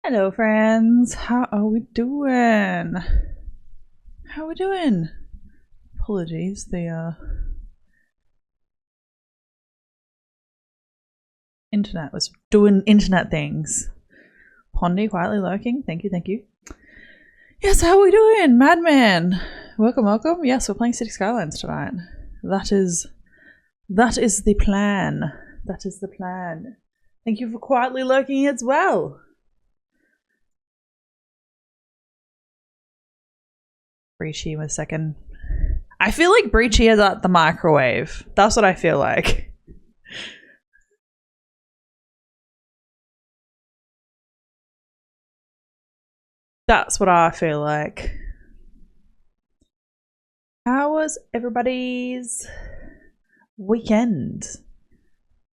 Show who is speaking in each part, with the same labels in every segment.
Speaker 1: Hello friends, how are we doing? How are we doing? Apologies, the internet was doing internet things. Pondy quietly lurking, thank you. Yes, how are we doing? Madman! Welcome. Yes, we're playing City Skylines tonight. That is the plan. That is the plan. Thank you for quietly lurking as well. Breachy with second. I feel like Breachy is at the microwave. That's what I feel like. That's what I feel like. How was everybody's weekend?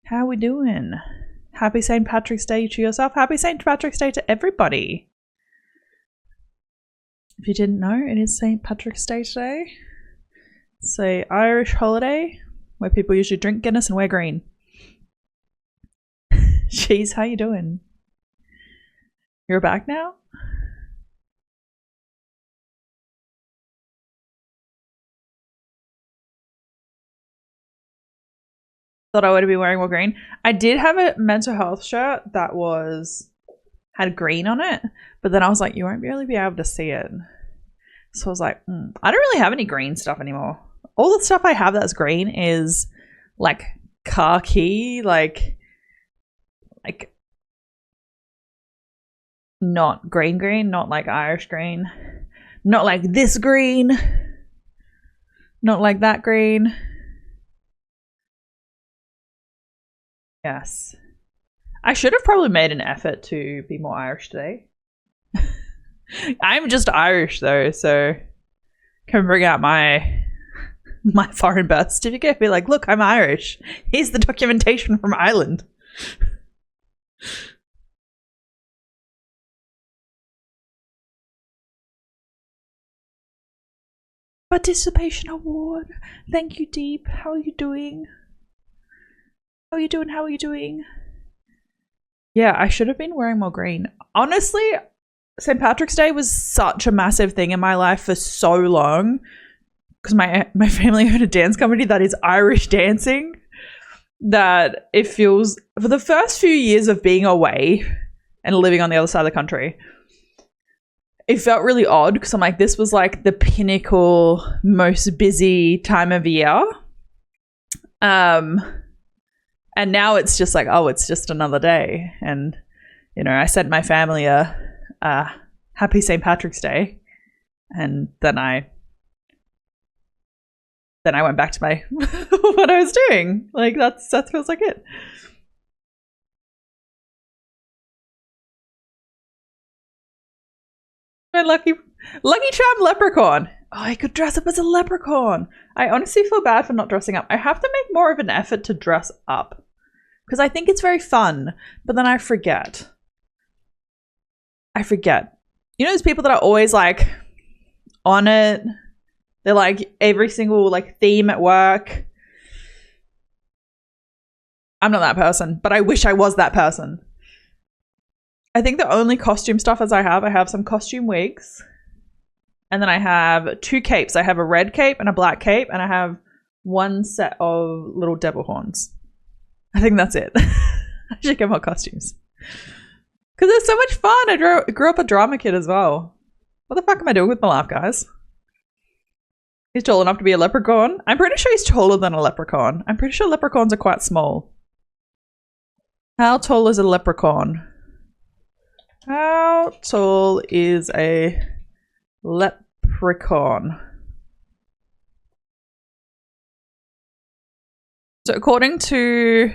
Speaker 1: How are we doing? Happy St. Patrick's Day to yourself. Happy St. Patrick's Day to everybody. If you didn't know, it is St. Patrick's Day today. It's an Irish holiday where people usually drink Guinness and wear green. Jeez, how you doing? You're back now? Thought I would be wearing more green. I did have a mental health shirt that had green on it, but then I was like, you won't really be able to see it. So I was like, I don't really have any green stuff anymore. All the stuff I have that's green is like khaki, like not green, not like Irish green, not like this green, not like that green. Yes. I should have probably made an effort to be more Irish today. I'm just Irish though, so can bring out my foreign birth certificate. Be like, look, I'm Irish. Here's the documentation from Ireland. Participation award. Thank you, Deep. How are you doing? How are you doing? Yeah, I should have been wearing more green. Honestly, St. Patrick's Day was such a massive thing in my life for so long because my family owned a dance company that is Irish dancing, that it feels, for the first few years of being away and living on the other side of the country, it felt really odd because I'm like, this was like the pinnacle, most busy time of year. And now it's just like, oh, it's just another day. And, you know, I sent my family a happy St. Patrick's Day. And then I went back to my what I was doing. Like, that feels like it. My lucky charm leprechaun. Oh, I could dress up as a leprechaun. I honestly feel bad for not dressing up. I have to make more of an effort to dress up because I think it's very fun, but then I forget. You know those people that are always like on it? They're like every single like theme at work. I'm not that person, but I wish I was that person. I think the only costume stuff as I have some costume wigs. And then I have 2 capes. I have a red cape and a black cape, and I have 1 set of little devil horns. I think that's it. I should get more costumes. Because it's so much fun. I grew up a drama kid as well. What the fuck am I doing with my life, guys? He's tall enough to be a leprechaun. I'm pretty sure he's taller than a leprechaun. I'm pretty sure leprechauns are quite small. How tall is a leprechaun? How tall is a leprechaun? So according to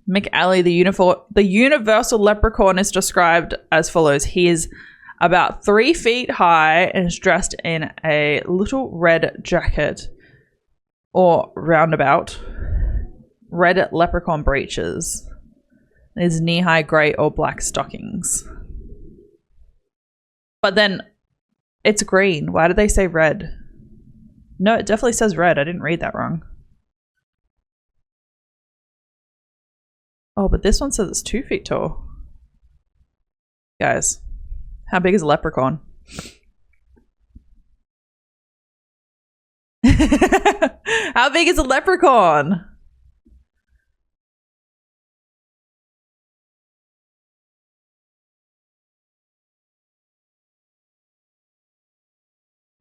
Speaker 1: McAlley, the universal leprechaun is described as follows. He is about 3 feet high and is dressed in a little red jacket or roundabout, red leprechaun breeches, and his knee-high grey or black stockings. But then it's green. Why did they say red? No, it definitely says red. I didn't read that wrong. Oh, but this one says it's 2 feet tall. guys? How big is a leprechaun? How big is a leprechaun?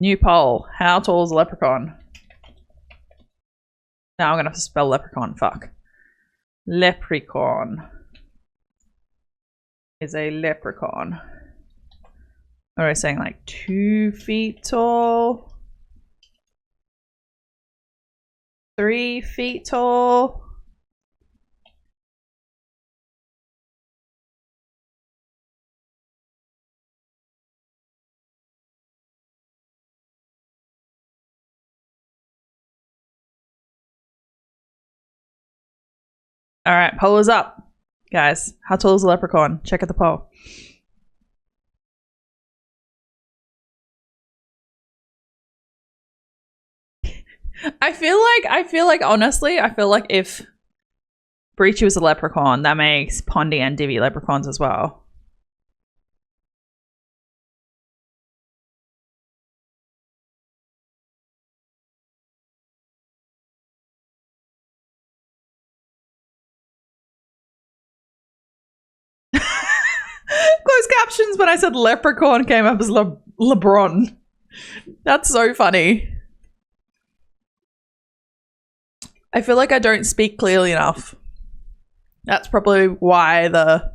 Speaker 1: New poll. How tall is a leprechaun? Now I'm gonna have to spell leprechaun. Fuck. Leprechaun is a leprechaun. What are I saying? Like 2 feet tall? 3 feet tall? All right, poll is up. Guys, how tall is a leprechaun? Check out the poll. I feel like honestly, I feel like if Breachy was a leprechaun, that makes Pondy and Divvy leprechauns as well. Closed captions when I said leprechaun came up as LeBron. That's so funny. I feel like I don't speak clearly enough. That's probably why the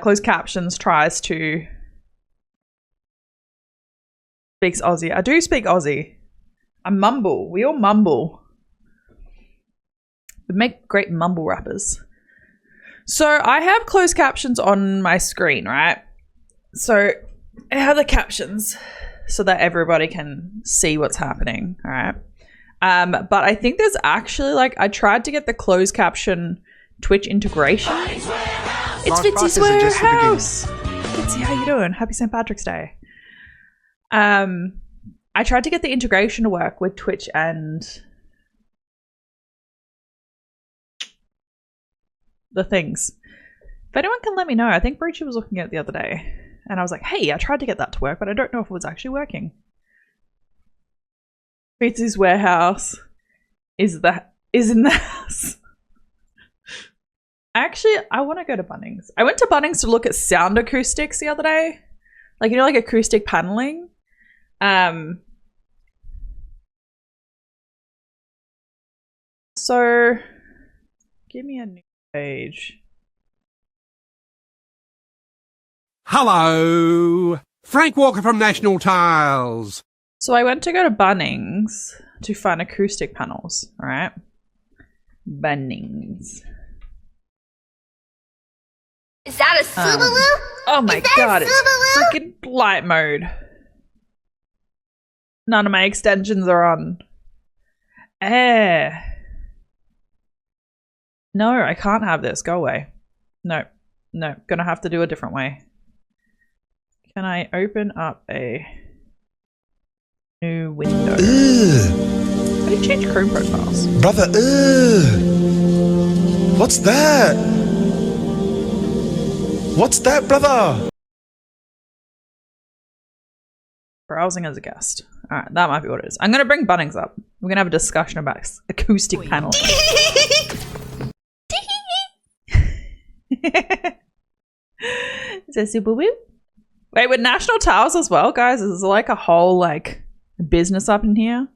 Speaker 1: closed captions tries to speaks Aussie. I do speak Aussie. I mumble. We all mumble. We make great mumble rappers. So I have closed captions on my screen, right? So I have the captions so that everybody can see what's happening, all right? But I think there's actually like, I tried to get the closed caption Twitch integration. It's Fitzy's Warehouse. Fitzy, how you doing? Happy St. Patrick's Day. I tried to get the integration to work with Twitch and the things. If anyone can let me know, I think Breachy was looking at it the other day and I was like, hey, I tried to get that to work, but I don't know if it was actually working. Fitzy's Warehouse is in the house. Actually, I want to go to Bunnings. I went to Bunnings to look at sound acoustics the other day. Like, you know, like acoustic paneling. So give me a new page.
Speaker 2: Hello, Frank Walker from National Tiles.
Speaker 1: So I went to go to Bunnings to find acoustic panels, all right? Bunnings.
Speaker 3: Is that a Subaru?
Speaker 1: Oh my god, it's freaking light mode. None of my extensions are on. No, I can't have this. Go away. No, gonna have to do a different way. Can I open up a new window? How do you change Chrome profiles?
Speaker 4: Brother, what's that? What's that, brother?
Speaker 1: Browsing as a guest. Alright, that might be what it is. I'm gonna bring Bunnings up. We're gonna have a discussion about acoustic panels. Is that super weird? Wait, with National Tiles as well, guys? Is there like a whole like business up in here?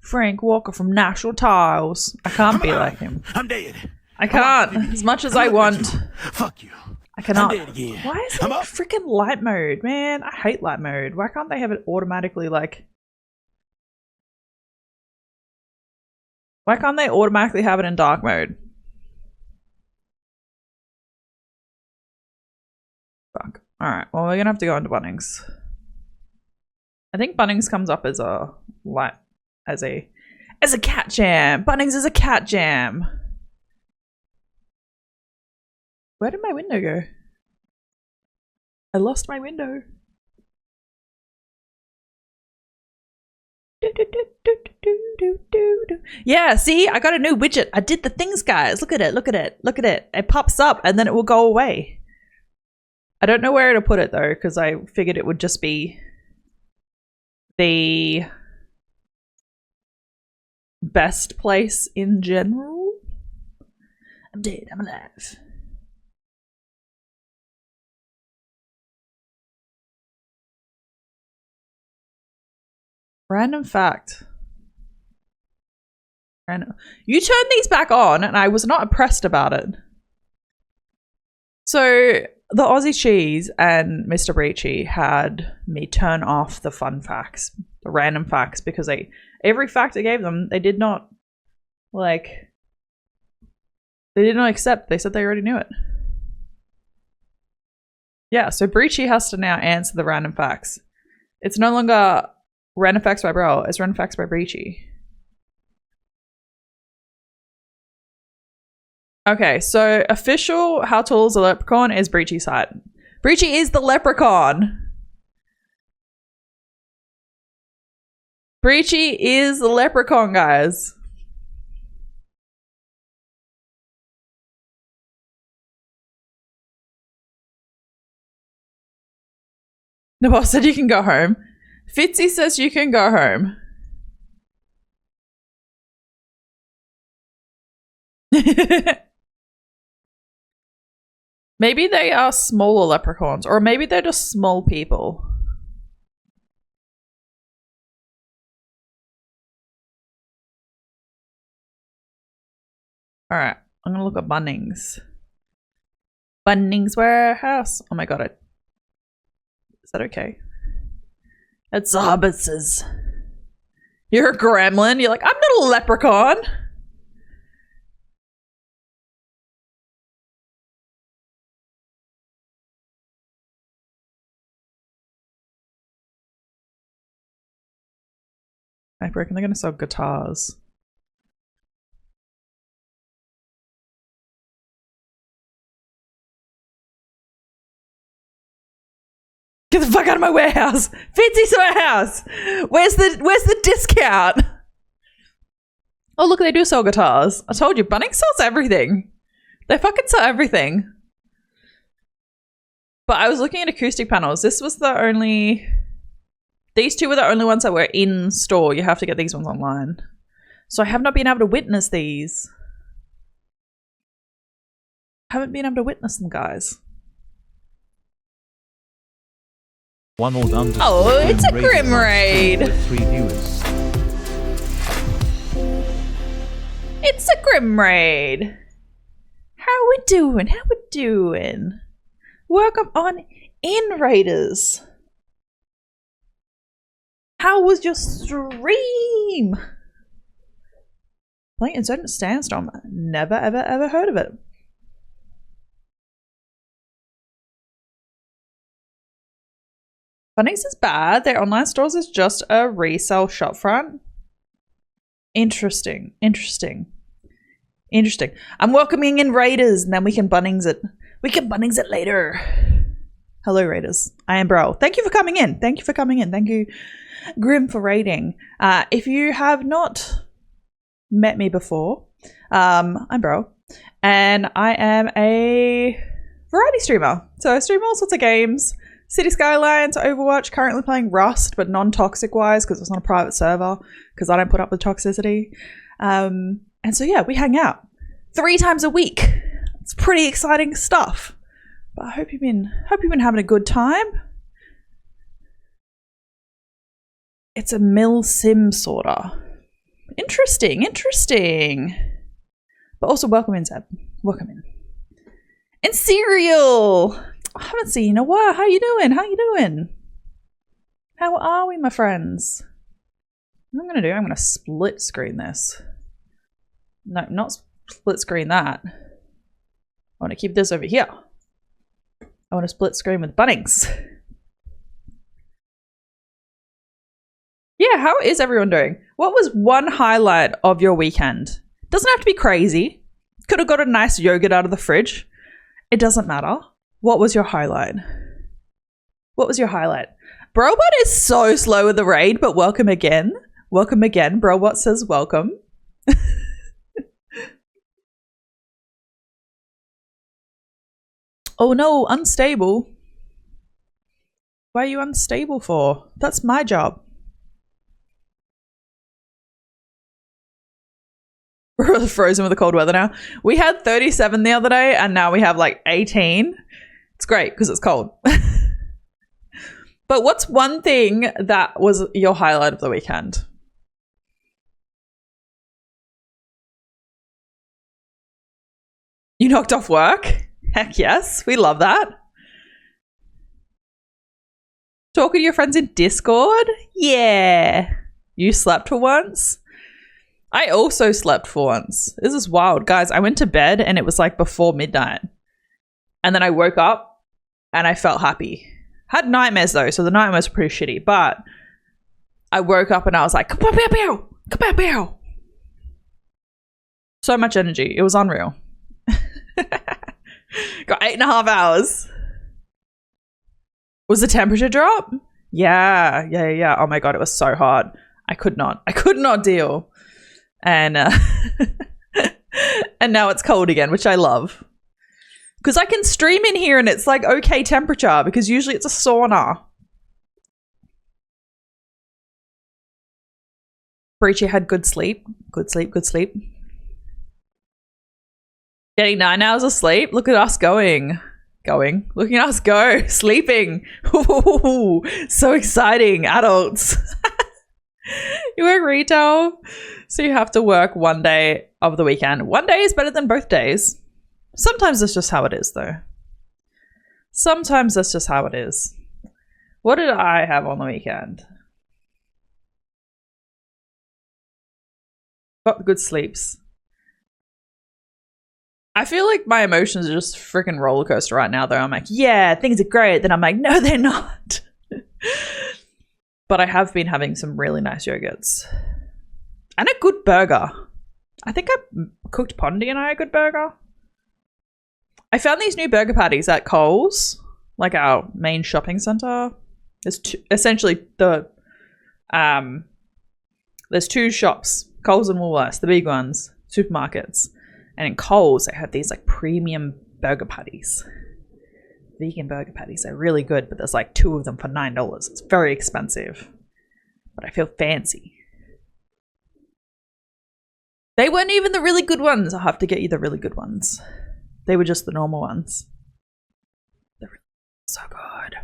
Speaker 1: Frank Walker from National Tiles. I can't be like him.
Speaker 2: I'm dead.
Speaker 1: I can't. As much as I want.
Speaker 2: Fuck you.
Speaker 1: I cannot.
Speaker 2: I'm dead again.
Speaker 1: Why is it freaking light mode, man? I hate light mode. Why can't they have it automatically like... Why can't they automatically have it in dark mode? Fuck. Alright, well we're gonna have to go into Bunnings. I think Bunnings comes up as a light, as a cat jam. Bunnings is a cat jam. Where did my window go? I lost my window. Yeah, see, I got a new widget. I did the things, guys. Look at it, look at it, look at it. It pops up and then it will go away. I don't know where to put it though, because I figured it would just be the best place in general. I'm dead, I'm alive. Random fact. Random. You turned these back on and I was not impressed about it. So the Aussie Cheese and Mr. Breachy had me turn off the fun facts, the random facts, because every fact I gave them, they did not accept. They said they already knew it. Yeah, so Breachy has to now answer the random facts. It's no longer random facts by Bro, it's random facts by Breachy. Okay, so official How Tall is a Leprechaun is Breachy's height. Breachy is the leprechaun. Breachy is the leprechaun, guys. The boss said you can go home. Fitzy says you can go home. Maybe they are smaller leprechauns, or maybe they're just small people. Alright, I'm gonna look at Bunnings. Bunnings Warehouse. Oh my god, is that okay? It's hobbitses. You're a gremlin. You're like, I'm not a leprechaun. I reckon they're gonna sell guitars. Get the fuck out of my warehouse! Fitzy's warehouse! Where's the discount? Oh look, they do sell guitars. I told you, Bunnings sells everything. They fucking sell everything. But I was looking at acoustic panels. This was the only... These two were the only ones that were in store. You have to get these ones online. So I have not been able to witness these. Haven't been able to witness them, guys.
Speaker 5: One old
Speaker 1: Oh, it's a Grim Raid.
Speaker 5: With 3 viewers.
Speaker 1: It's a Grim Raid. How we doing? How we doing? Welcome on in, Raiders. How was your stream? Playing Insurgent Sandstorm. Never, ever, ever heard of it. Bunnings is bad. Their online stores is just a resale shopfront. Interesting. Interesting. Interesting. I'm welcoming in Raiders and then we can Bunnings it. We can Bunnings it later. Hello, Raiders. I am Bro. Thank you for coming in. Thank you for coming in. Thank you, Grim, for raiding. If you have not met me before, I'm Bro. And I am a variety streamer. So I stream all sorts of games. City Skylines, Overwatch, currently playing Rust, but non-toxic wise because it's not a private server because I don't put up with toxicity. And so yeah, we hang out 3 times a week. It's pretty exciting stuff. But I hope you've been having a good time. It's a mill sim sorta. Interesting, interesting. But also welcome in, Zeb. Welcome in. And Serial! I haven't seen you in a while. How you doing? How you doing? How are we, my friends? What I'm gonna do, I'm gonna split screen this. No, not split screen that. I wanna keep this over here. I wanna split screen with Bunnings. Yeah, how is everyone doing? What was one highlight of your weekend? Doesn't have to be crazy. Could have got a nice yogurt out of the fridge. It doesn't matter. What was your highlight? What was your highlight? Brobot is so slow with the raid, but welcome again. Welcome again. Brobot says welcome. Oh no, unstable. Why are you unstable for? That's my job. We're frozen with the cold weather now. We had 37 the other day and now we have like 18. It's great because it's cold. But what's one thing that was your highlight of the weekend? You knocked off work? Heck yes, we love that. Talking to your friends in Discord? Yeah. You slept for once? I also slept for once. This is wild. Guys, I went to bed and it was like before midnight. And then I woke up and I felt happy. Had nightmares though, so the nightmares were pretty shitty. But I woke up and I was like, kapow, kapow, kapow. So much energy. It was unreal. Got 8.5 hours. Was the temperature drop? Yeah. Oh my God, it was so hot. I could not deal. And and now it's cold again, which I love. Because I can stream in here and it's like okay temperature because usually it's a sauna. Breachy had good sleep. Good sleep. Getting 9 hours of sleep. Look at us going. Looking at us go. Sleeping. Ooh, so exciting. Adults. You work retail, so you have to work one day of the weekend. One day is better than both days. Sometimes that's just how it is, though. Sometimes that's just how it is. What did I have on the weekend? Got good sleeps. I feel like my emotions are just freaking roller coaster right now, though. I'm like, yeah, things are great. Then I'm like, no, they're not. But I have been having some really nice yogurts. And a good burger. I think I cooked Pondy and I a good burger. I found these new burger patties at Coles, like our main shopping center. There's essentially there's two shops, Coles and Woolworths, the big ones, supermarkets. And in Coles, they have these like premium burger patties. Vegan burger patties. They're really good, but there's like 2 of them for $9. It's very expensive, but I feel fancy. They weren't even the really good ones. I'll have to get you the really good ones. They were just the normal ones. They're so good.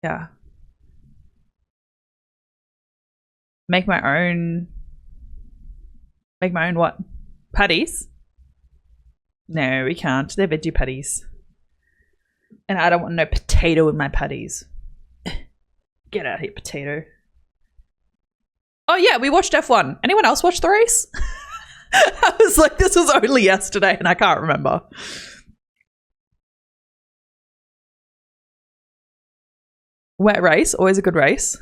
Speaker 1: Yeah. Make my own what? Patties? No, we can't. They're veggie patties. And I don't want no potato in my patties. Get out here, potato. Oh yeah, we watched F1. Anyone else watch the race? I was like, this was only yesterday and I can't remember. Wet race, always a good race.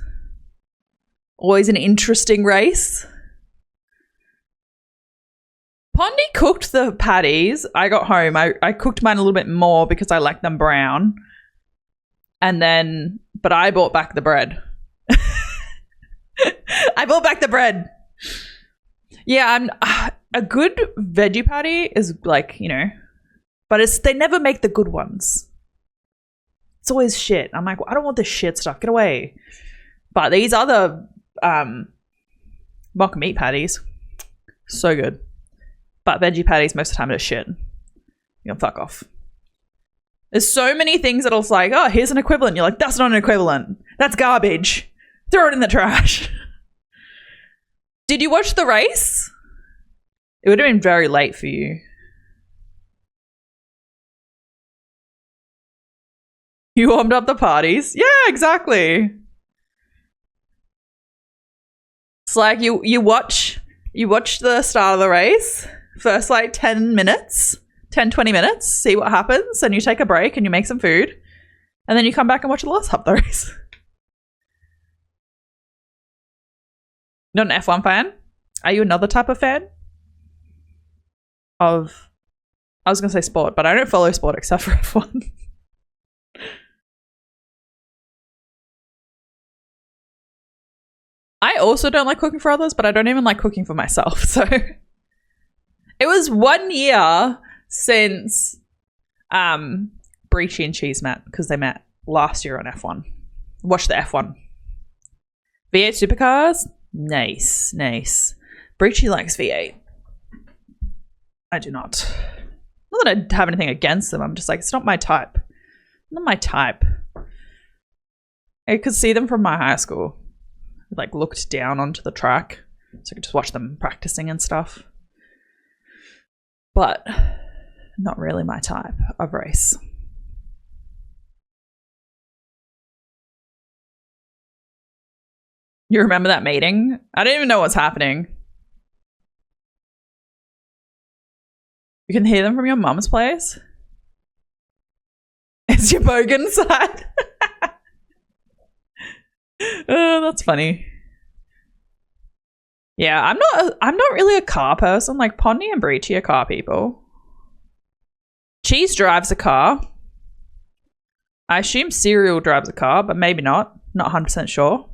Speaker 1: Always an interesting race. Pondy cooked the patties. I got home. I cooked mine a little bit more because I like them brown. And then, but I bought back the bread. I bought back the bread. Yeah, a good veggie patty is like, you know, but they never make the good ones. It's always shit. I'm like, well, I don't want this shit stuff. Get away. But these other mock meat patties, so good. But veggie patties most of the time are shit. You can fuck off. There's so many things that it's like, oh, here's an equivalent. You're like, that's not an equivalent. That's garbage. Throw it in the trash. Did you watch the race? It would have been very late for you. You warmed up the parties? Yeah, exactly. It's like you watch the start of the race, first like 10 minutes, 10, 20 minutes, see what happens, and you take a break and you make some food, and then you come back and watch the last half of the race. Not an F1 fan? Are you another type of fan? I was going to say sport, but I don't follow sport except for F1. I also don't like cooking for others, but I don't even like cooking for myself. So it was 1 year since Breachy and Cheese met, because they met last year on F1. Watch the F1. V8 supercars? Nice, nice. Breachy likes V8. I do not. Not that I have anything against them. I'm just like, it's not my type. Not my type. I could see them from my high school. Like, looked down onto the track. So I could just watch them practicing and stuff. But not really my type of race. You remember that meeting? I didn't even know what's happening. You can hear them from your mum's place? It's your bogan side. Oh, that's funny. Yeah, I'm not really a car person. Like Pondy and Breachy are car people. Cheese drives a car. I assume Cereal drives a car, but maybe not. Not 100% sure.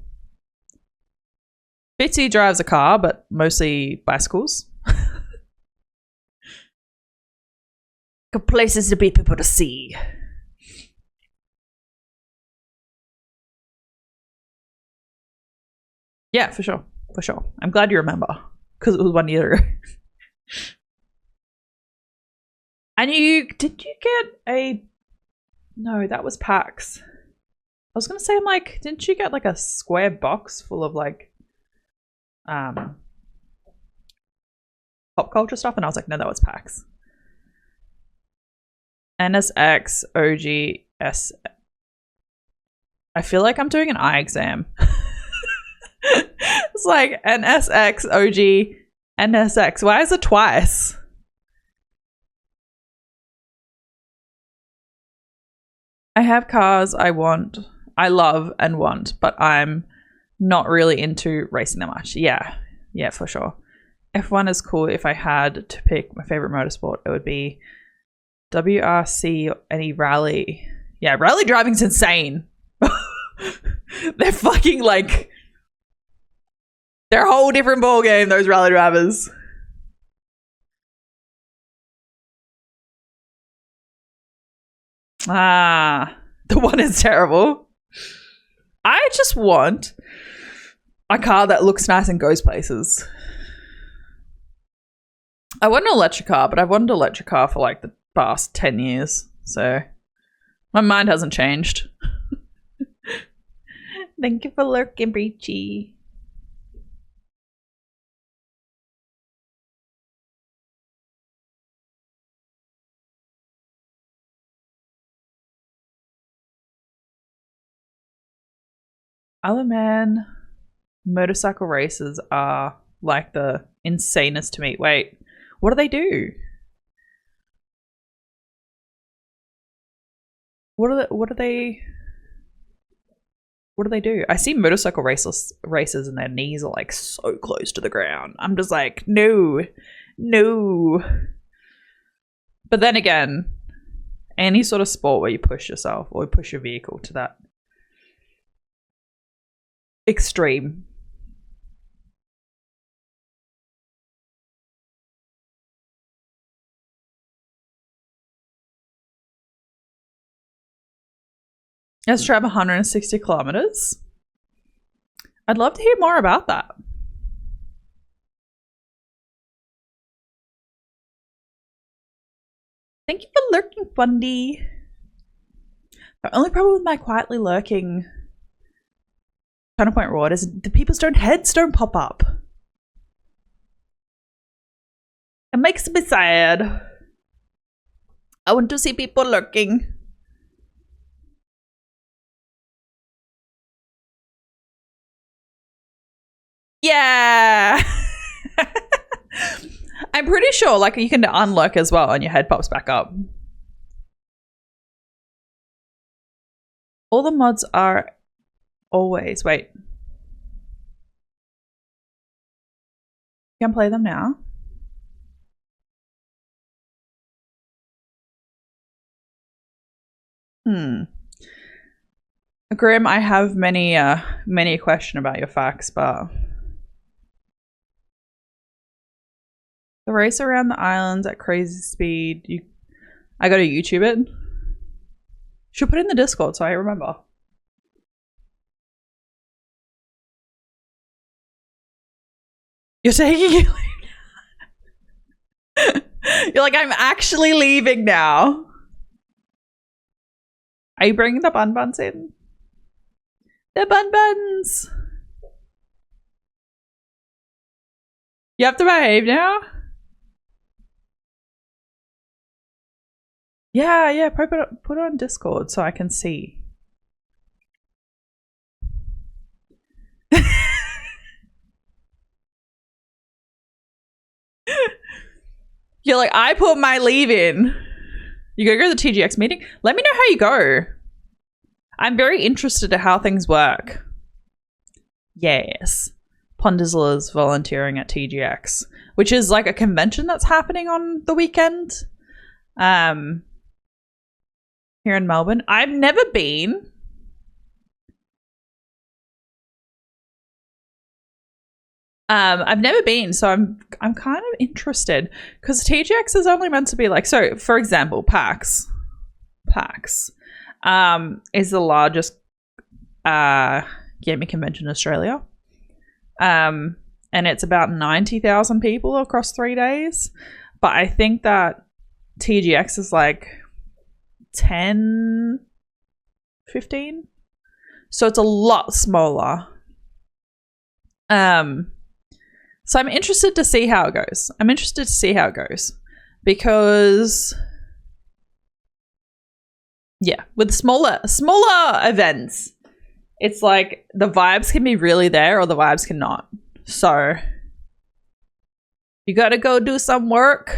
Speaker 1: Bitsy drives a car, but mostly bicycles. Good places to be, people to see. Yeah, for sure. For sure. I'm glad you remember. Because it was 1 year ago. And did you get a... No, that was PAX. I was going to say, like, didn't you get like a square box full of like pop culture stuff? And I was like, no, that was PAX. NSX OGS. I feel like I'm doing an eye exam. It's like NSX OG NSX. Why is it twice? I have cars I love and want, but I'm not really into racing that much. Yeah, for sure. F1 is cool. If I had to pick my favorite motorsport, it would be WRC or any rally. Yeah, rally driving's insane. They're fucking like... They're a whole different ballgame, those rally drivers. Ah, the one is terrible. I just want a car that looks nice and goes places. I want an electric car, but I've wanted an electric car for like the past 10 years. So my mind hasn't changed. Thank you for lurking, Breachy. Other man, motorcycle races are like the insanest to me. Wait, what do they do? What do they do? I see motorcycle races and their knees are like so close to the ground. I'm just like, no. But then again, any sort of sport where you push yourself or push your vehicle to that extreme. Let's drive 160 kilometers. I'd love to hear more about that. Thank you for lurking, Bundy. The only problem with my quietly lurking Counterpoint Road is the people's heads don't pop up. It makes me sad. I want to see people lurking. Yeah. I'm pretty sure like you can unlurk as well and your head pops back up. All the mods are always... Wait. You can play them now. Grim, I have many a question about your facts, but the race around the islands at crazy speed, I gotta YouTube it. She'll put it in the Discord so I remember. You're taking it. You're like, I'm actually leaving now. Are you bringing the bun buns in? The bun buns. You have to behave now? Yeah, put it on Discord so I can see. You're like, I put my leave in. You gotta go to the TGX meeting? Let me know how you go. I'm very interested in how things work. Yes. Pondizzler's volunteering at TGX, which is like a convention that's happening on the weekend. Here in Melbourne. I've never been. I've never been, so I'm kind of interested because TGX is only meant to be like, so for example, PAX is the largest gaming convention in Australia. And it's about 90,000 people across 3 days. But I think that TGX is like 10, 15. So it's a lot smaller. So I'm interested to see how it goes. Because yeah, with smaller events, it's like the vibes can be really there or the vibes cannot. So you got to go do some work.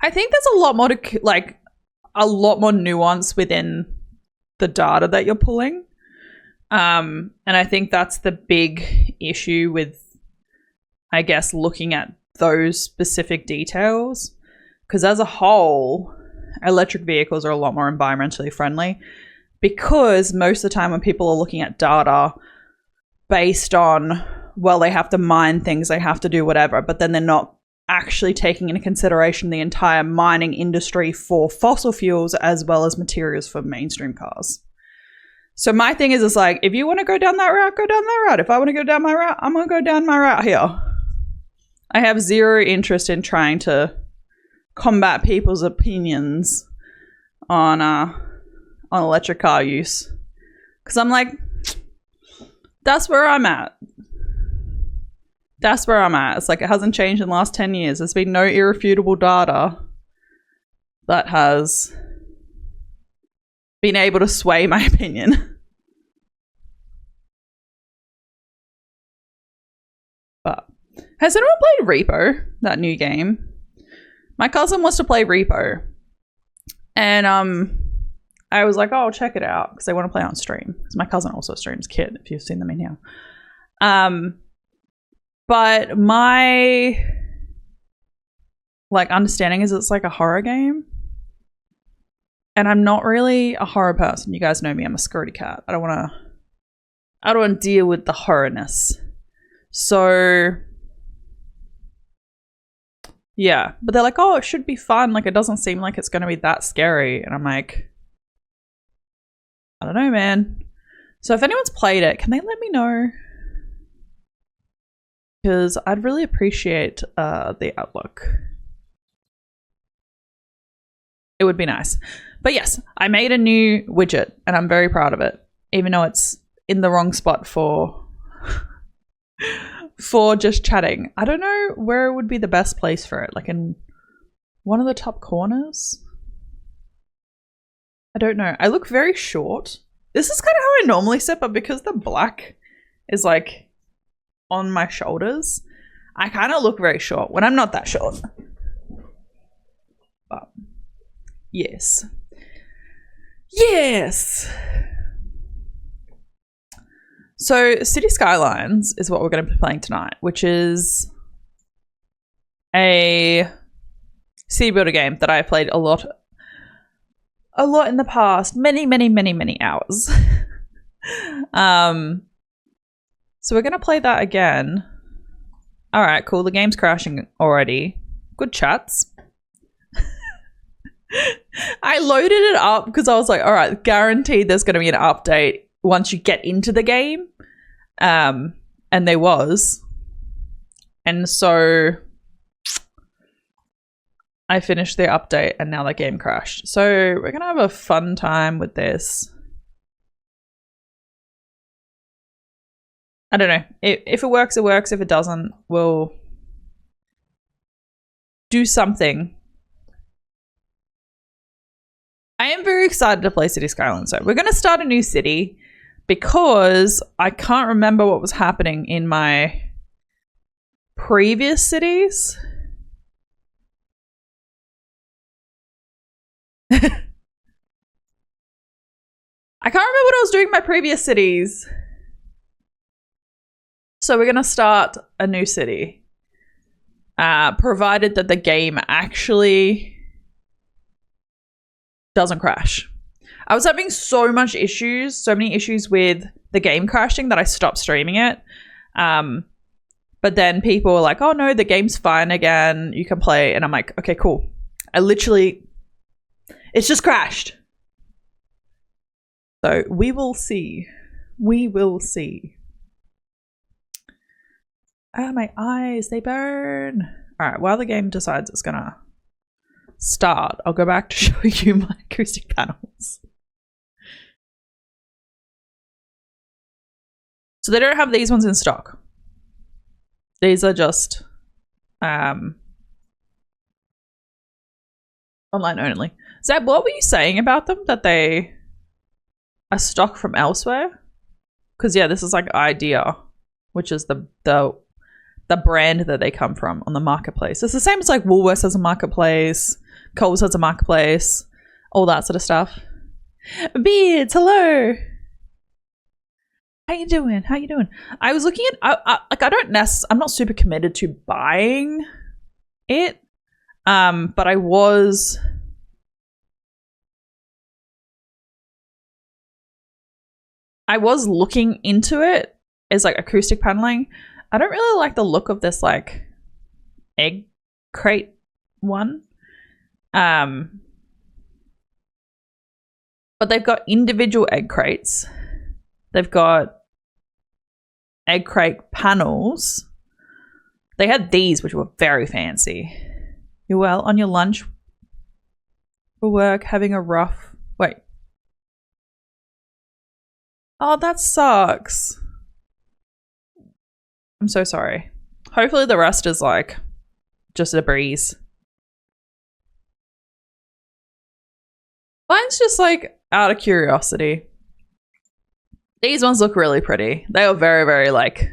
Speaker 1: I think there's a lot more to a lot more nuance within the data that you're pulling. And I think that's the big issue with, I guess, looking at those specific details. Because as a whole, electric vehicles are a lot more environmentally friendly because most of the time when people are looking at data based on, well, they have to mine things, they have to do whatever, but then they're not actually taking into consideration the entire mining industry for fossil fuels as well as materials for mainstream cars. So my thing is, it's like, if you want to go down that route, go down that route. If I want to go down my route, I'm going to go down my route here. I have zero interest in trying to combat people's opinions on electric car use. Because I'm like, that's where I'm at. That's where I'm at. It's like it hasn't changed in the last 10 years. There's been no irrefutable data that has been able to sway my opinion. But has anyone played Repo, that new game? My cousin wants to play Repo. And I was like, oh, I'll check it out because they want to play on stream. Because my cousin also streams Kid, if you've seen them in here. But my understanding is it's like a horror game. And I'm not really a horror person. You guys know me, I'm a scaredy cat. I don't want to deal with the horrorness. So yeah, but they're like, oh, it should be fun. Like, it doesn't seem like it's going to be that scary. And I'm like, I don't know, man. So if anyone's played it, can they let me know? Because I'd really appreciate the outlook. It would be nice. But yes, I made a new widget and I'm very proud of it. Even though it's in the wrong spot for just chatting. I don't know where would be the best place for it. Like in one of the top corners? I don't know. I look very short. This is kind of how I normally sit, but because the black is like on my shoulders, I kind of look very short when I'm not that short. But yes. So City Skylines is what we're going to be playing tonight, which is a city builder game that I played a lot in the past, many hours. So we're going to play that again. All right, cool. The game's crashing already. Good chats. I loaded it up because I was like, all right, guaranteed there's going to be an update once you get into the game. And there was. And so I finished the update and now the game crashed. So we're going to have a fun time with this. I don't know. If it works, it works. If it doesn't, we'll do something. I am very excited to play City Skylines. So we're going to start a new city because I can't remember what was happening in my previous cities. I can't remember what I was doing in my previous cities. So we're going to start a new city. Provided that the game actually doesn't crash. I was having so many issues with the game crashing that I stopped streaming it. But then people were like, oh no, the game's fine again. You can play. And I'm like, okay, cool. It's just crashed. So we will see. We will see. Ah, my eyes, they burn. All right, while the game decides it's gonna start, I'll go back to show you my acoustic panels. So they don't have these ones in stock. These are just online only. Zeb, what were you saying about them? That they are stock from elsewhere? Because yeah, this is like Idea, which is the brand that they come from on the marketplace. It's the same as like Woolworths has a marketplace, Coles has a marketplace, all that sort of stuff. Beards, hello. How you doing? How you doing? I was looking at I'm not super committed to buying it, but I was looking into it as like acoustic paneling. I don't really like the look of this like egg crate one. But they've got individual egg crates. They've got egg crate panels. They had these, which were very fancy. You're well on your lunch for work, having a rough... Wait. Oh, that sucks. I'm so sorry. Hopefully the rest is like just a breeze. Mine's just like out of curiosity. These ones look really pretty. They are very, very like,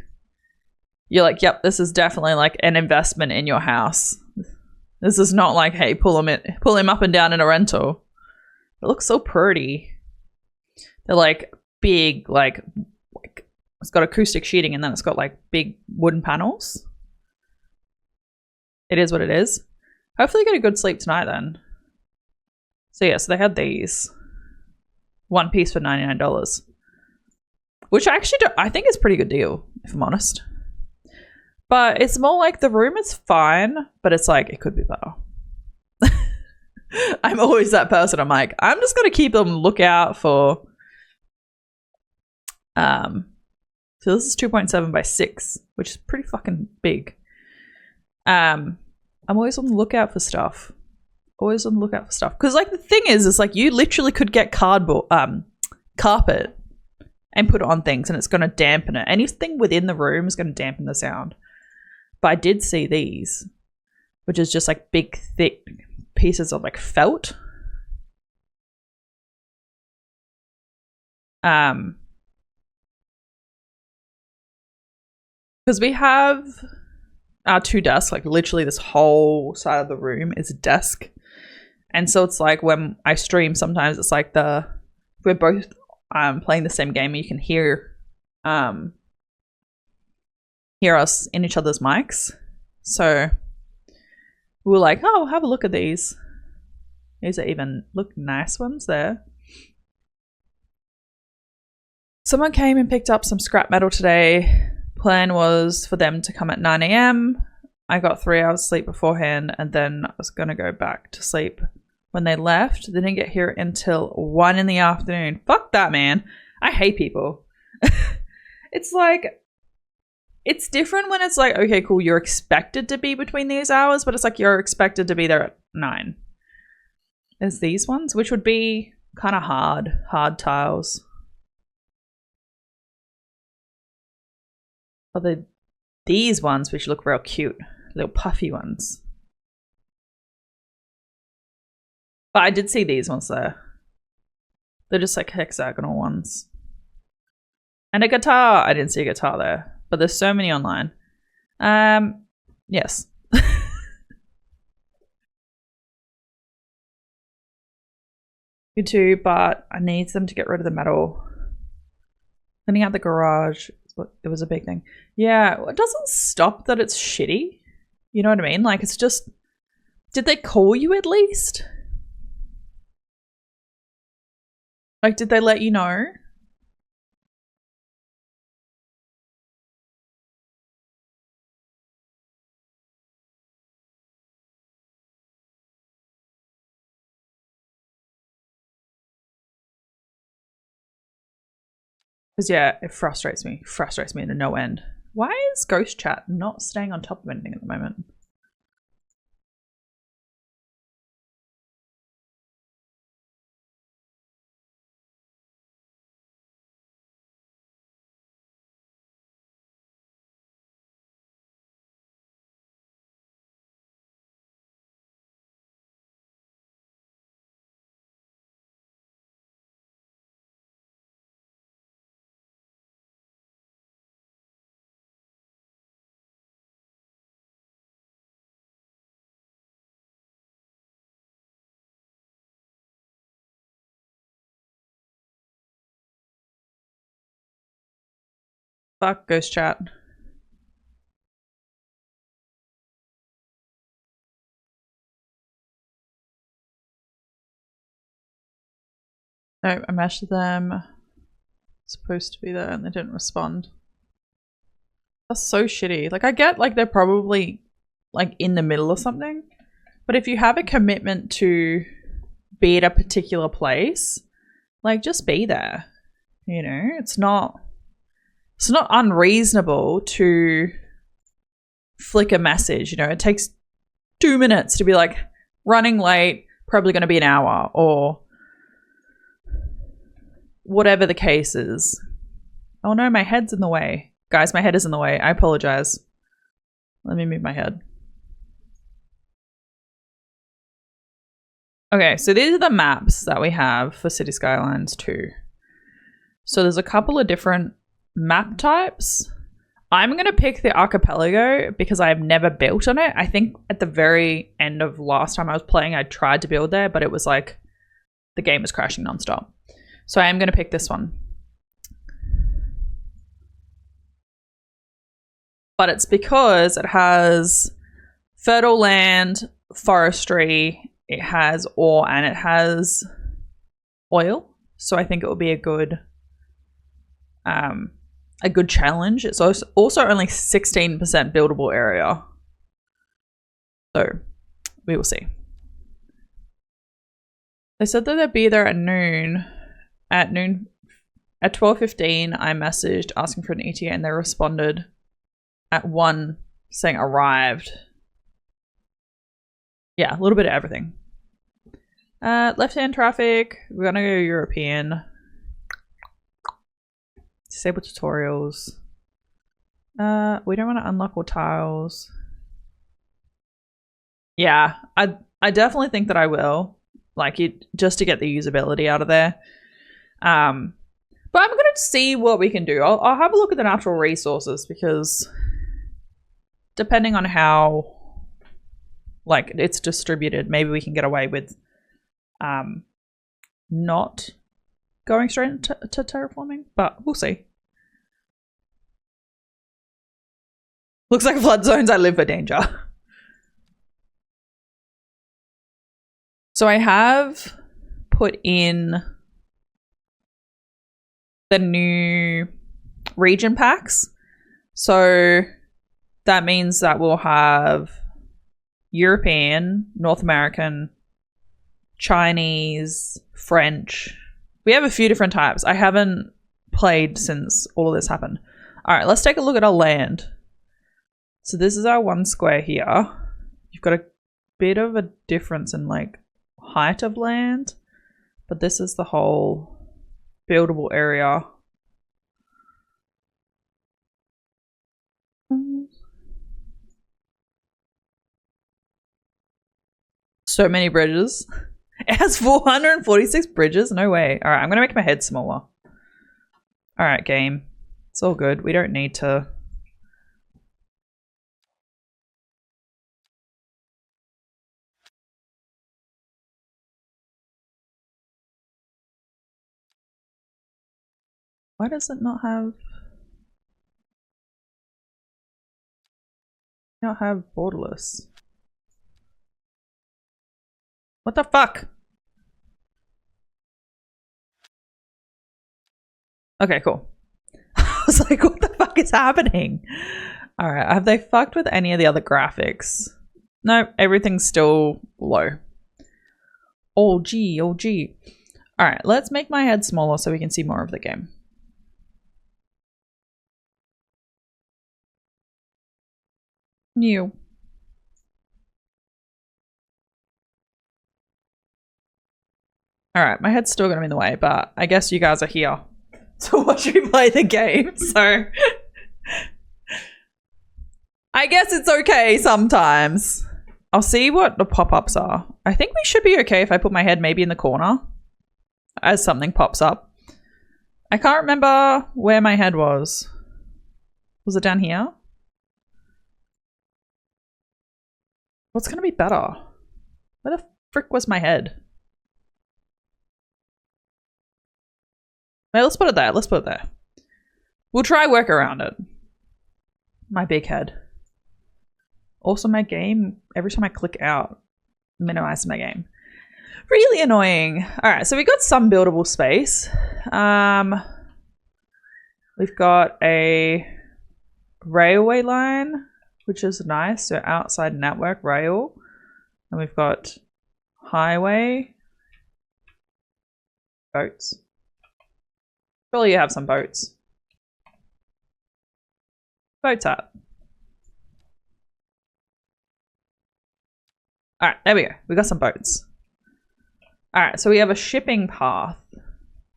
Speaker 1: you're like, yep, this is definitely like an investment in your house. This is not like, hey, pull him up and down in a rental. It looks so pretty. They're like big, like it's got acoustic sheeting and then it's got like big wooden panels. It is what it is. Hopefully get a good sleep tonight then. So yeah, so they had these. One piece for $99. Which I actually I think is a pretty good deal, if I'm honest. But it's more like the room is fine, but it's like, it could be better. I'm always that person. I'm like, I'm just going to keep them lookout for... So this is 2.7 by 6, which is pretty fucking big. I'm always on the lookout for stuff. Always on the lookout for stuff. Because like the thing is like you literally could get carpet and put it on things and it's going to dampen it. Anything within the room is going to dampen the sound. But I did see these, which is just like big, thick pieces of like felt. Because we have our two desks, like literally this whole side of the room is a desk. And so it's like when I stream, sometimes it's like we're both playing the same game and you can hear us in each other's mics. So we were like, oh, have a look at these. These are even look nice ones there. Someone came and picked up some scrap metal today. Plan was for them to come at 9 a.m. I got 3 hours sleep beforehand, and then I was going to go back to sleep when they left. They didn't get here until 1 in the afternoon. Fuck that, man. I hate people. It's like, it's different when it's like, okay, cool, you're expected to be between these hours, but it's like you're expected to be there at 9. There's these ones, which would be kind of hard tiles. But these ones, which look real cute, little puffy ones. But I did see these ones there. They're just like hexagonal ones. And a guitar. I didn't see a guitar there, but there's so many online. Yes. You too, but I need them to get rid of the metal. Cleaning out the garage. It was a big thing. Yeah, it doesn't stop that it's shitty. You know what I mean? Like, it's just... Did they call you at least? Like, did they let you know? Because, yeah, it frustrates me. Frustrates me to no end. Why is Ghost Chat not staying on top of anything at the moment? Fuck Ghost Chat. No, I messaged them. Supposed to be there and they didn't respond. That's so shitty. Like, I get like they're probably like in the middle of something, but if you have a commitment to be at a particular place, like just be there. You know, it's not unreasonable to flick a message. You know, it takes 2 minutes to be like, running late, probably going to be an hour, or whatever the case is. Oh no, my head's in the way. Guys, my head is in the way. I apologize. Let me move my head. Okay, so these are the maps that we have for City Skylines 2. So there's a couple of different map types. I'm going to pick the archipelago because I have never built on it. I think at the very end of last time I was playing, I tried to build there, but it was like the game was crashing nonstop. So I am going to pick this one. But it's because it has fertile land, forestry, it has ore, and it has oil. So I think it will be a good challenge. It's also only 16% buildable area. So we will see. They said that they'd be there at noon. At 12:15, I messaged asking for an ETA and they responded at 1 saying arrived. Yeah, a little bit of everything. Left-hand traffic. We're gonna go European. Disable tutorials. We don't want to unlock all tiles. Yeah, I definitely think that I will. Like it just to get the usability out of there. But I'm gonna see what we can do. I'll have a look at the natural resources because depending on how like it's distributed, maybe we can get away with not going straight into terraforming, but we'll see. Looks like flood zones. I live for danger. So I have put in the new region packs. So that means that we'll have European, North American, Chinese, French. We have a few different types. I haven't played since all of this happened. All right, let's take a look at our land. So this is our 1 square here. You've got a bit of a difference in like height of land, but this is the whole buildable area. So many bridges. It has 446 bridges? No way. All right, I'm going to make my head smaller. All right, game. It's all good. We don't need to... Why does it not have... not have borderless? What the fuck? Okay, cool. I was like, what the fuck is happening? All right, have they fucked with any of the other graphics? No, everything's still low. Oh gee, oh gee. All right, let's make my head smaller so we can see more of the game. New. All right, my head's still gonna be in the way, but I guess you guys are here to watch me play the game, so I guess it's okay sometimes. I'll see what the pop-ups are. I think we should be okay if I put my head maybe in the corner as something pops up. I can't remember where my head was. Was it down here? What's gonna be better? Where the frick was my head? Wait, let's put it there. Let's put it there. We'll try work around it. My big head. Also, my game, every time I click out, minimize my game. Really annoying. All right, so we got some buildable space. We've got a railway line, which is nice. So outside network rail. And we've got highway. Boats. Surely you have some boats. Boats up. Alright, there we go. We got some boats. Alright, so we have a shipping path.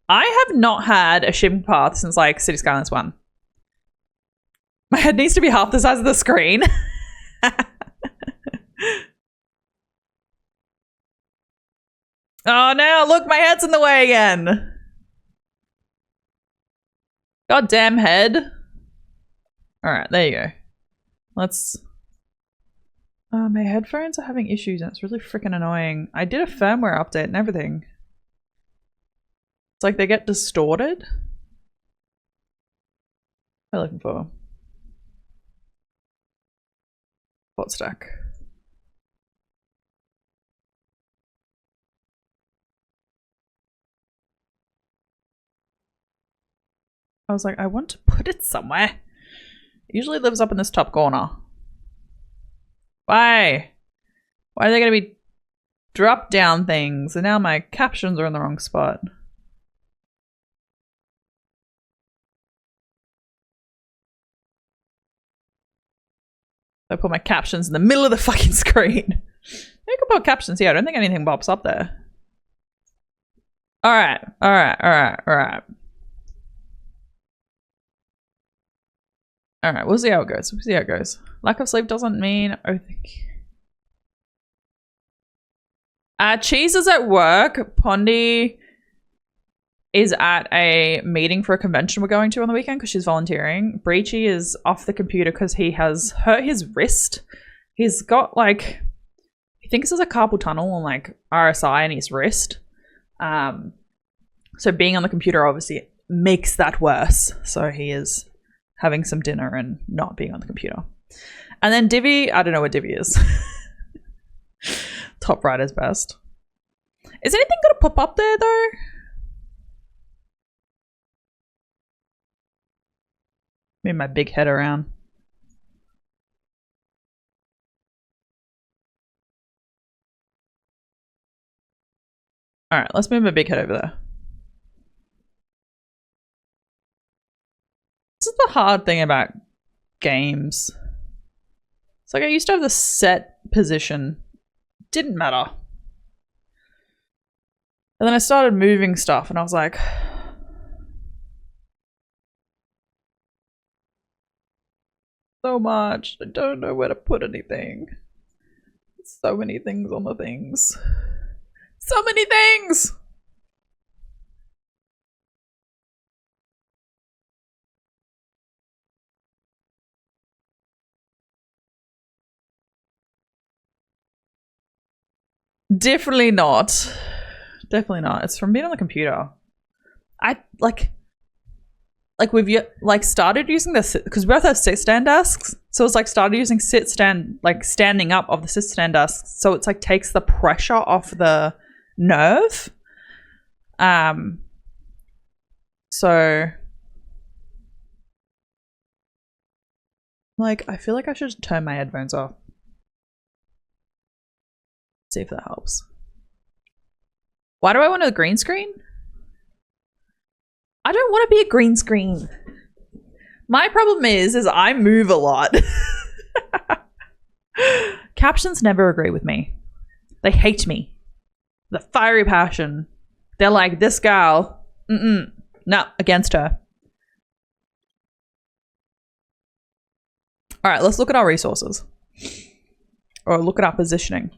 Speaker 1: I have not had a shipping path since like City Skylines 1. My head needs to be half the size of the screen. Oh no, look, my head's in the way again. Goddamn head. Alright, there you go. Let's... my headphones are having issues and it's really freaking annoying. I did a firmware update and everything. It's like they get distorted. What am I looking for? Bot stack. I was like, I want to put it somewhere. It usually lives up in this top corner. Why? Why are they going to be drop down things? And now my captions are in the wrong spot. I put my captions in the middle of the fucking screen. I can put captions here. I don't think anything pops up there. Alright, alright, alright, alright. Alright, we'll see how it goes. We'll see how it goes. Lack of sleep doesn't mean overthinking. Cheese is at work. Pondy is at a meeting for a convention we're going to on the weekend because she's volunteering. Breachy is off the computer because he has hurt his wrist. He's got like, he thinks there's a carpal tunnel on like RSI in his wrist. So being on the computer obviously makes that worse. So he is having some dinner and not being on the computer. And then Divi, I don't know where Divi is. Top right is best. Is anything gonna pop up there though? Move my big head around. All right, let's move my big head over there. This is the hard thing about games. It's like I used to have the set position. Didn't matter. And then I started moving stuff and I was like, so much. I don't know where to put anything. So many things on the things. So many things! Definitely not. Definitely not. It's from being on the computer. I like we've started using this because we both have sit stand desks. So it's like started using sit stand, like standing up of the sit stand desks. So it's like takes the pressure off the nerve. So like I feel like I should turn my headphones off. See if that helps. Why do I want a green screen? I don't want to be a green screen. My problem is I move a lot. Captions never agree with me. They hate me. The fiery passion. They're like, this gal, no, against her. All right, let's look at our resources. Or look at our positioning.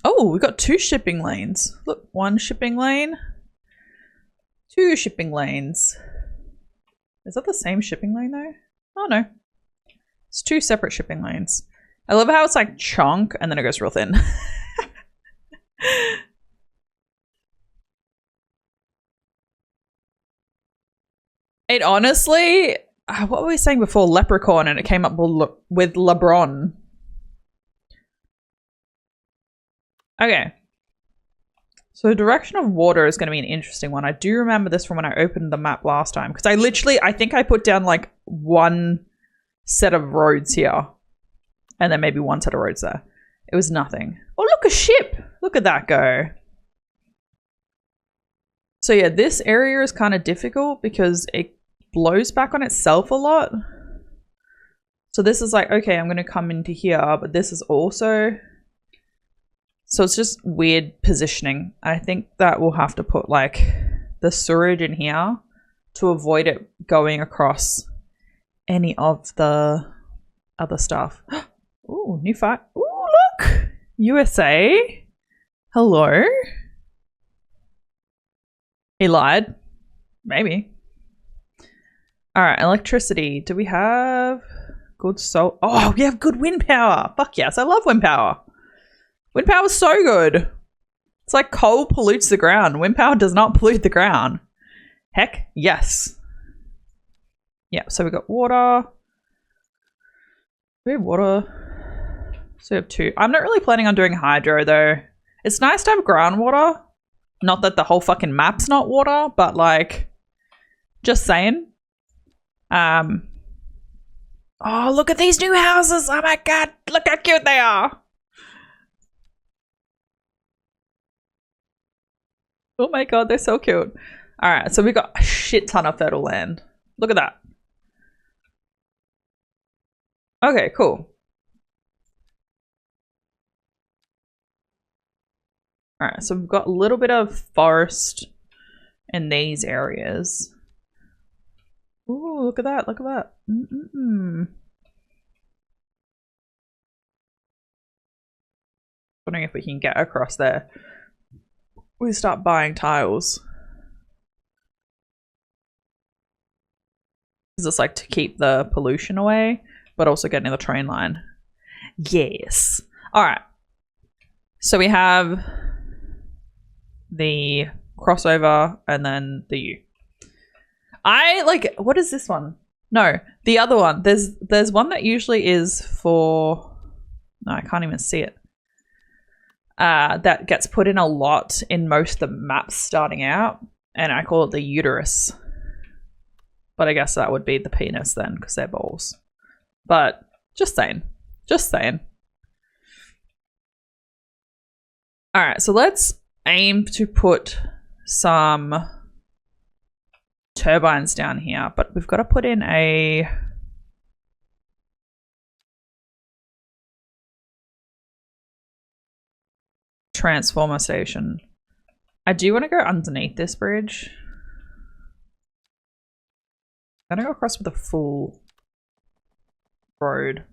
Speaker 1: Oh, we've got 2 shipping lanes. Look, 1 shipping lane. 2 shipping lanes. Is that the same shipping lane though? Oh no. It's 2 separate shipping lanes. I love how it's like chunk and then it goes real thin. It honestly, what were we saying before? Leprechaun, and it came up with LeBron. Okay. So the direction of water is going to be an interesting one. I do remember this from when I opened the map last time. Because I think I put down like 1 set of roads here. And then maybe 1 set of roads there. It was nothing. Oh, look, a ship. Look at that go. So yeah, this area is kind of difficult because it blows back on itself a lot. So this is like, okay, I'm going to come into here. But this is also... So it's just weird positioning. I think that we'll have to put like the sewerage in here to avoid it going across any of the other stuff. Ooh, new fight. Ooh, look! USA. Hello? He lied. Maybe. Alright, electricity. Do we have good salt? Oh, we have good wind power. Fuck yes, I love wind power. Wind power is so good. It's like coal pollutes the ground. Wind power does not pollute the ground. Heck, yes. Yeah, so we got water. We have water. So we have 2. I'm not really planning on doing hydro though. It's nice to have groundwater. Not that the whole fucking map's not water, but like, just saying. Oh, look at these new houses. Oh my god, look how cute they are. Oh my god, they're so cute. Alright, so we got a shit ton of fertile land. Look at that. Okay, cool. Alright, so we've got a little bit of forest in these areas. Ooh, look at that, look at that. Wondering if we can get across there. We start buying tiles. Because it's like to keep the pollution away, but also getting the train line. Yes. Alright. So we have the crossover and then the U. I like, what is this one? No, the other one. There's one that usually is for, no, I can't even see it. That gets put in a lot in most of the maps starting out, and I call it the uterus. But I guess that would be the penis then, because they're balls. But just saying. Just saying. Alright, so let's aim to put some turbines down here, but we've got to put in a transformer station. I do want to go underneath this bridge. I'm gonna go across with a full road.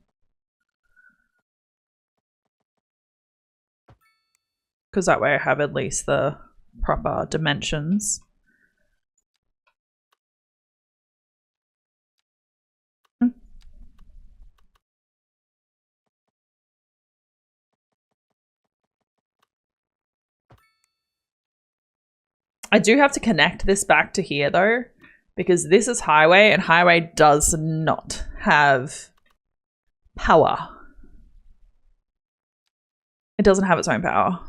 Speaker 1: Because that way I have at least the proper dimensions. I do have to connect this back to here though, because this is highway and highway does not have power. It doesn't have its own power.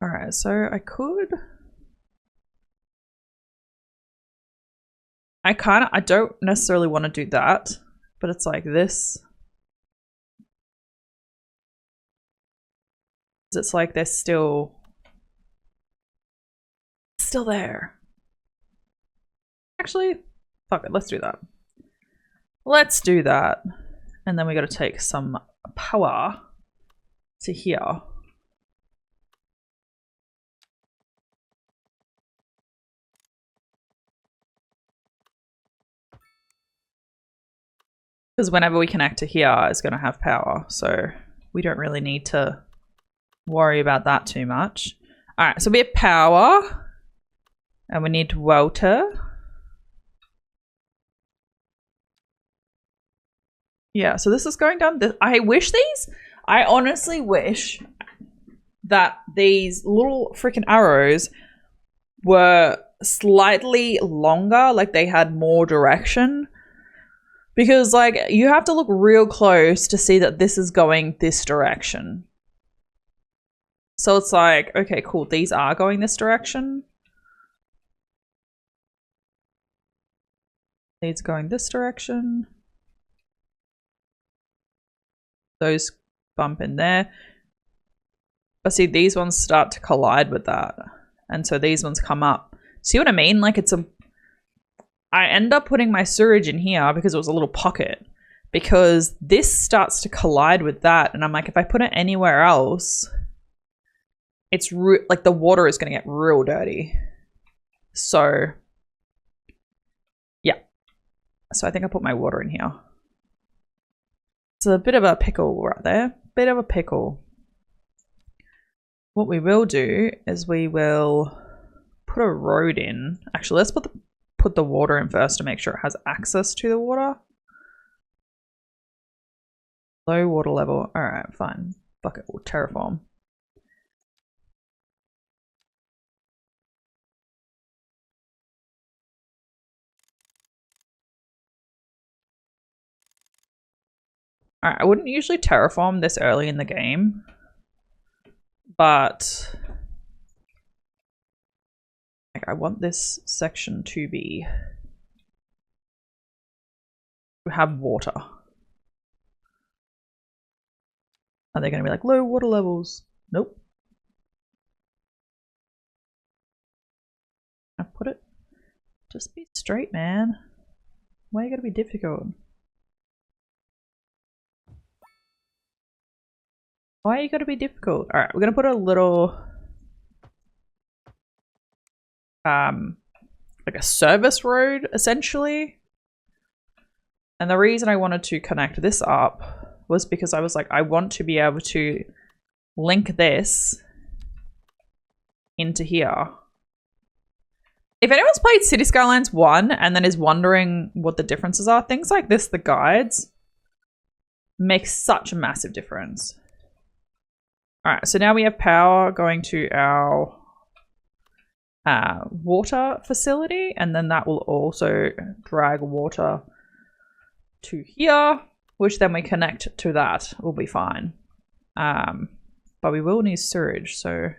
Speaker 1: All right, so I don't necessarily want to do that, but it's like this. It's like they're still there. Actually, fuck it, let's do that. Let's do that. And then we got to take some power to here. Because whenever we connect to here, it's going to have power. So we don't really need to worry about that too much. All right, so we have power. And we need water. Yeah, so this is going down. I honestly wish that these little freaking arrows were slightly longer, like they had more direction. Because like you have to look real close to see that this is going this direction. So it's like, okay, cool, these are going this direction. These going this direction. Those bump in there. But see, these ones start to collide with that. And so these ones come up. See what I mean? Like I end up putting my sewage in here because it was a little pocket. Because this starts to collide with that. And I'm like, if I put it anywhere else, it's like the water is going to get real dirty. So So I think I put my water in here. It's a bit of a pickle right there. Bit of a pickle. What we will do is we will put a road in. Actually, let's put the water in first to make sure it has access to the water. Low water level. All right, fine. Fuck it, we'll terraform. Alright, I wouldn't usually terraform this early in the game, but like, I want this section to have water. Are they going to be like low water levels? Nope. I put it. Just be straight, man. Why you gotta be difficult? Why you gotta be difficult? Alright, we're gonna put a little like a service road essentially. And the reason I wanted to connect this up was because I was like, I want to be able to link this into here. If anyone's played City Skylines 1 and then is wondering what the differences are, things like this, the guides, make such a massive difference. Alright, so now we have power going to our water facility, and then that will also drag water to here, which then we connect to that. We'll be fine. But we will need sewage, so...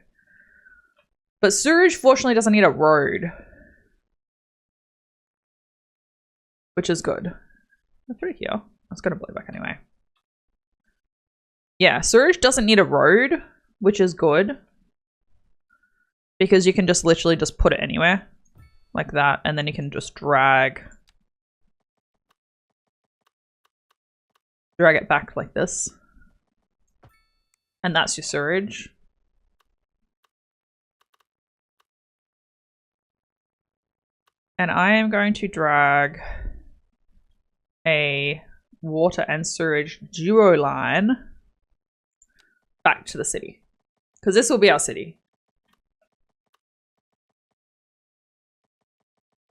Speaker 1: But sewage, fortunately, doesn't need a road. Which is good. Let's put it here. It's going to blow back anyway. Yeah, sewage doesn't need a road, which is good. because you can just literally just put it anywhere like that, and then you can just drag it back like this, and that's your sewage. And I am going to drag a water and sewage duo line back to the city, because this will be our city.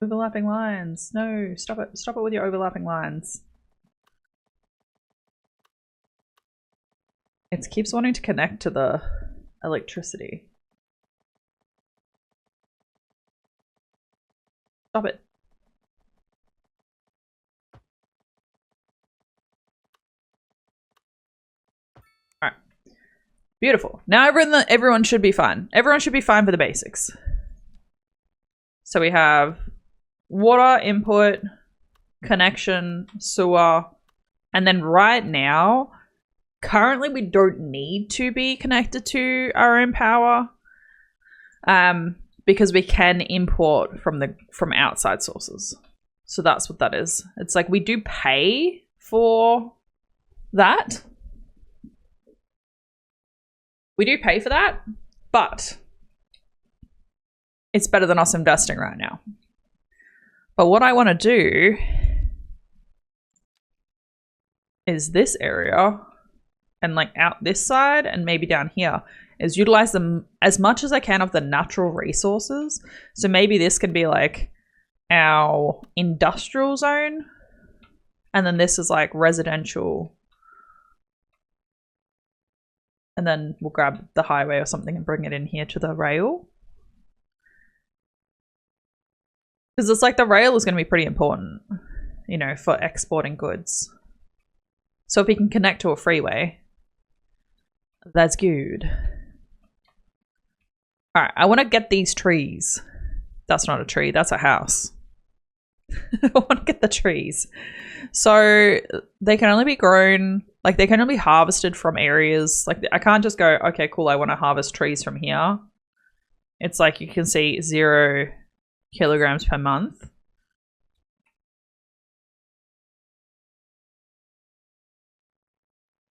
Speaker 1: Overlapping lines. No, stop it. Stop it with your overlapping lines. It keeps wanting to connect to the electricity. Stop it. Alright. Beautiful. Now everyone should be fine. Everyone should be fine for the basics. So we have water input, connection, sewer, and then right now, currently we don't need to be connected to our own power, because we can import from outside sources. So that's what that is. It's like we do pay for that. We do pay for that, but it's better than us investing right now. But what I want to do is this area and like out this side and maybe down here is utilize them as much as I can of the natural resources. So maybe this could be like our industrial zone, and then this is like residential, and then we'll grab the highway or something and bring it in here to the rail. Because it's like the rail is going to be pretty important, you know, for exporting goods. So if we can connect to a freeway, that's good. All right, I want to get these trees. That's not a tree, that's a house. I want to get the trees. So they can only be grown, like they can only be harvested from areas. Like I can't just go, okay, cool, I want to harvest trees from here. It's like you can see 0 kilograms per month.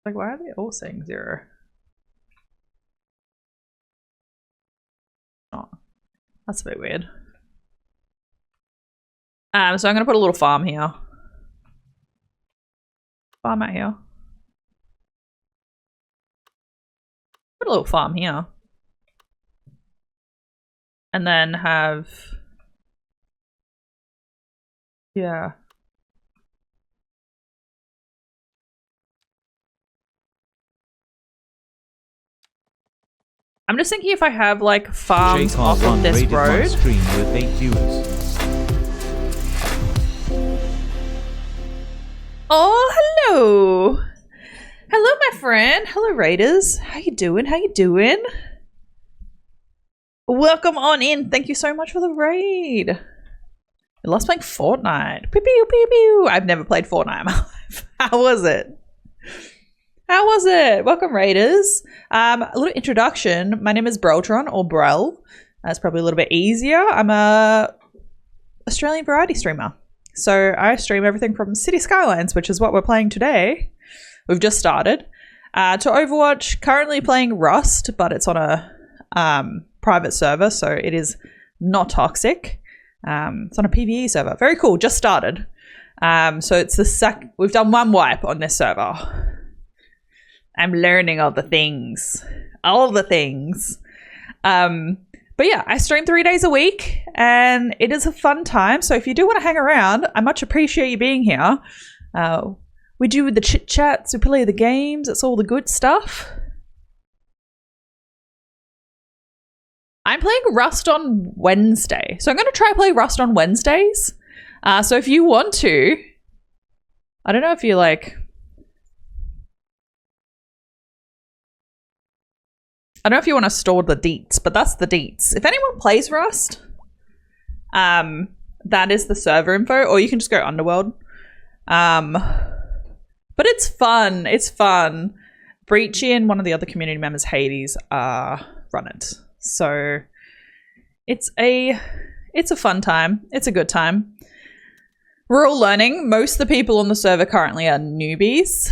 Speaker 1: Like, why are they all saying 0? Oh, that's a bit weird. So I'm going to put a little farm here. Farm out here. Put a little farm here. And then have... yeah. I'm just thinking if I have like farms off of this road.
Speaker 5: Stream with 8 viewers.
Speaker 1: Oh, hello. Hello, my friend. Hello, Raiders. How you doing? How you doing? Welcome on in. Thank you so much for the raid. I lost playing Fortnite. Pew, pew, pew, pew. I've never played Fortnite in my life. How was it? How was it? Welcome, Raiders. A little introduction. My name is Breltron, or Brel. That's probably a little bit easier. I'm a Australian variety streamer. So I stream everything from City Skylines, which is what we're playing today. We've just started. To Overwatch, currently playing Rust, but it's on a private server, so it is not toxic. It's on a PvE server. Very cool. Just started. So it's the we've done one wipe on this server. I'm learning all the things. All the things. But yeah, I stream 3 days a week and it is a fun time. So if you do want to hang around, I much appreciate you being here. We do the chit chats, we play the games, it's all the good stuff. I'm playing Rust on Wednesday. So I'm going to try play Rust on Wednesdays. So if you want to, I don't know if you like... I don't know if you want to store the deets, but that's the deets. If anyone plays Rust, that is the server info, or you can just go Underworld. But it's fun. It's fun. Breachy and one of the other community members, Hades, run it. So it's a fun time. It's a good time. We're all learning. Most of the people on the server currently are newbies.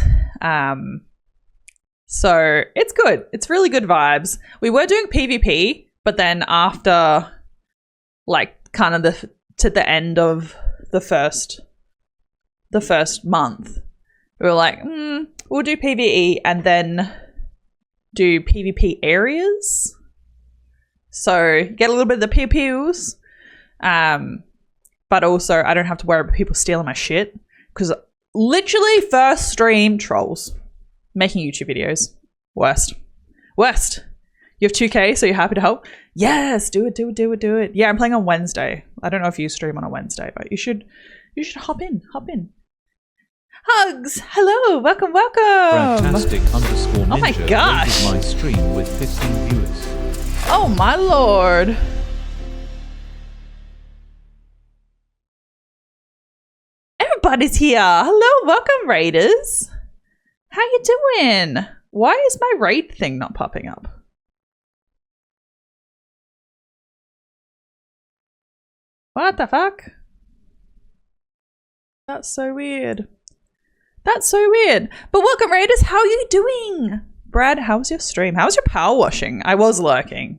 Speaker 1: So it's good. It's really good vibes. We were doing PvP, but then after like kind of to the end of the first month, we were like, we'll do PvE and then do PvP areas. So get a little bit of the pew-pews. But also I don't have to worry about people stealing my shit. Because literally first stream trolls. Making YouTube videos. Worst. You have 2K, so you're happy to help? Yes, do it. Yeah, I'm playing on Wednesday. I don't know if you stream on a Wednesday, but you should hop in. Hugs! Hello! Welcome!
Speaker 5: Fantastic _ninja
Speaker 1: Oh my gosh.
Speaker 5: rated my stream with 15 viewers.
Speaker 1: Oh my lord. Everybody's here. Hello, welcome raiders. How you doing? Why is my raid thing not popping up? What the fuck? That's so weird. But welcome raiders, how are you doing? Brad, how's your stream? How's your power washing? I was lurking.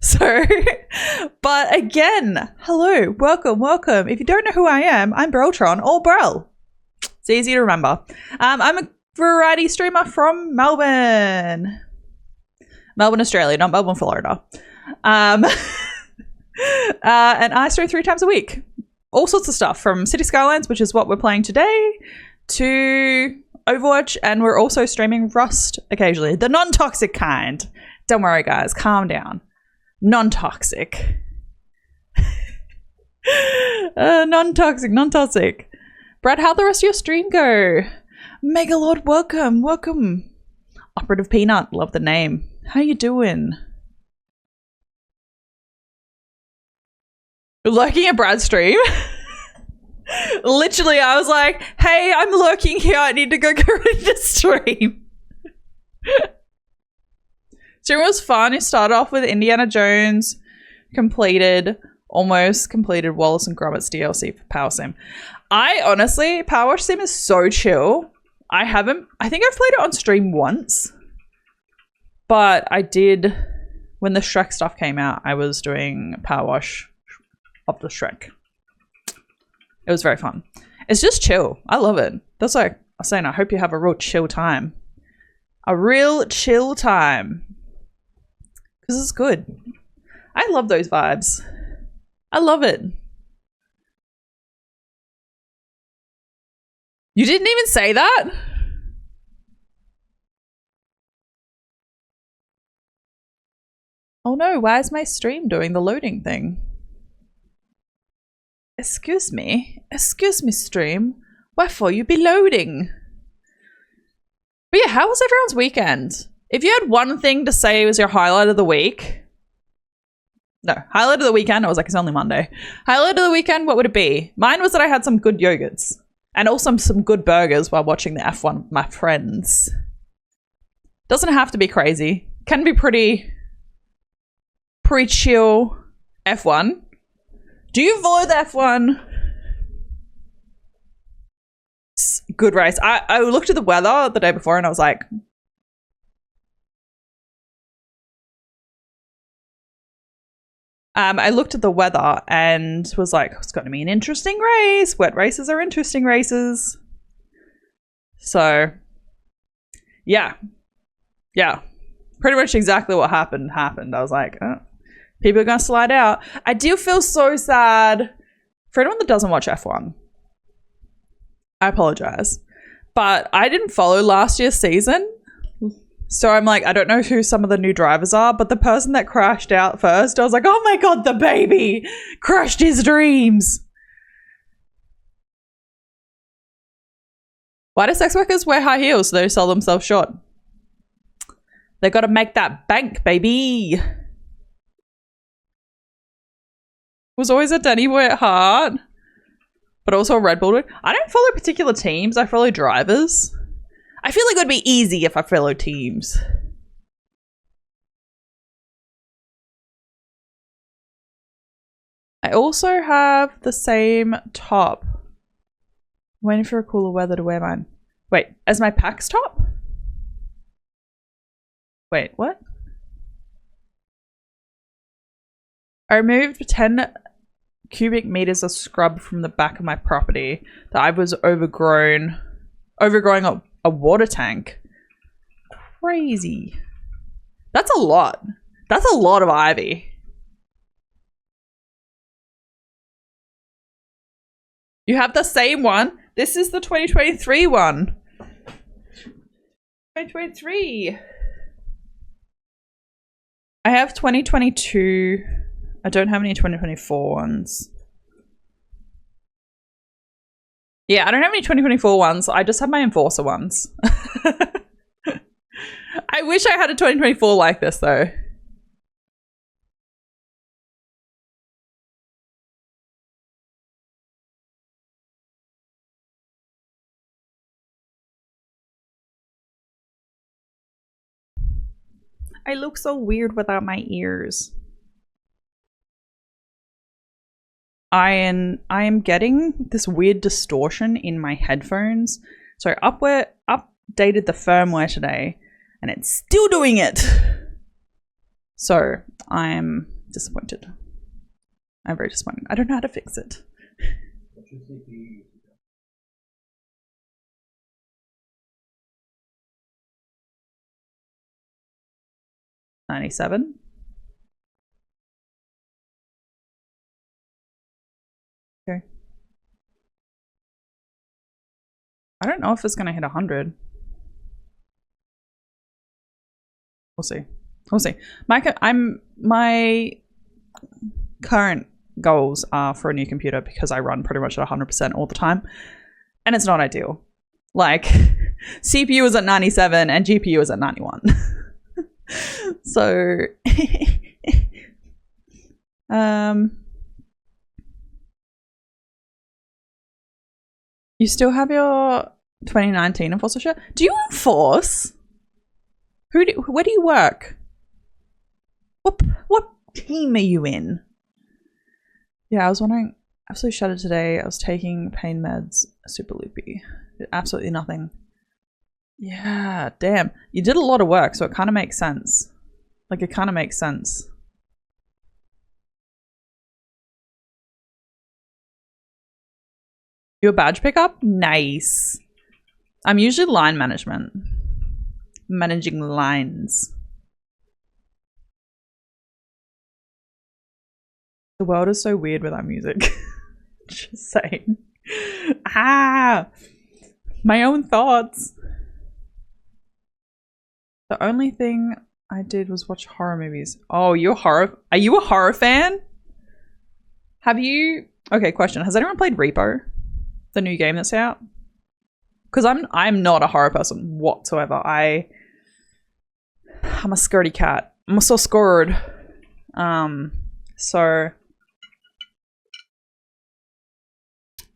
Speaker 1: So, but again, hello, welcome. If you don't know who I am, I'm Breltron or Brel. It's easy to remember. I'm a variety streamer from Melbourne, Australia, not Melbourne, Florida. And I stream 3 times a week. All sorts of stuff from City Skylines, which is what we're playing today, to Overwatch, and we're also streaming Rust occasionally. The non-toxic kind. Don't worry, guys. Calm down. Non-toxic. Non-toxic. Brad, how'd the rest of your stream go? Megalord, welcome. Operative Peanut, love the name. How you doing? Lurking at Brad's stream? Literally, I was like, hey, I'm lurking here. I need to go get ready to stream. Stream was fun. It started off with Indiana Jones, almost completed Wallace and Gromit's DLC for Power Sim. Power Wash Sim is so chill. I think I've played it on stream once, but I did, when the Shrek stuff came out, I was doing Power Wash of the Shrek. It was very fun. It's just chill. I love it. That's like I was saying, I hope you have a real chill time. Because it's good. I love those vibes. I love it. You didn't even say that? Oh no, why is my stream doing the loading thing? Excuse me, stream. Wherefore you be loading? But yeah, how was everyone's weekend? If you had one thing to say was your highlight of the week. No, highlight of the weekend, I was like, it's only Monday. Highlight of the weekend, what would it be? Mine was that I had some good yogurts. And also some good burgers while watching the F1 with my friends. Doesn't have to be crazy. Can be pretty chill. F1. Do you follow the F1? Good race. I looked at the weather the day before and I was like, I looked at the weather and was like, it's going to be an interesting race. Wet races are interesting races. So, yeah. Pretty much exactly what happened. I was like, oh, people are going to slide out. I do feel so sad for anyone that doesn't watch F1. I apologize. But I didn't follow last year's season. So I'm like, I don't know who some of the new drivers are, but the person that crashed out first, I was like, oh my God, the baby crushed his dreams. Why do sex workers wear high heels so they sell themselves short? They got to make that bank, baby. Was always a Danny boy at heart, but also a Red Bull. I don't follow particular teams. I follow drivers. I feel like it would be easy if I follow teams. I also have the same top. Waiting for a cooler weather to wear mine. Wait, as my PAX top? Wait, what? I removed 10 cubic meters of scrub from the back of my property that I was overgrowing a water tank. Crazy. That's a lot. That's a lot of ivy. You have the same one. This is the 2023 one. 2023. I have 2022. I don't have any 2024 ones. Yeah, I don't have any 2024 ones. I just have my Enforcer ones. I wish I had a 2024 like this though. I look so weird without my ears. I am getting this weird distortion in my headphones. So updated the firmware today and it's still doing it. So I'm disappointed. I'm very disappointed. I don't know how to fix it. 97. Okay. I don't know if it's gonna hit 100. We'll see. We'll see. My current goals are for a new computer because I run pretty much at 100% all the time, and it's not ideal. Like, CPU is at 97 and GPU is at 91. So, you still have your 2019 Enforcer shirt? Do you enforce? Where do you work? What team are you in? Yeah, I was wondering. Absolutely shattered today. I was taking pain meds. Super loopy. Did absolutely nothing. Yeah, damn. You did a lot of work, so it kind of makes sense. Like, it kind of makes sense. Your badge pickup? Nice. I'm usually line management. Managing lines. The world is so weird without music. Just saying. Ah! My own thoughts. The only thing I did was watch horror movies. Oh, you're horror. Are you a horror fan? Have you? Okay, question. Has anyone played Repo? The new game that's out? Because I'm not a horror person whatsoever. I'm a scaredy cat. I'm so scared. So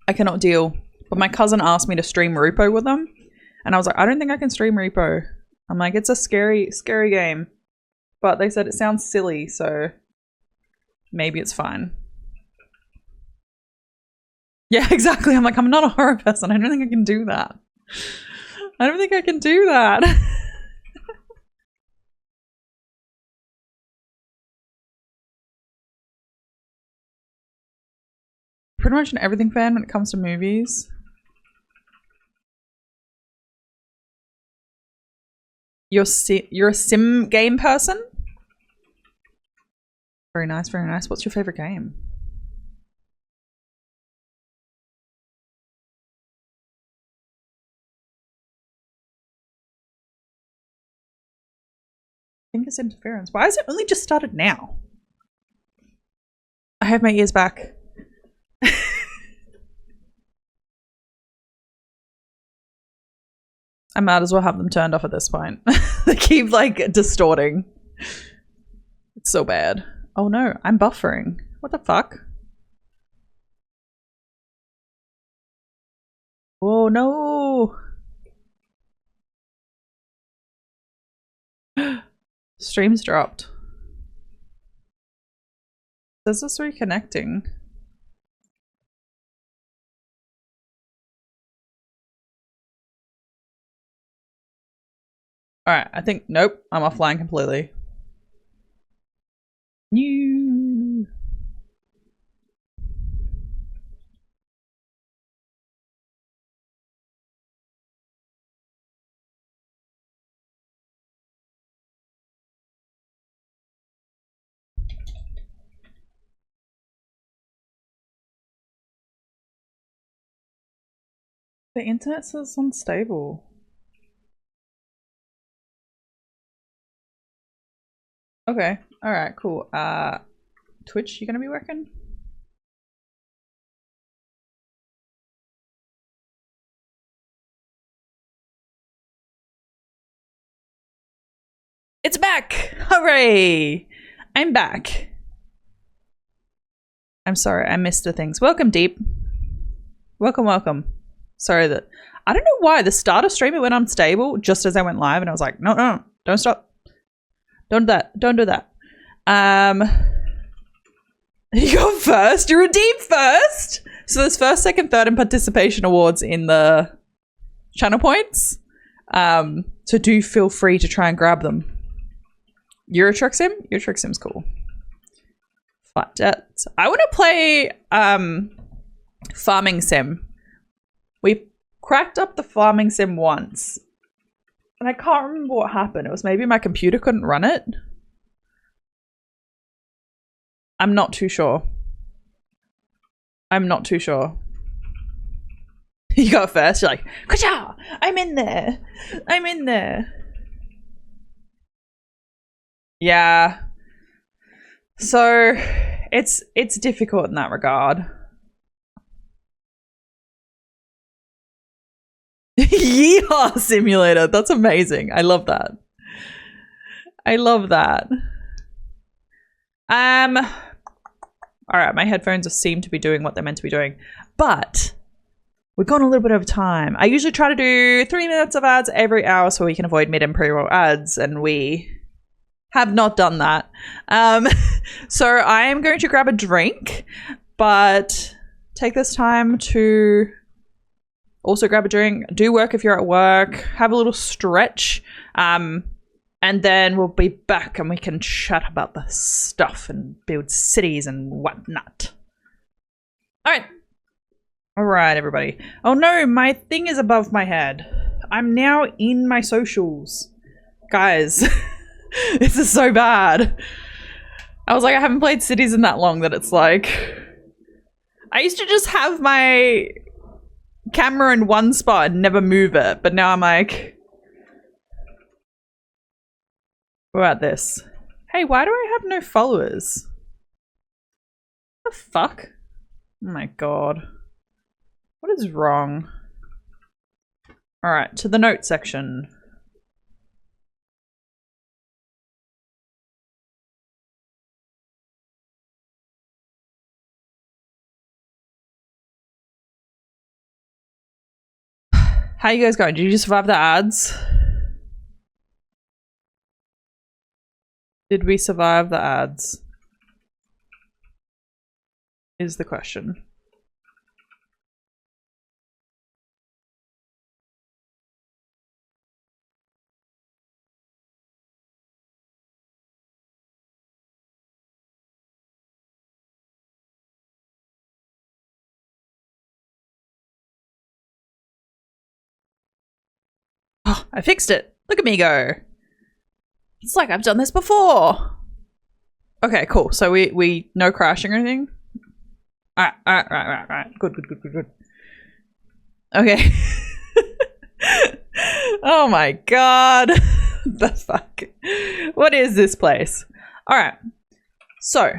Speaker 1: I cannot deal. But my cousin asked me to stream Repo with them, and I was like, I don't think I can stream Repo. I'm like, it's a scary game. But they said it sounds silly, so maybe it's fine. Yeah, exactly. I'm like, I'm not a horror person. I don't think I can do that. I don't think I can do that. Pretty much an everything fan when it comes to movies. You're a sim game person? Very nice, very nice. What's your favorite game? I think it's interference. Why has it only just started now? I have my ears back. I might as well have them turned off at this point. They keep like distorting. It's so bad. Oh no, I'm buffering. What the fuck? Oh no. Streams dropped. Says it's reconnecting. Alright, I think, nope, I'm offline completely. New. The internet says unstable. Okay, alright, cool. Twitch, you gonna be working? It's back! Hooray! I'm back. I'm sorry, I missed the things. Welcome, Deep. Welcome, welcome. Sorry that... I don't know why. The start of stream, it went unstable just as I went live, and I was like, no, no, don't stop. Don't do that. Don't do that. You go first? You're a Deep first? So there's first, second, third, and participation awards in the channel points. So do feel free to try and grab them. Euro Truck Sim? Euro Truck Sim's cool. Flat Jets. I want to play Farming Sim. We cracked up the Farming Sim once. And I can't remember what happened. It was maybe my computer couldn't run it. I'm not too sure. I'm not too sure. You go first. You're like, Ka-chow! I'm in there. I'm in there. Yeah. So it's difficult in that regard. Yeehaw simulator. That's amazing. I love that. I love that. All right, my headphones seem to be doing what they're meant to be doing, but we've gone a little bit over time. I usually try to do 3 minutes of ads every hour so we can avoid mid and pre-roll ads, and we have not done that. So I am going to grab a drink, but take this time to also grab a drink, do work if you're at work, have a little stretch, and then we'll be back and we can chat about the stuff and build cities and whatnot. All right. All right, everybody. Oh no, my thing is above my head. I'm now in my socials. Guys, this is so bad. I was like, I haven't played cities in that long that it's like... I used to just have my camera in one spot and never move it, but now I'm like... What about this? Hey, why do I have no followers? What the fuck? Oh my god. What is wrong? Alright, to the note section. How you guys going? Did you survive the ads? Did we survive the ads? Is the question. Oh, I fixed it. Look at me go. It's like I've done this before. Okay, cool. So we no crashing or anything? Alright. Good. Okay. Oh my god. The fuck. What is this place? Alright. So,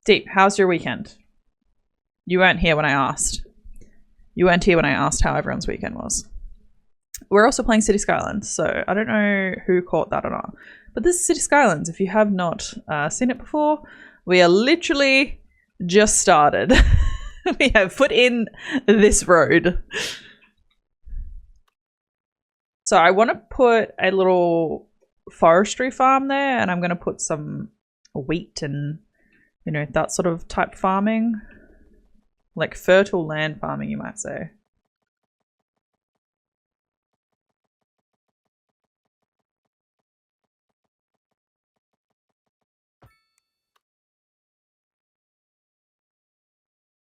Speaker 1: Deep, how's your weekend? You weren't here when I asked. You weren't here when I asked how everyone's weekend was. We're also playing City Skylines, so I don't know who caught that or not. But this is City Skylines. If you have not seen it before, we are literally just started. We have put in this road. So I want to put a little forestry farm there, and I'm going to put some wheat and, you know, that sort of type farming. Like fertile land farming, you might say.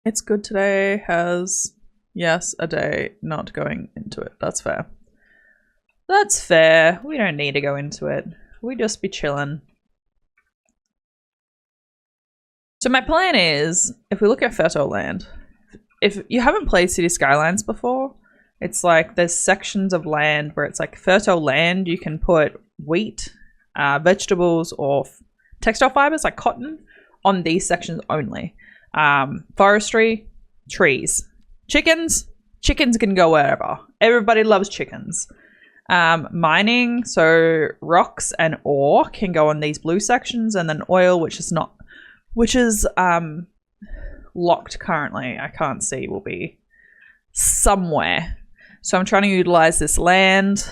Speaker 1: It's good today has, yes, a day not going into it. That's fair. That's fair. We don't need to go into it. We just be chilling. So my plan is, if we look at fertile land, if you haven't played City Skylines before, it's like there's sections of land where it's like fertile land. You can put wheat, vegetables, or textile fibers like cotton on these sections only. Forestry, trees. Chickens can go wherever. Everybody loves chickens. Mining, so rocks and ore can go on these blue sections, and then oil, which is locked currently. I can't see, will be somewhere. So I'm trying to utilize this land,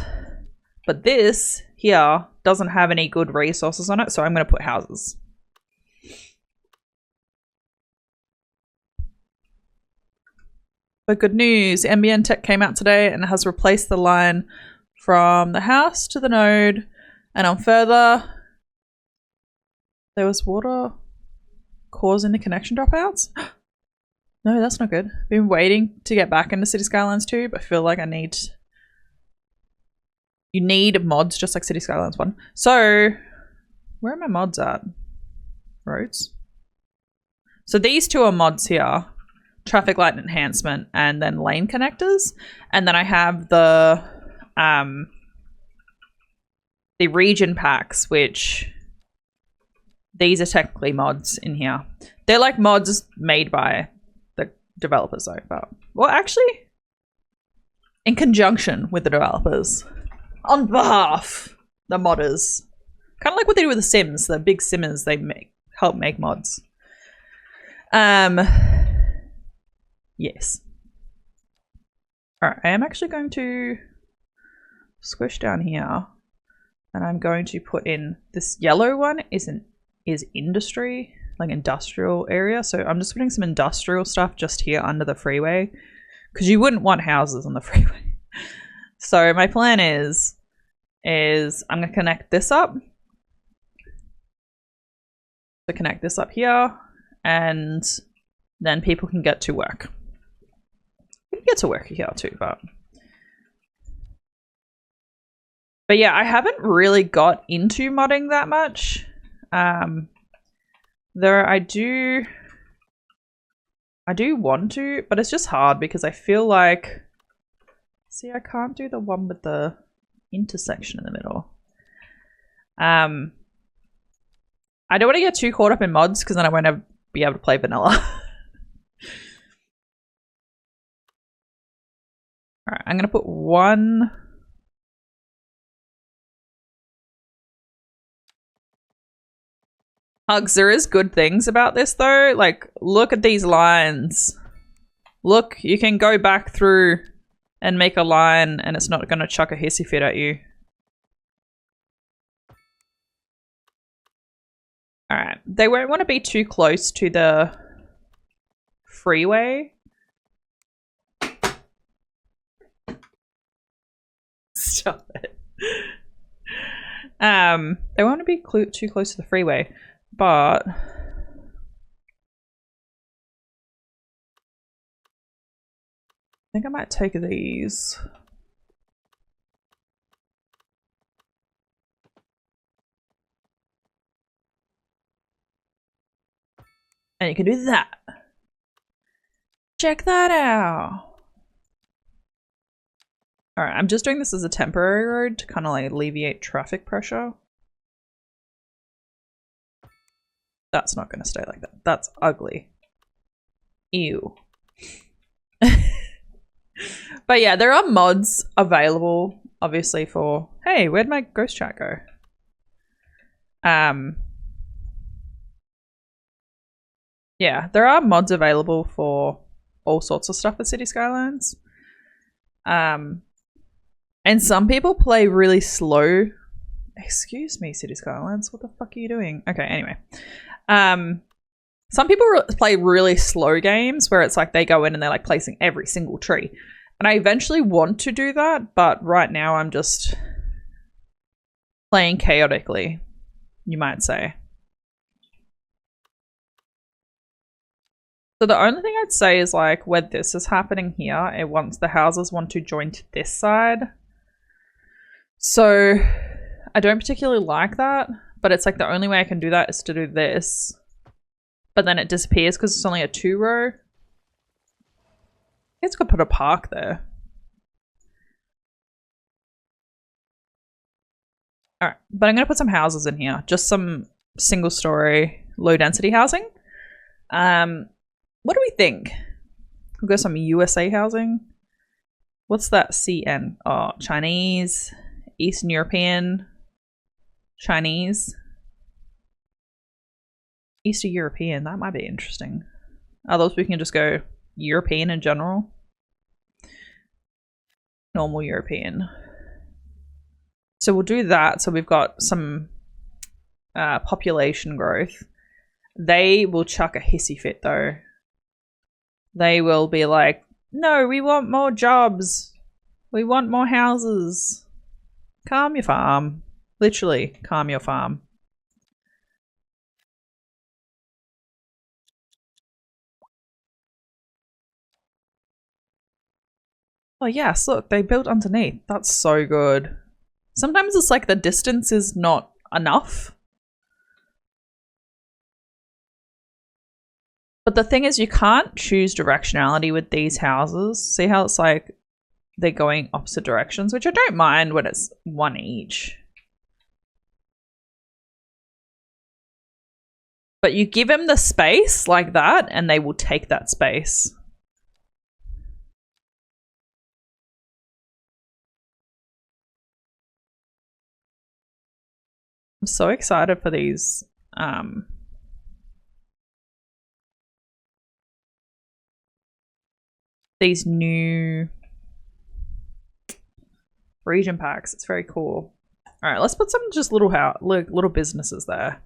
Speaker 1: but this here doesn't have any good resources on it, so I'm going to put houses. But good news, NBN Tech came out today and has replaced the line from the house to the node, and on further, there was water causing the connection dropouts. No, that's not good. Been waiting to get back into City Skylines 2, but I feel like you need mods just like City Skylines 1. So where are my mods at? Roads. So these two are mods here. Traffic light enhancement and then lane connectors. And then I have the region packs, which these are technically mods in here. They're like mods made by the developers though, but well, actually in conjunction with the developers, on behalf the modders, kind of like what they do with the Sims, the big simmers. They help make mods. Yes. All right, I am actually going to squish down here, and I'm going to put in this yellow one is industry, like industrial area. So I'm just putting some industrial stuff just here under the freeway, because you wouldn't want houses on the freeway. So my plan is I'm going to connect this up. So connect this up here, and then people can get to work. We can get to work here too, but yeah, I haven't really got into modding that much. I do want to, but it's just hard because I feel like, see, I can't do the one with the intersection in the middle. I don't want to get too caught up in mods because then I won't be able to play vanilla. All right, I'm going to put one. Hugs, there is good things about this though. Like, look at these lines. Look, you can go back through and make a line and it's not going to chuck a hissy fit at you. All right, they won't want to be too close to the freeway. Stop it. They want to be too close to the freeway, but I think I might take these. And you can do that. Check that out. All right, I'm just doing this as a temporary road to kind of like alleviate traffic pressure. That's not going to stay like that. That's ugly. Ew. But yeah, there are mods available, obviously, for... Hey, where'd my ghost chat go? Yeah, there are mods available for all sorts of stuff with City Skylines. And some people play really slow. Excuse me, City Skylines. What the fuck are you doing? Okay, anyway. Some people play really slow games where it's like they go in and they're like placing every single tree. And I eventually want to do that, but right now I'm just playing chaotically, you might say. So the only thing I'd say is like where this is happening here, it wants the houses want to join to this side. So I don't particularly like that, but it's like the only way I can do that is to do this. But then it disappears because it's only a 2-row. It's got to put a park there. Alright, but I'm going to put some houses in here. Just some single story, low density housing. What do we think? We'll go some USA housing. What's that CN? Oh, Chinese, Eastern European, Chinese. Eastern European, that might be interesting. Otherwise we can just go European in general. Normal European. So we'll do that. So we've got some population growth. They will chuck a hissy fit though. They will be like, no, we want more jobs. We want more houses. Calm your farm. Literally, calm your farm. Oh yes, look, they built underneath. That's so good. Sometimes it's like the distance is not enough. But the thing is, you can't choose directionality with these houses. See how it's like they're going opposite directions, which I don't mind when it's one each. But you give them the space like that and they will take that space. I'm so excited for these new region packs. It's very cool. All right, let's put some just little businesses there.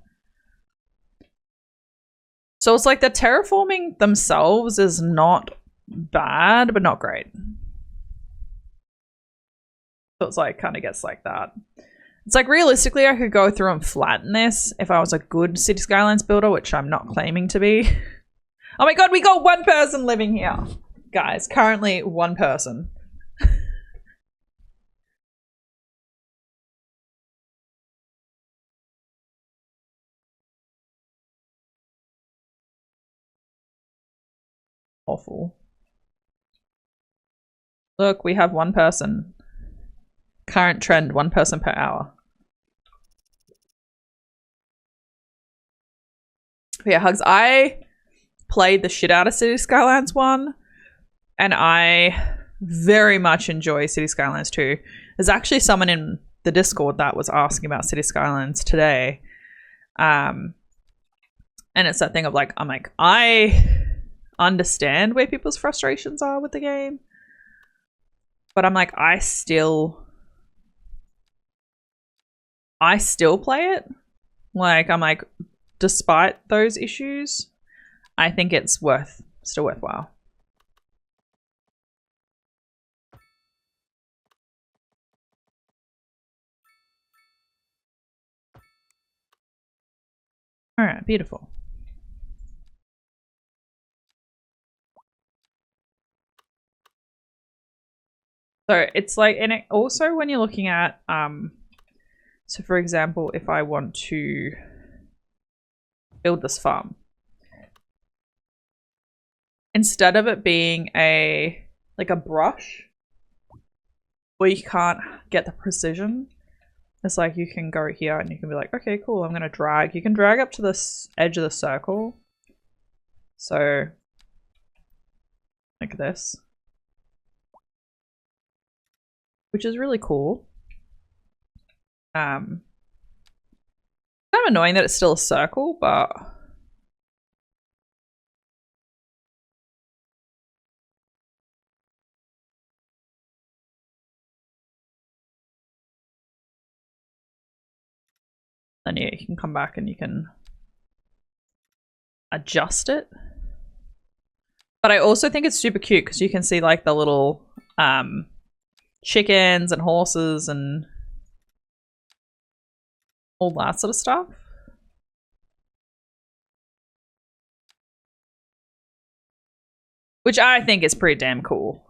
Speaker 1: So it's like the terraforming themselves is not bad, but not great. So it's like kind of gets like that. It's like realistically I could go through and flatten this if I was a good City Skylines builder, which I'm not claiming to be. Oh my god, we got one person living here. Guys, currently one person. Awful. Look, we have one person. Current trend, 1 person per hour. But yeah, Hugs, I played the shit out of City Skylines 1 and I very much enjoy City Skylines 2. There's actually someone in the Discord that was asking about City Skylines today. And it's that thing of like, I'm like, I understand where people's frustrations are with the game. But I'm like, I still play it. Like, I'm like, despite those issues, I think it's still worthwhile. All right, beautiful. So it's like, and it also when you're looking at, so for example, if I want to build this farm, instead of it being like a brush where you can't get the precision, it's like you can go here and you can be like, okay, cool, I'm gonna drag. You can drag up to this edge of the circle. So like this, which is really cool. Kind of annoying that it's still a circle, but then yeah, you can come back and you can adjust it. But I also think it's super cute because you can see like the little chickens and horses and all that sort of stuff. Which I think is pretty damn cool.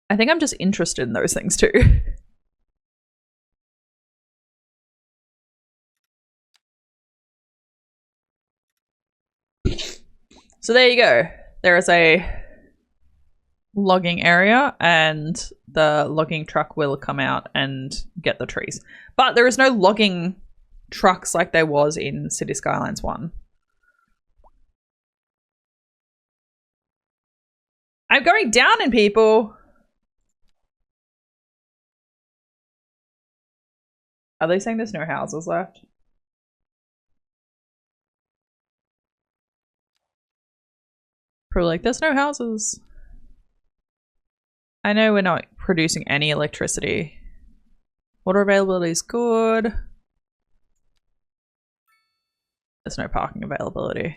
Speaker 1: I think I'm just interested in those things too. So there you go. There is a logging area and the logging truck will come out and get the trees. But there is no logging trucks like there was in City Skylines 1. I'm going down in people. Are they saying there's no houses left? Probably like, there's no houses. I know we're not producing any electricity. Water availability is good. There's no parking availability.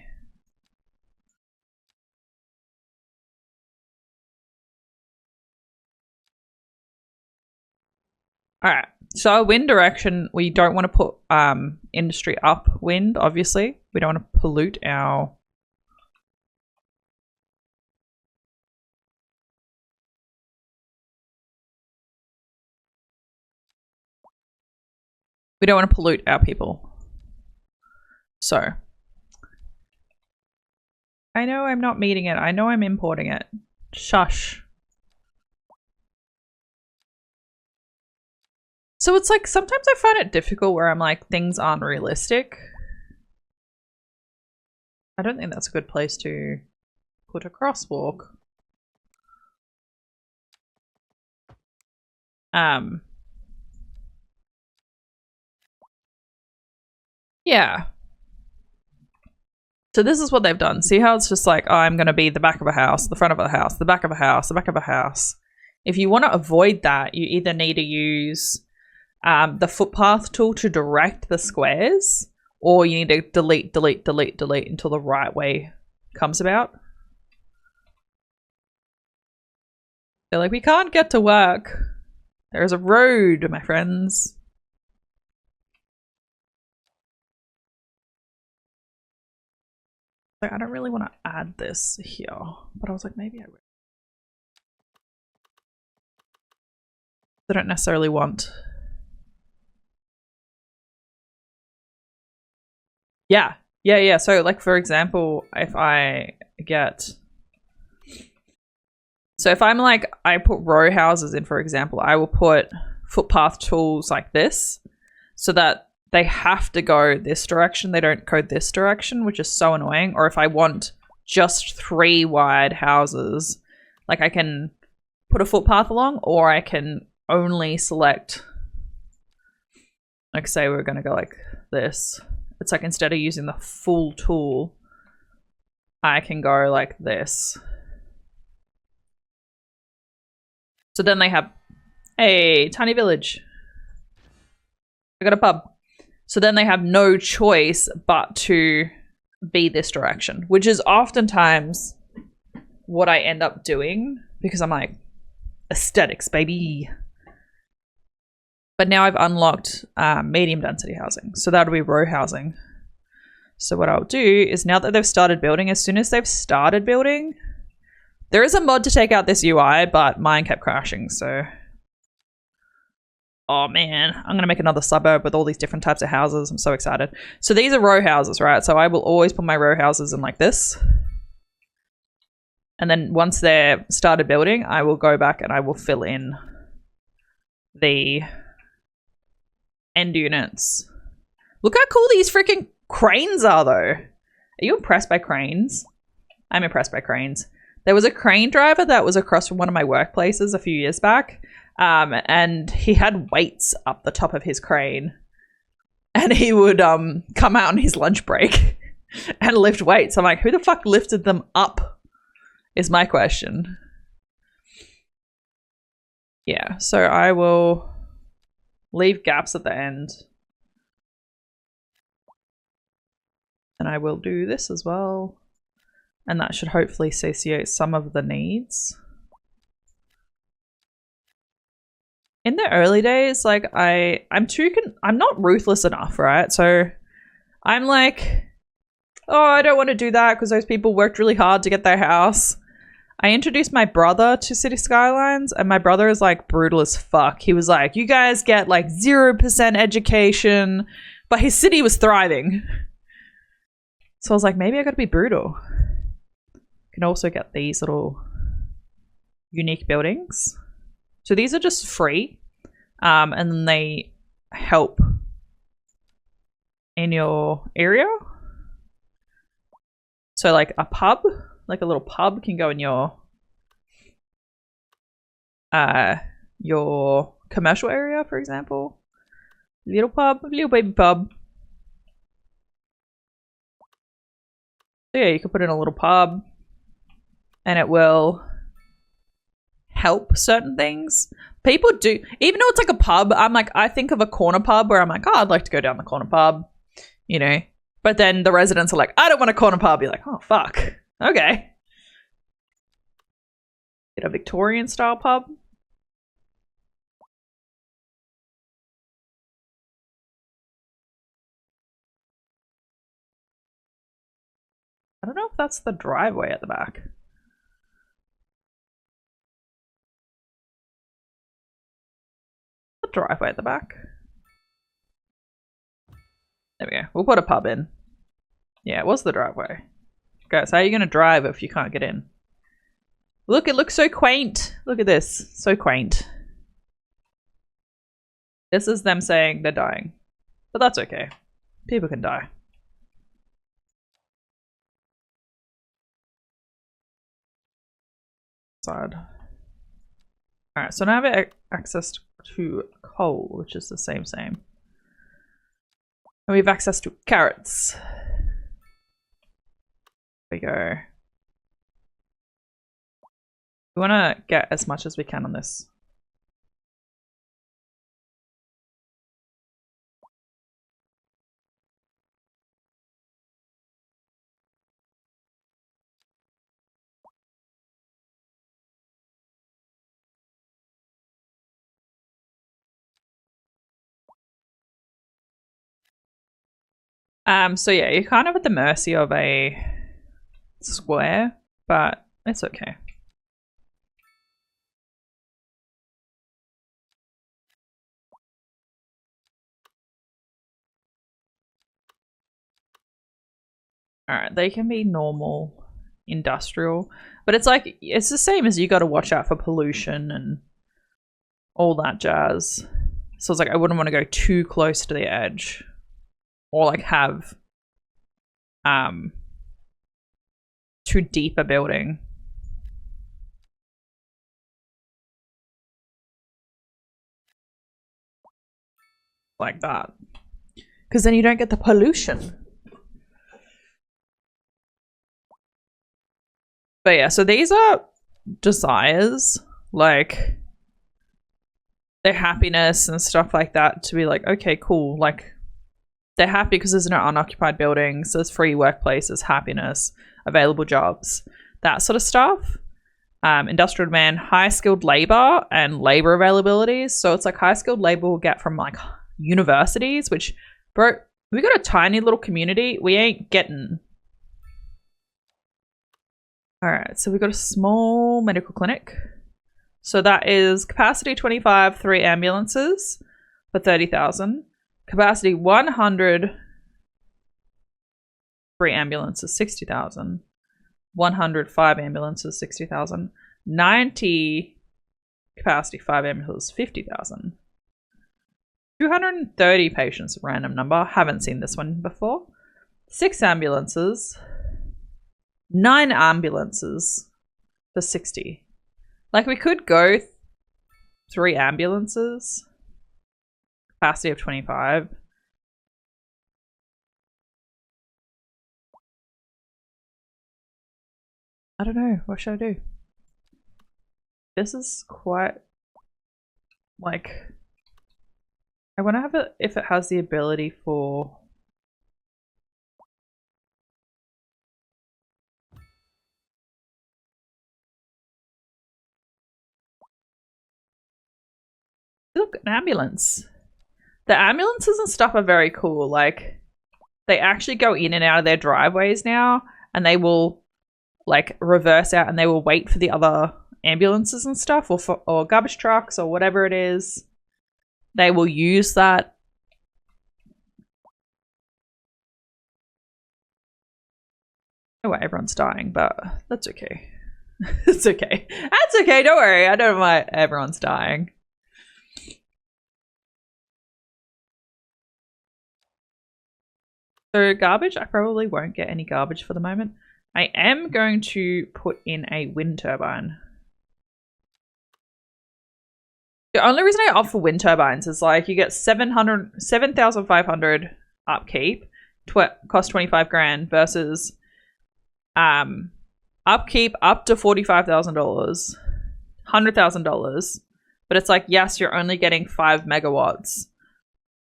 Speaker 1: Alright, so our wind direction, we don't want to put industry upwind, obviously. We don't want to pollute our... We don't want to pollute our people. So. I know I'm not meeting it. I know I'm importing it. Shush. So it's like, sometimes I find it difficult where I'm like, things aren't realistic. I don't think that's a good place to put a crosswalk. Yeah. So this is what they've done. See how it's just like, oh, I'm going to be the back of a house, the front of a house, the back of a house, the back of a house. If you want to avoid that, you either need to use the footpath tool to direct the squares, or you need to delete, delete, delete, delete until the right way comes about. They're like, we can't get to work. There is a road, my friends. Like, I don't really want to add this here, but I was like, maybe I will. I don't necessarily want... Yeah. So, like, for example, if I get... So if I'm like, I put row houses in, for example, I will put footpath tools like this so that they have to go this direction. They don't go this direction, which is so annoying. Or if I want just 3 wide houses, like I can put a footpath along, or I can only select, like say we're going to go like this. It's like instead of using the full tool, I can go like this. So then they have a tiny village. I got a pub. So then they have no choice but to be this direction, which is oftentimes what I end up doing because I'm like, aesthetics, baby. But now I've unlocked medium density housing. So that'll be row housing. So what I'll do is now that they've started building, as soon as they've started building, there is a mod to take out this UI, but mine kept crashing, so... Oh man, I'm gonna make another suburb with all these different types of houses. I'm so excited. So these are row houses, right? So I will always put my row houses in like this. And then once they're started building, I will go back and I will fill in the end units. Look how cool these freaking cranes are though. Are you impressed by cranes? I'm impressed by cranes. There was a crane driver that was across from one of my workplaces a few years back. And he had weights up the top of his crane. And he would come out on his lunch break and lift weights. I'm like, who the fuck lifted them up? Is my question. Yeah, so I will leave gaps at the end. And I will do this as well. And that should hopefully satiate some of the needs. In the early days, like I'm not ruthless enough, right? So I'm like, oh, I don't want to do that because those people worked really hard to get their house. I introduced my brother to City Skylines, and my brother is like brutal as fuck. He was like, you guys get like 0% education, but his city was thriving. So I was like, maybe I gotta be brutal. You can also get these little unique buildings. So these are just free, and then they help in your area. So like a pub, like a little pub can go in your commercial area, for example. Little pub, little baby pub. So yeah, you could put in a little pub and it will help certain things. People do, even though it's like a pub, I'm like, I think of a corner pub where I'm like, oh, I'd like to go down the corner pub, you know. But then the residents are like, I don't want a corner pub. You're like, oh, fuck. Okay. Get a Victorian style pub. I don't know if that's the driveway at the back. The driveway at the back. There we go. We'll put a pub in. Yeah, it was the driveway. Guys, how are you going to drive if you can't get in? Look, it looks so quaint. Look at this. So quaint. This is them saying they're dying. But that's okay. People can die. Side. Alright, so now I have access to coal, which is the same. And we have access to carrots. There we go. We want to get as much as we can on this. So yeah, you're kind of at the mercy of a square, but it's okay. Alright, they can be normal, industrial, but it's like, it's the same as you gotta watch out for pollution and all that jazz. So it's like, I wouldn't want to go too close to the edge. Or like have too deep a building. Like that. Because then you don't get the pollution. But yeah, so these are desires, like their happiness and stuff like that, to be like, okay, cool, like they're happy because there's no unoccupied buildings, there's free workplaces, happiness, available jobs, that sort of stuff. Industrial demand, high skilled labor and labor availabilities. So it's like high skilled labor we'll get from like universities, which, bro, we got a tiny little community. We ain't getting. All right, so we got a small medical clinic. So that is capacity 25, 3 ambulances for 30,000. Capacity 100, 3 ambulances, 60,000. 105 ambulances, 60,000. 90 capacity 5 ambulances, 50,000. 230 patients, random number. Haven't seen this one before. 6 ambulances. 9 ambulances for 60. Like, we could go 3 ambulances. Capacity of 25. I don't know. What should I do? This is quite, like, I want to have it if it has the ability for look, an ambulance. The ambulances and stuff are very cool. Like, they actually go in and out of their driveways now, and they will like reverse out and they will wait for the other ambulances and stuff, or garbage trucks or whatever it is. They will use that. Oh, well, everyone's dying, but that's okay. It's okay. That's okay. Don't worry. I don't know why everyone's dying. So garbage, I probably won't get any garbage for the moment. I am going to put in a wind turbine. The only reason I opt for wind turbines is like you get 7,500 upkeep, cost 25 grand versus upkeep up to $45,000, $100,000. But it's like, yes, you're only getting 5 megawatts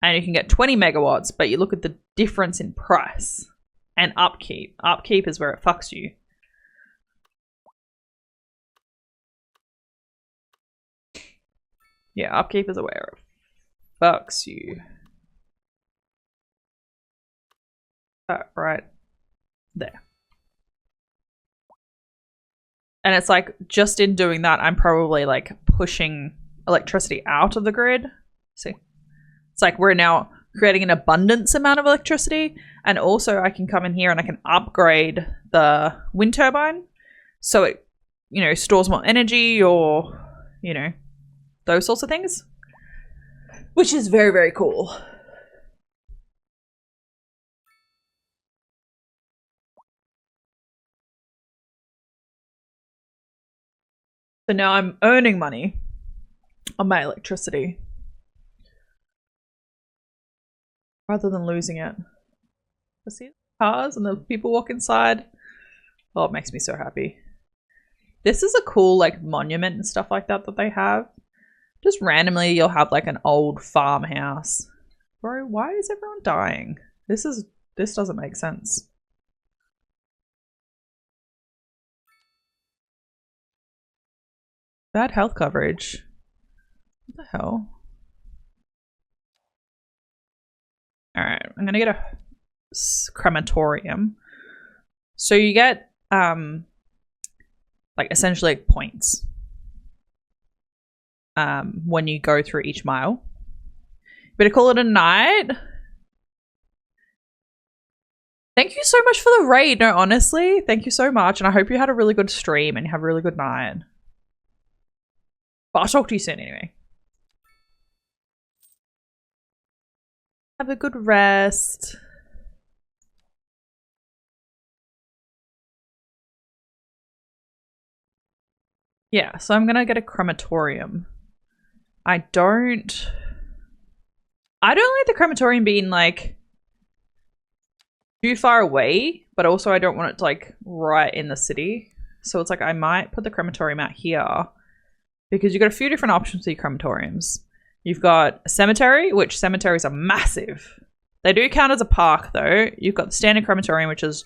Speaker 1: and you can get 20 megawatts, but you look at the difference in price and upkeep. Upkeep is where it fucks you. Yeah, upkeep is where it fucks you. Right there. And it's like, just in doing that, I'm probably like pushing electricity out of the grid. See? It's like we're now creating an abundance amount of electricity. And also I can come in here and I can upgrade the wind turbine. So it, you know, stores more energy or, you know, those sorts of things. Which is very, very cool. So now I'm earning money on my electricity rather than losing it. I see the cars and the people walk inside. Oh, it makes me so happy. This is a cool like monument and stuff like that that they have. Just randomly you'll have like an old farmhouse. Bro, why is everyone dying? This doesn't make sense. Bad health coverage. What the hell? Alright, I'm gonna get a crematorium. So you get like essentially points when you go through each mile. Better call it a night. Thank you so much for the raid. No, honestly, thank you so much, and I hope you had a really good stream and you have a really good night. But I'll talk to you soon anyway. Have a good rest. Yeah, so I'm gonna get a crematorium. I don't like the crematorium being like too far away, but also I don't want it to like right in the city. So it's like I might put the crematorium out here because you've got a few different options with your crematoriums. You've got a cemetery, which cemeteries are massive. They do count as a park though. You've got the standard crematorium, which is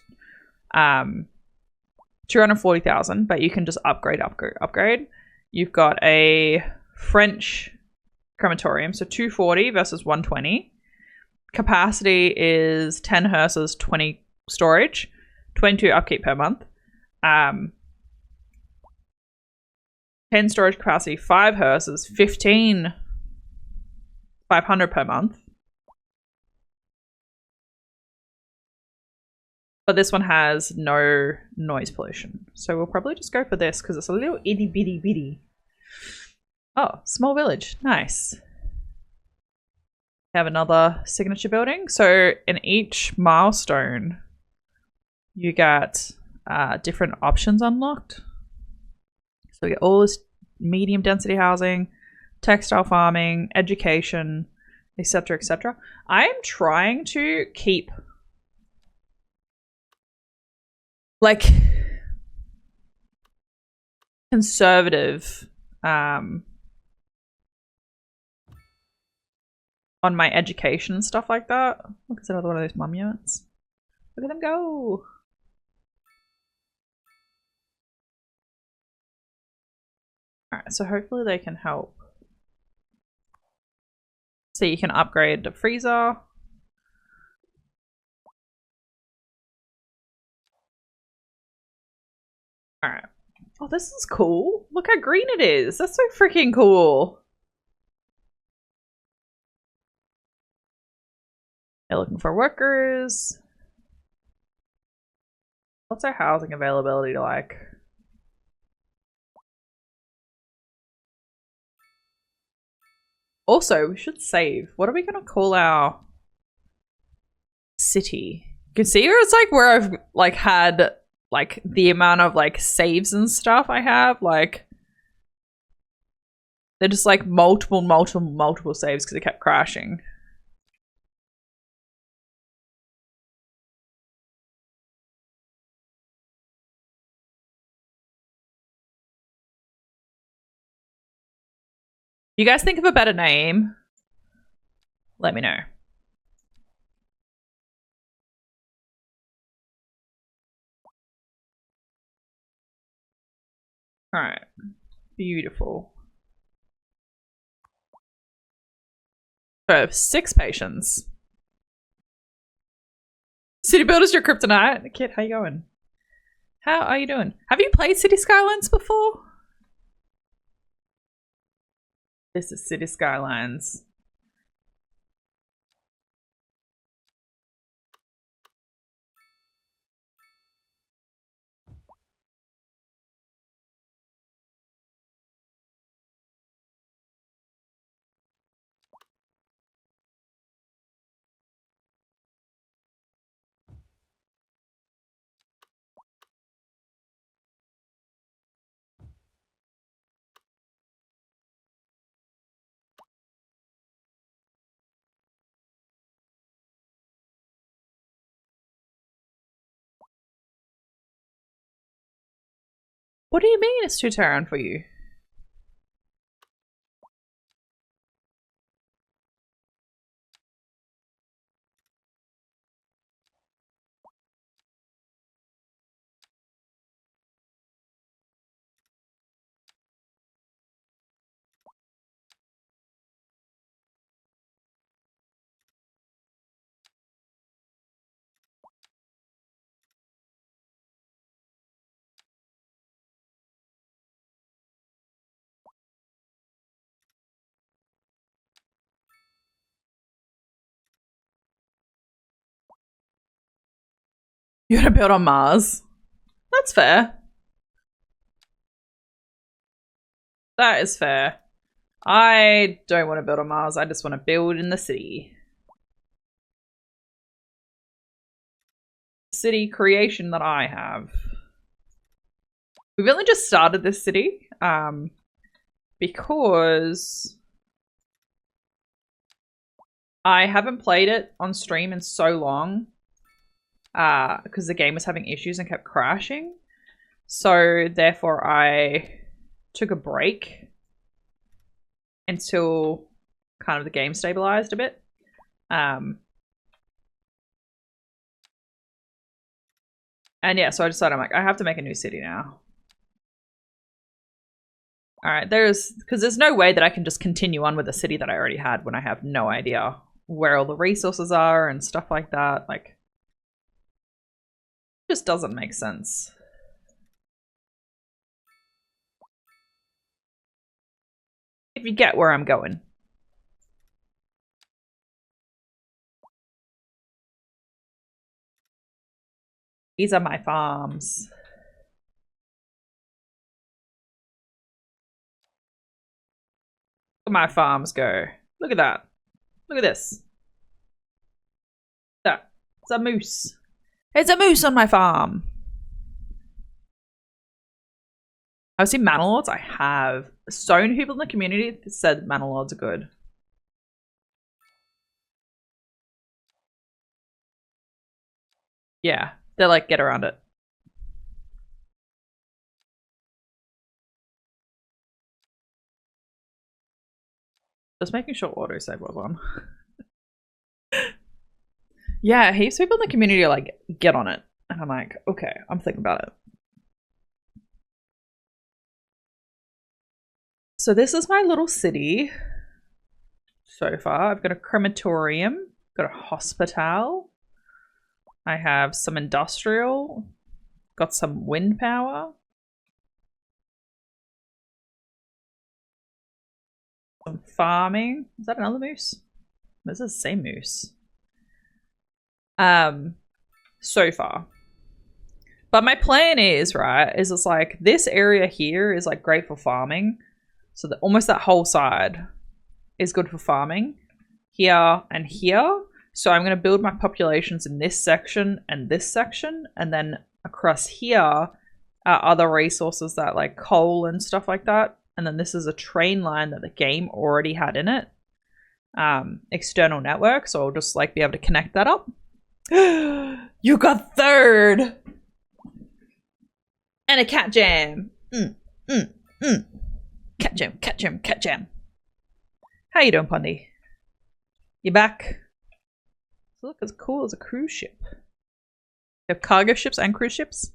Speaker 1: 240,000, but you can just upgrade. You've got a French crematorium, so 240 versus 120. Capacity is 10 hearses, 20 storage, 22 upkeep per month. 10 storage capacity, 5 hearses, 15 500 per month. But this one has no noise pollution. So we'll probably just go for this because it's a little itty bitty bitty. Oh, small village. Nice. We have another signature building. So in each milestone, you get different options unlocked. So we get all this medium density housing, textile farming, education, etc., etc. I am trying to keep like conservative on my education and stuff like that. Look, it's another one of those mum units. Look at them go. Alright, so hopefully they can help. So you can upgrade the freezer. Alright. Oh, this is cool. Look how green it is. That's so freaking cool. They're looking for workers. What's our housing availability like? Also, we should save. What are we gonna call our city? You can see where it's like where I've like had like the amount of like saves and stuff I have. Like they're just like multiple saves because it kept crashing. You guys think of a better name? Let me know. All right, beautiful. So I have 6 patients. City Builder's your kryptonite. Kid, how you going? How are you doing? Have you played City Skylines before? This is City Skylines. What do you mean it's too Terran for you? You want to build on Mars? That's fair. That is fair. I don't want to build on Mars. I just want to build in the city. City creation that I have. We've only just started this city because I haven't played it on stream in so long because the game was having issues and kept crashing. So therefore I took a break until kind of the game stabilized a bit. And yeah, so I decided I'm like, I have to make a new city now. All right, because there's no way that I can just continue on with a city that I already had when I have no idea where all the resources are and stuff like that. Like, it just doesn't make sense. If you get where I'm going. These are my farms. Look at my farms go. Look at that. Look at this. That. It's a moose. It's a moose on my farm. I've seen Manor Lords. I have. So many people in the community said Manor Lords are good. Yeah, they're like, get around it. Just making sure autosave was on. Yeah, heaps of people in the community are like, get on it. And I'm like, okay, I'm thinking about it. So this is my little city so far. I've got a crematorium, got a hospital. I have some industrial, got some wind power. some farming. Is that another moose? This is the same moose. So far. But my plan is, right, is it's like this area here is like great for farming. So that almost that whole side is good for farming. Here and here. So I'm going to build my populations in this section and this section. And then across here are other resources that like coal and stuff like that. And then this is a train line that the game already had in it. External network. So I'll just like be able to connect that up. You got third! And a cat jam. Cat jam, cat jam, cat jam. How you doing, Pundy? You back? Look as cool as a cruise ship. You have cargo ships and cruise ships?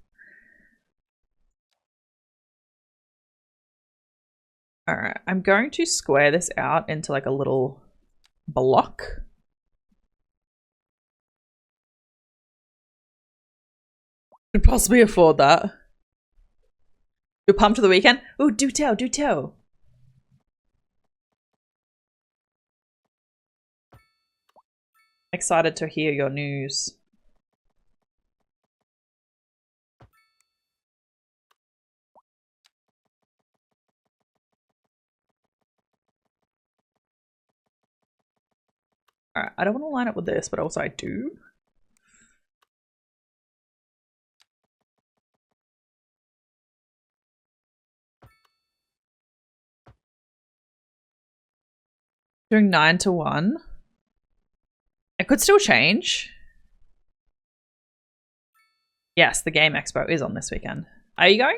Speaker 1: Alright, I'm going to square this out into like a little block. Could possibly afford that. You're pumped for the weekend? Oh, do tell, do tell. Excited to hear your news. Alright, I don't want to line up with this, but also I do. Doing 9 to 1. It could still change. Yes, the Game Expo is on this weekend. Are you going?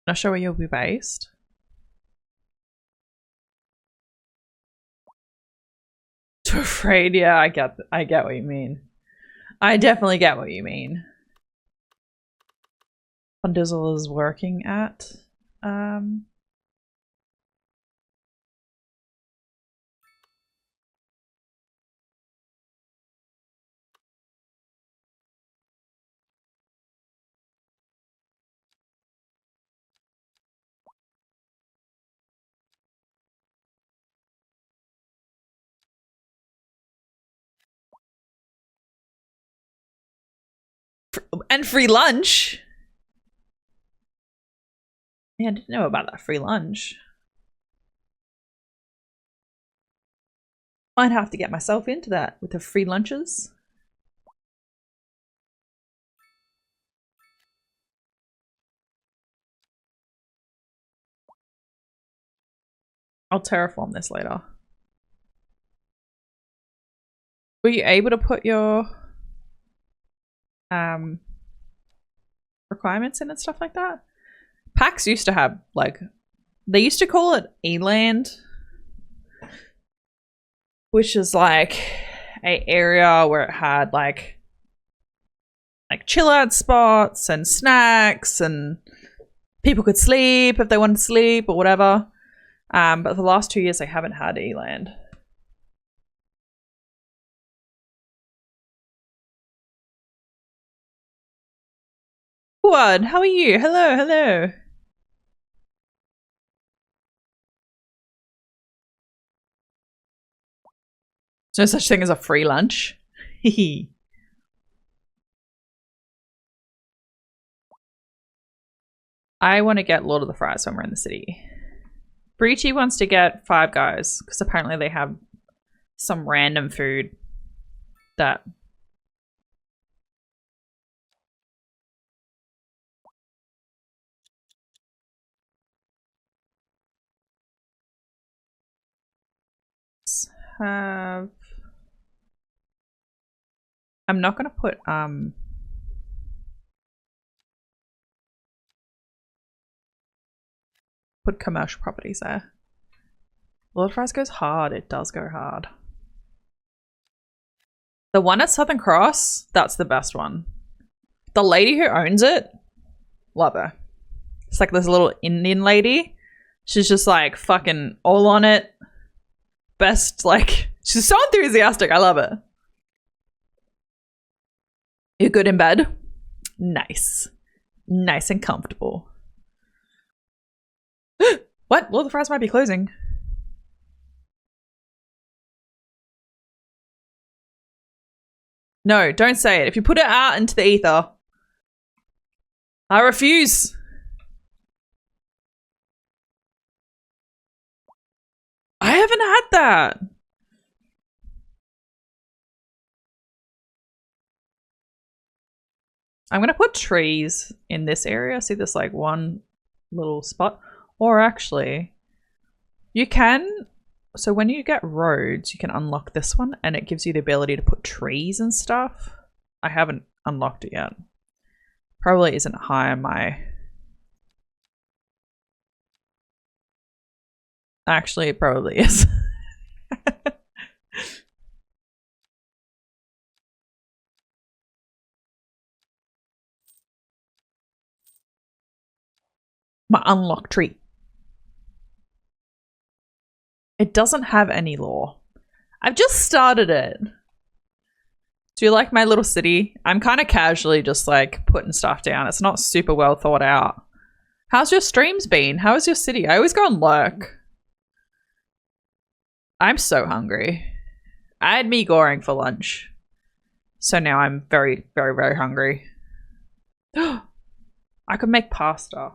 Speaker 1: Not sure where you'll be based. Too afraid, yeah, I get what you mean. I definitely get what you mean. Fundizzle is working at and free lunch. Yeah, I didn't know about that free lunch. Might have to get myself into that with the free lunches. I'll terraform this later. Were you able to put your requirements in and stuff like that? PAX used to have like, they used to call it Eland, which is like a area where it had like chill out spots and snacks and people could sleep if they wanted to sleep or whatever. But for the last 2 years they haven't had Eland. What? How are you? Hello, hello. There's no such thing as a free lunch. Hehe. I want to get Lord of the Fries when we're in the city. Breachy wants to get Five Guys because apparently they have some random food that have... I'm not gonna put commercial properties there. Lord Fries goes hard. It does go hard. The one at Southern Cross, that's the best one. The lady who owns it, love her. It's like this little Indian lady. She's just like fucking all on it. Best, like, she's so enthusiastic. I love it. You're good in bed? Nice. Nice and comfortable. What? Lord of the Fries might be closing. No, don't say it. If you put it out into the ether, I refuse. I haven't had that. I'm going to put trees in this area. See this like one little spot? Or actually, you can... So when you get roads, you can unlock this one and it gives you the ability to put trees and stuff. I haven't unlocked it yet. Probably isn't high on my... Actually, it probably is. My unlock tree. It doesn't have any lore. I've just started it. Do you like my little city? I'm kind of casually just like putting stuff down. It's not super well thought out. How's your streams been? How is your city? I always go and lurk. I'm so hungry. I had meat goring for lunch. So now I'm very, very, very hungry. I could make pasta.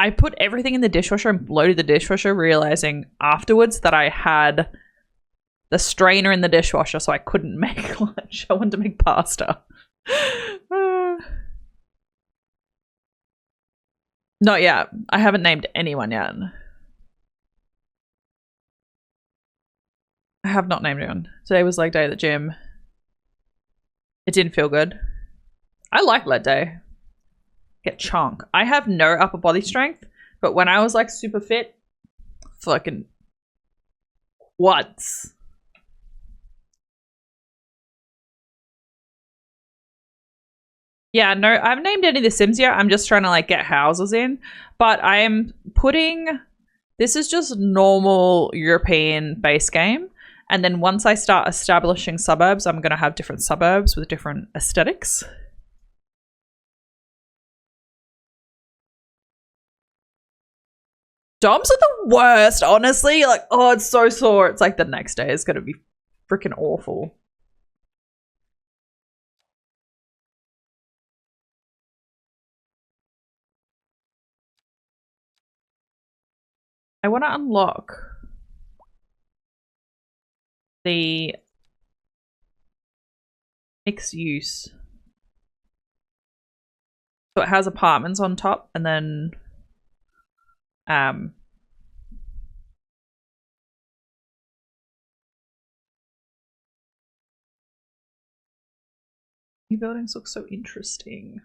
Speaker 1: I put everything in the dishwasher and loaded the dishwasher, realizing afterwards that I had the strainer in the dishwasher, so I couldn't make lunch. I wanted to make pasta. Not yet. I haven't named anyone yet. I have not named anyone. Today was leg day at the gym. It didn't feel good. I like leg day. Get chunk. I have no upper body strength, but when I was like super fit, fucking what? Yeah, no, I haven't named any of the Sims yet. I'm just trying to like get houses in, but I am putting, this is just normal European base game. And then once I start establishing suburbs, I'm going to have different suburbs with different aesthetics. Doms are the worst, honestly. Like, oh, it's so sore. It's like the next day is going to be freaking awful. I want to unlock the mixed use. So it has apartments on top and then new buildings look so interesting.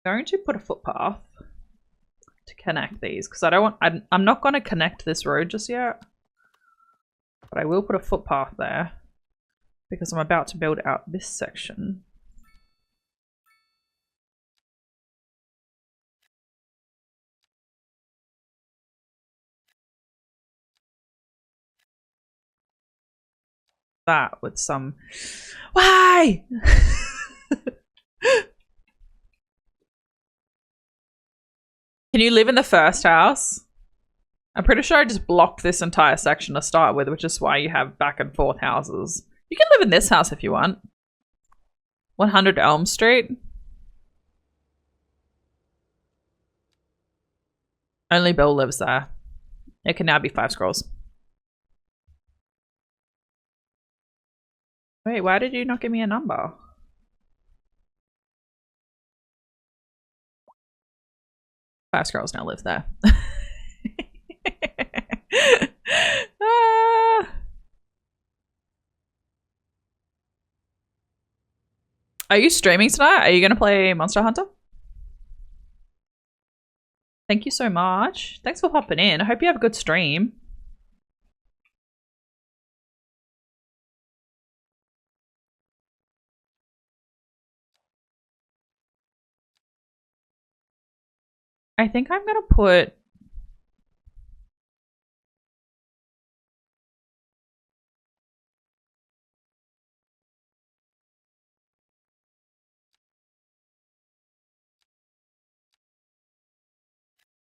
Speaker 1: I'm going to put a footpath to connect these because I don't want, I'm not going to connect this road just yet, but I will put a footpath there because I'm about to build out this section. That with some, why? Can you live in the first house? I'm pretty sure I just blocked this entire section to start with, which is why you have back and forth houses. You can live in this house if you want. 100 Elm Street. Only Bill lives there. It can now be 5 scrolls. Wait, why did you not give me a number? 5 squirrels now live there. Ah. Are you streaming tonight? Are you going to play Monster Hunter? Thank you so much. Thanks for popping in. I hope you have a good stream. I think I'm going to put...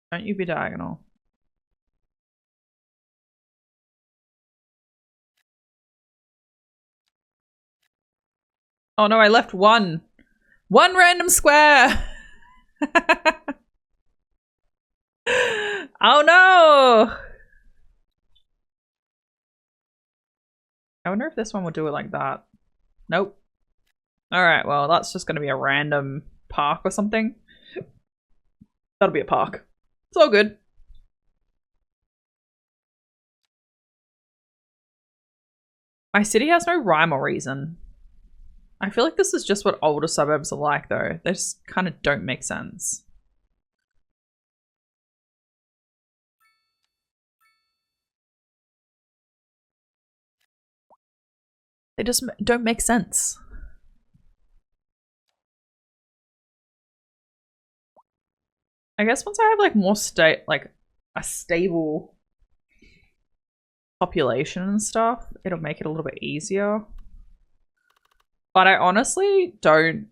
Speaker 1: Don't you be diagonal. Oh no, I left one. One random square! Oh no! I wonder if this one will do it like that. Nope. Alright, well that's just gonna be a random park or something. That'll be a park. It's all good. My city has no rhyme or reason. I feel like this is just what older suburbs are like though. They just kind of don't make sense. They just don't make sense. I guess once I have like more like a stable population and stuff, it'll make it a little bit easier. But I honestly don't...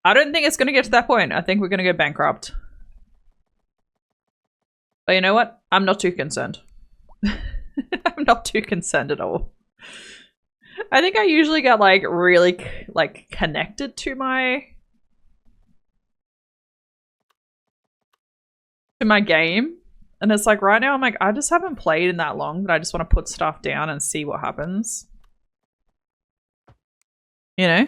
Speaker 1: I don't think it's going to get to that point. I think we're going to go bankrupt. But you know what? I'm not too concerned. I'm not too concerned at all. I think I usually get like really like connected to my game. And it's like right now I'm like, I just haven't played in that long, but I just want to put stuff down and see what happens. You know?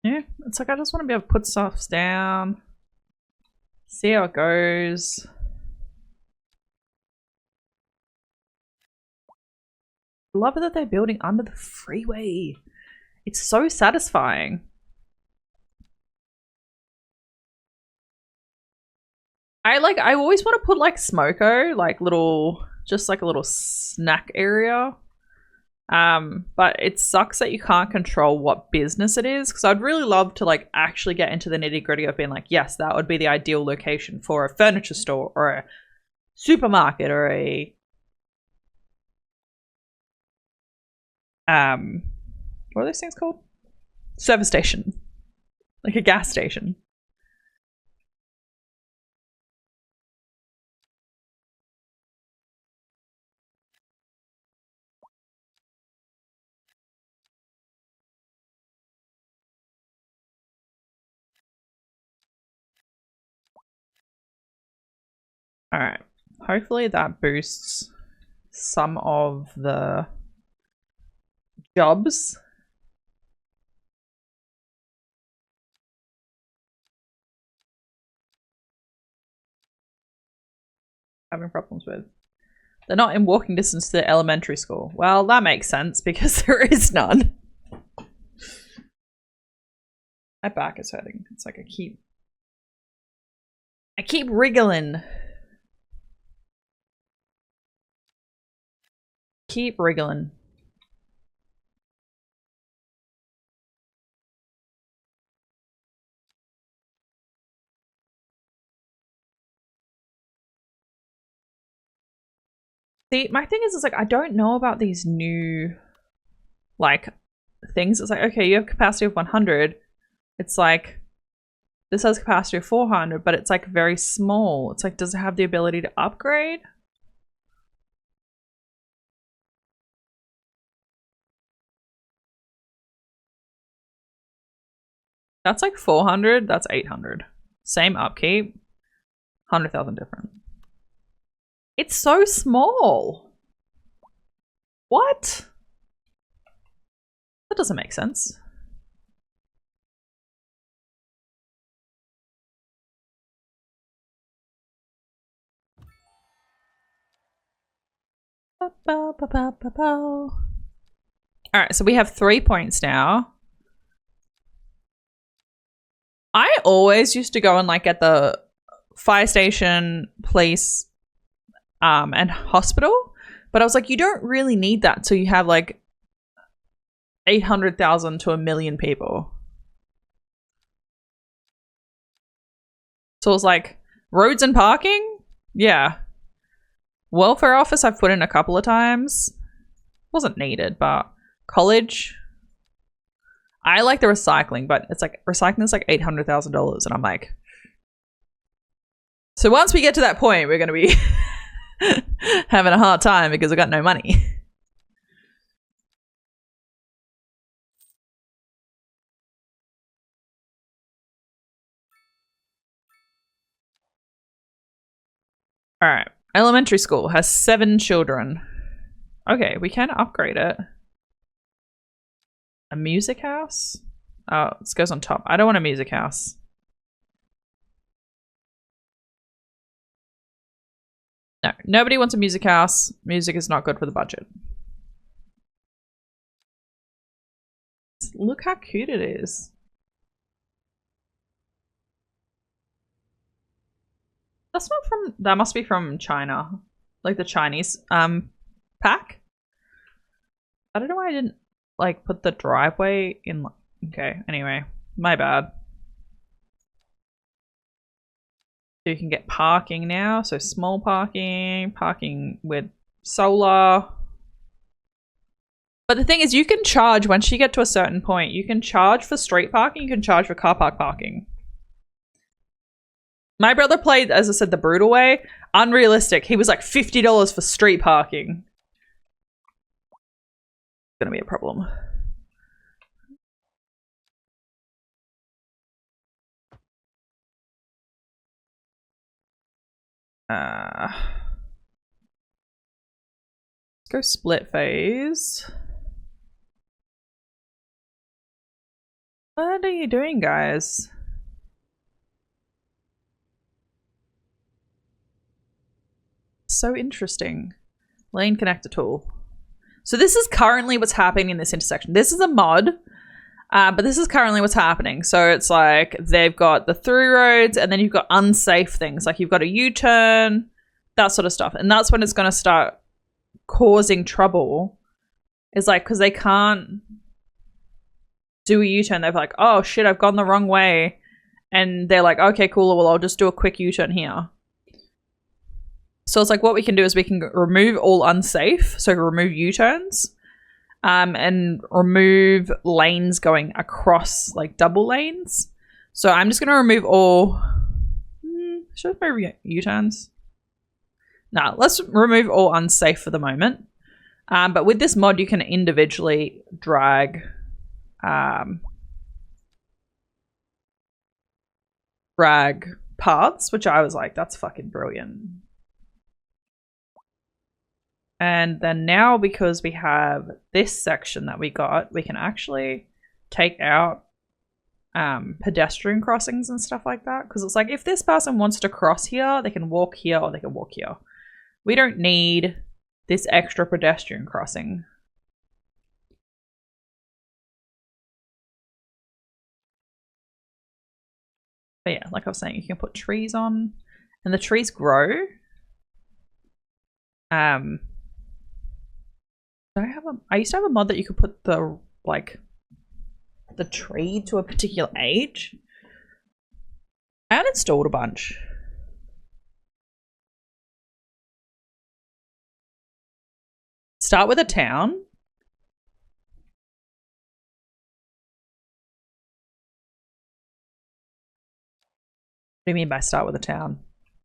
Speaker 1: Yeah, it's like I just want to be able to put stuff down, see how it goes. I love it that they're building under the freeway. It's so satisfying. I always want to put like smoko, like little, just like a little snack area. But it sucks that you can't control what business it is, because I'd really love to like actually get into the nitty-gritty of being like, yes, that would be the ideal location for a furniture store or a supermarket or a what are those things called? Service station. Like a gas station. All right. Hopefully that boosts some of the jobs. Having problems with. They're not in walking distance to the elementary school. Well, that makes sense because there is none. My back is hurting. It's like I keep wriggling. Keep wriggling. See, my thing is like I don't know about these new like things. It's like, okay, you have capacity of 100. It's like this has capacity of 400, but it's like very small. It's like, does it have the ability to upgrade? That's like 400. That's 800. Same upkeep. 100,000 different. It's so small. What? That doesn't make sense. Alright, so we have 3 points now. I always used to go and like get the fire station, police, and hospital. But I was like, you don't really need that till you have like 800,000 to 1 million people. So it was like, roads and parking? Yeah. Welfare office I've put in a couple of times. Wasn't needed, but college. I like the recycling, but it's like recycling is like $800,000, and I'm like, so once we get to that point, we're gonna be having a hard time because I got no money. All right, elementary school has 7 children. Okay, we can upgrade it. A music house? Oh, this goes on top. I don't want a music house. No, nobody wants a music house. Music is not good for the budget. Look how cute it is. That's not from, that must be from China. Like the Chinese pack. I don't know why I didn't like put the driveway in. Okay, anyway, my bad. So you can get parking now. So small parking, parking with solar. But the thing is, you can charge once you get to a certain point. You can charge for street parking. You can charge for car park parking. My brother played, as I said, the brutal way. Unrealistic. He was like $50 for street parking. It's gonna be a problem. Let's go split phase. What are you doing, guys? So interesting. Lane connector tool. So this is currently what's happening in this intersection. This is a mod, but this is currently what's happening. So it's like they've got the through roads, and then you've got unsafe things. Like you've got a U-turn, that sort of stuff. And that's when it's going to start causing trouble. Is like, because they can't do a U-turn. They're like, oh shit, I've gone the wrong way. And they're like, okay, cool. Well, I'll just do a quick U-turn here. So it's like what we can do is we can remove all unsafe. So remove U-turns and remove lanes going across, like double lanes. So I'm just going to remove all... should I remove U-turns? No, let's remove all unsafe for the moment. But with this mod, you can individually drag... drag paths, which I was like, that's fucking brilliant. And then now, because we have this section that we got, we can actually take out pedestrian crossings and stuff like that. Because it's like, if this person wants to cross here, they can walk here or they can walk here. We don't need this extra pedestrian crossing. But yeah, like I was saying, you can put trees on and the trees grow. I used to have a mod that you could put the the tree to a particular age. I uninstalled a bunch. Start with a town. What do you mean by start with a town?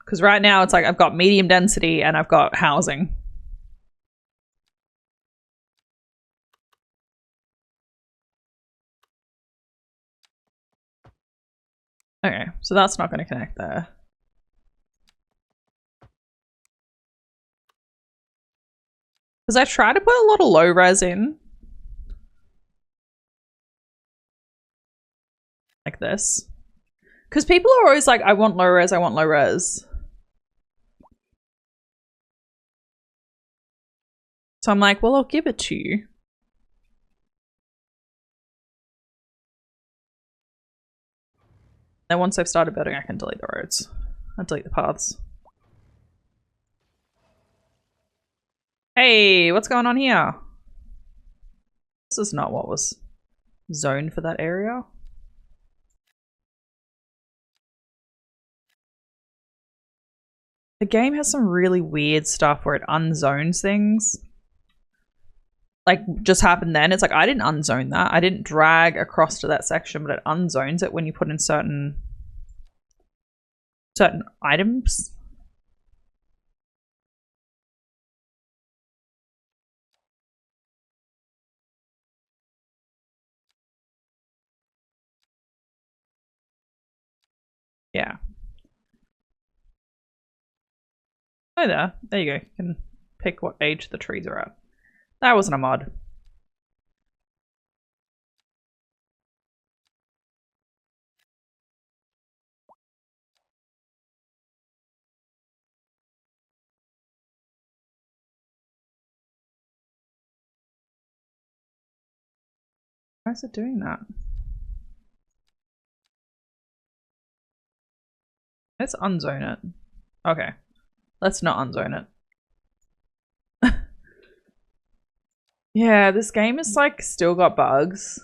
Speaker 1: Because right now it's like I've got medium density and I've got housing. Okay, so that's not going to connect there. Because I try to put a lot of low res in. Like this. Because people are always like, I want low res, I want low res. So I'm like, well, I'll give it to you. And once I've started building, I can delete the roads. I'll delete the paths. Hey, what's going on here? This is not what was zoned for that area. The game has some really weird stuff where it unzones things. Like, just happened then. It's like, I didn't unzone that. I didn't drag across to that section, but it unzones it when you put in certain items. Yeah. Oh, there you go. You can pick what age the trees are at. That wasn't a mod. Why is it doing that? Let's unzone it. Okay. Let's not unzone it. Yeah, this game is like still got bugs.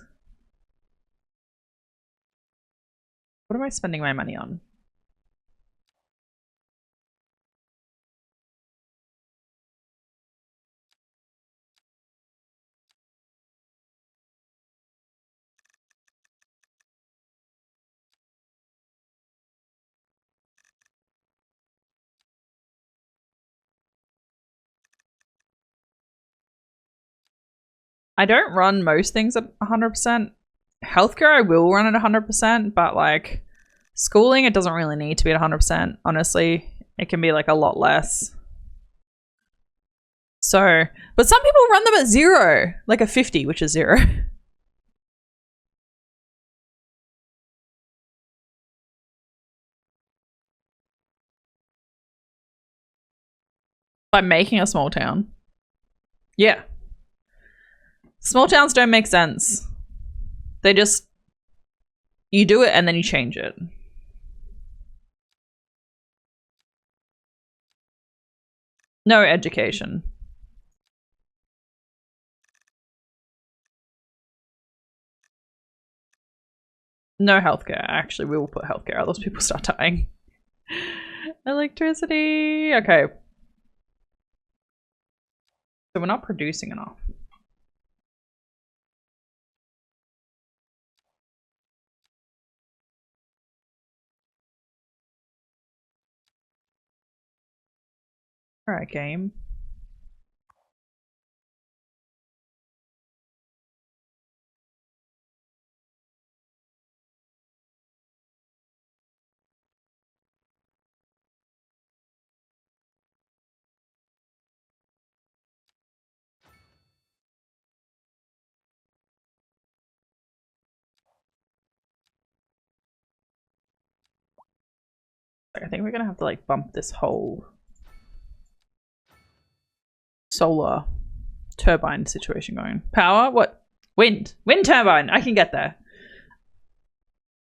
Speaker 1: What am I spending my money on? I don't run most things at 100%. Healthcare I will run at 100%, but like schooling it doesn't really need to be at 100%, honestly. It can be like a lot less. So, but some people run them at 0, like a 50, which is 0. By making a small town. Yeah. Small towns don't make sense. They just, you do it and then you change it. No education. No healthcare. Actually, we will put healthcare. Otherwise people start dying. Electricity. Okay. So we're not producing enough. Alright, game. I think we're gonna have to like bump this whole solar turbine situation going. Power? What? Wind. Wind turbine. I can get there.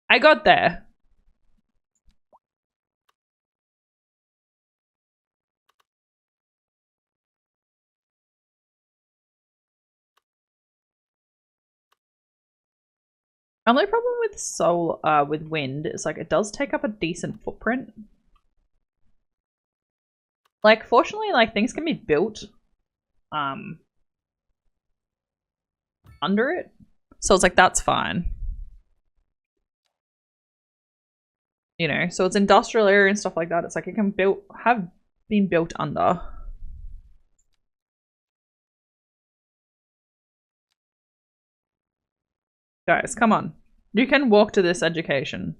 Speaker 1: I got there. Only problem with solar, with wind is like it does take up a decent footprint. Like, fortunately, like things can be built under it. So it's like that's fine. You know, so it's industrial area and stuff like that. It's like it can have been built under. Guys, come on. You can walk to this education.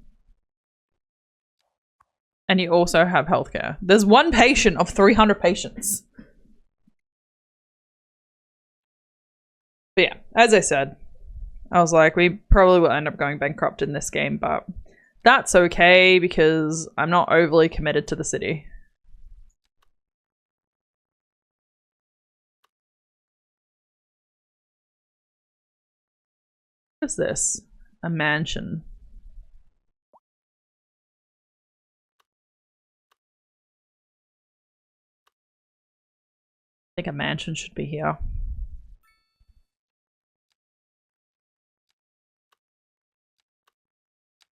Speaker 1: And you also have healthcare. There's one patient of 300 patients. But yeah, as I said, I was like, we probably will end up going bankrupt in this game, but that's okay because I'm not overly committed to the city. What is this? A mansion. I think a mansion should be here.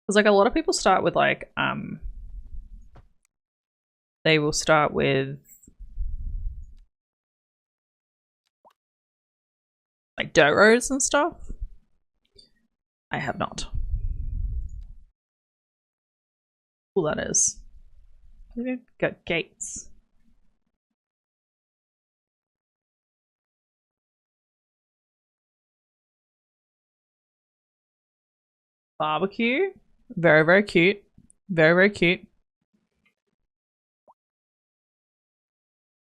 Speaker 1: Because like a lot of people start with like they will start with like dirt roads and stuff. I have not. Cool, that is. We've got gates. Barbecue. Very, very cute. Very, very cute.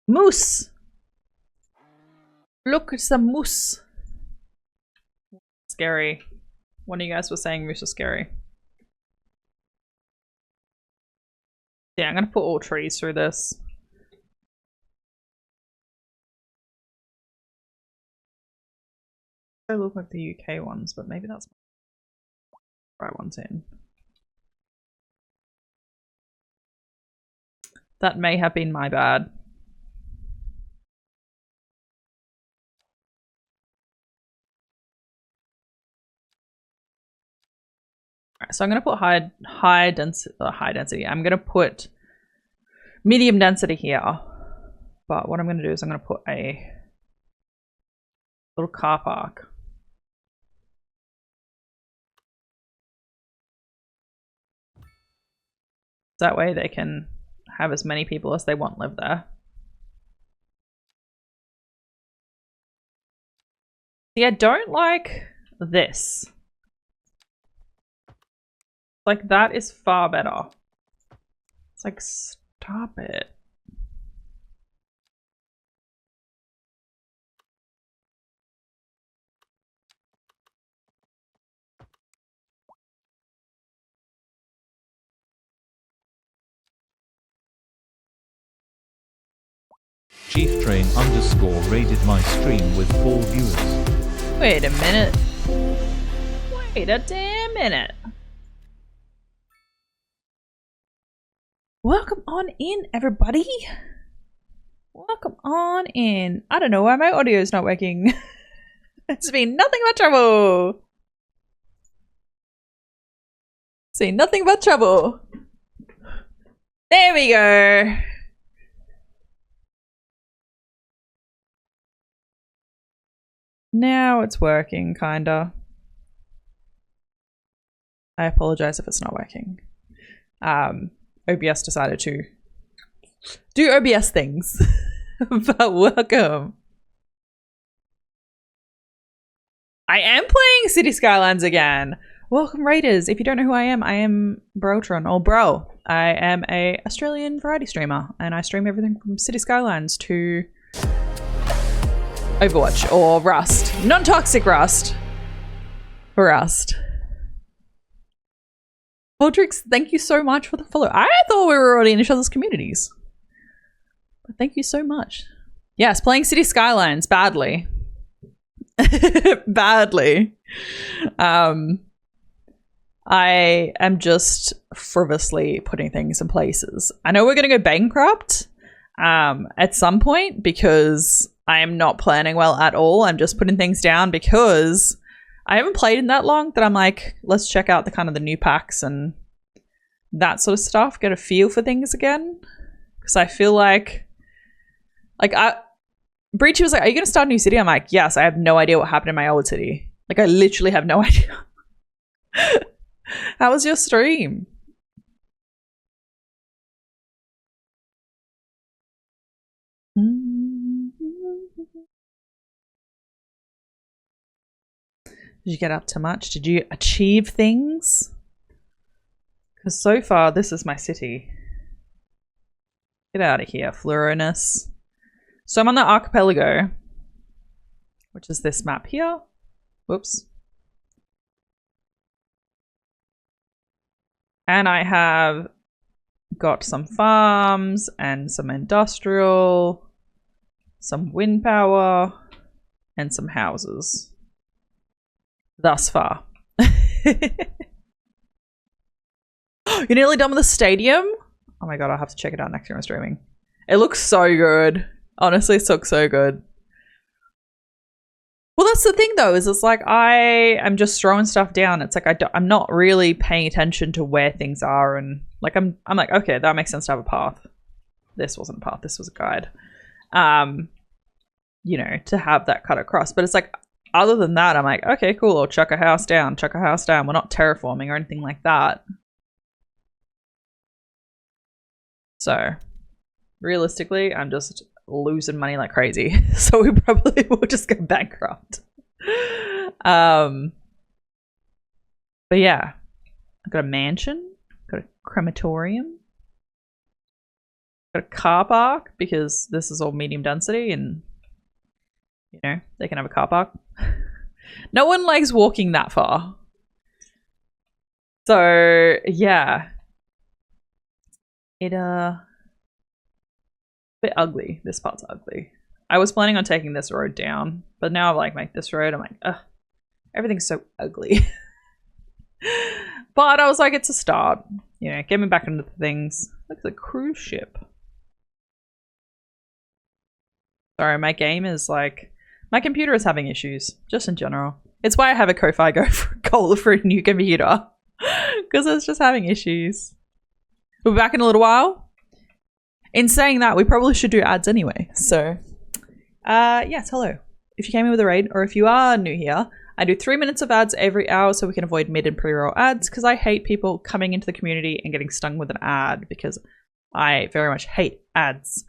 Speaker 1: Moose. Look, it's a moose. Scary. One of you guys was saying moose are scary. Yeah, I'm gonna put all trees through this. They look like the UK ones, but maybe that's the right ones in. That may have been my bad. Alright, so I'm gonna put high density. I'm gonna put medium density here. But what I'm gonna do is I'm gonna put a little car park. That way they can have as many people as they want live there. See, I don't like this. Like, that is far better. It's like, stop it.
Speaker 5: Chief Train _ rated my stream with 4 viewers.
Speaker 1: Wait a minute. Wait a damn minute. Welcome on in, everybody. Welcome on in. I don't know why my audio is not working. It's been nothing but trouble. See, nothing but trouble. There we go. Now it's working, kinda. I apologize if it's not working. OBS decided to do OBS things. But welcome. I am playing City Skylines again. Welcome, Raiders. If you don't know who I am Brotron, or Bro. I am a Australian variety streamer, and I stream everything from City Skylines to Overwatch or Rust. Non-toxic Rust. Rust. Podrix, thank you so much for the follow. I thought we were already in each other's communities. But thank you so much. Yes, playing City Skylines badly. Badly. I am just frivolously putting things in places. I know we're going to go bankrupt at some point because I am not planning well at all. I'm just putting things down because I haven't played in that long that I'm like, let's check out the kind of the new packs and that sort of stuff. Get a feel for things again. Because I feel like Breachy was like, are you going to start a new city? I'm like, yes, I have no idea what happened in my old city. Like, I literally have no idea. How was your stream? Did you get up to much? Did you achieve things? Because so far, this is my city. Get out of here, Fluoriness. So I'm on the archipelago, which is this map here. Whoops. And I have got some farms and some industrial, some wind power, and some houses. Thus far. You're nearly done with the stadium? Oh my god, I'll have to check it out next time I'm streaming. It looks so good. Honestly, it looks so good. Well, that's the thing though, is it's like I am just throwing stuff down. It's like I'm not really paying attention to where things are, and like I'm like, okay, that makes sense to have a path. This wasn't a path, this was a guide. You know, to have that cut across. But it's like, other than that, I'm like, okay, cool, I'll chuck a house down, chuck a house down. We're not terraforming or anything like that. So, realistically, I'm just losing money like crazy. So we probably will just go bankrupt. But yeah. I've got a mansion, got a crematorium, got a car park, because this is all medium density and, you know, they can have a car park. No one likes walking that far. So yeah. It bit ugly. This part's ugly. I was planning on taking this road down, but now I like this road. I'm like, ugh, everything's so ugly. But I was like, it's a start. You know, get me back into things. Look at the cruise ship. Sorry, my game is like, my computer is having issues, just in general. It's why I have a Ko-Fi go for cola for a new computer, because it's just having issues. We'll be back in a little while. In saying that, we probably should do ads anyway. So, yes, hello. If you came in with a raid, or if you are new here, I do 3 minutes of ads every hour so we can avoid mid and pre-roll ads, because I hate people coming into the community and getting stung with an ad, because I very much hate ads.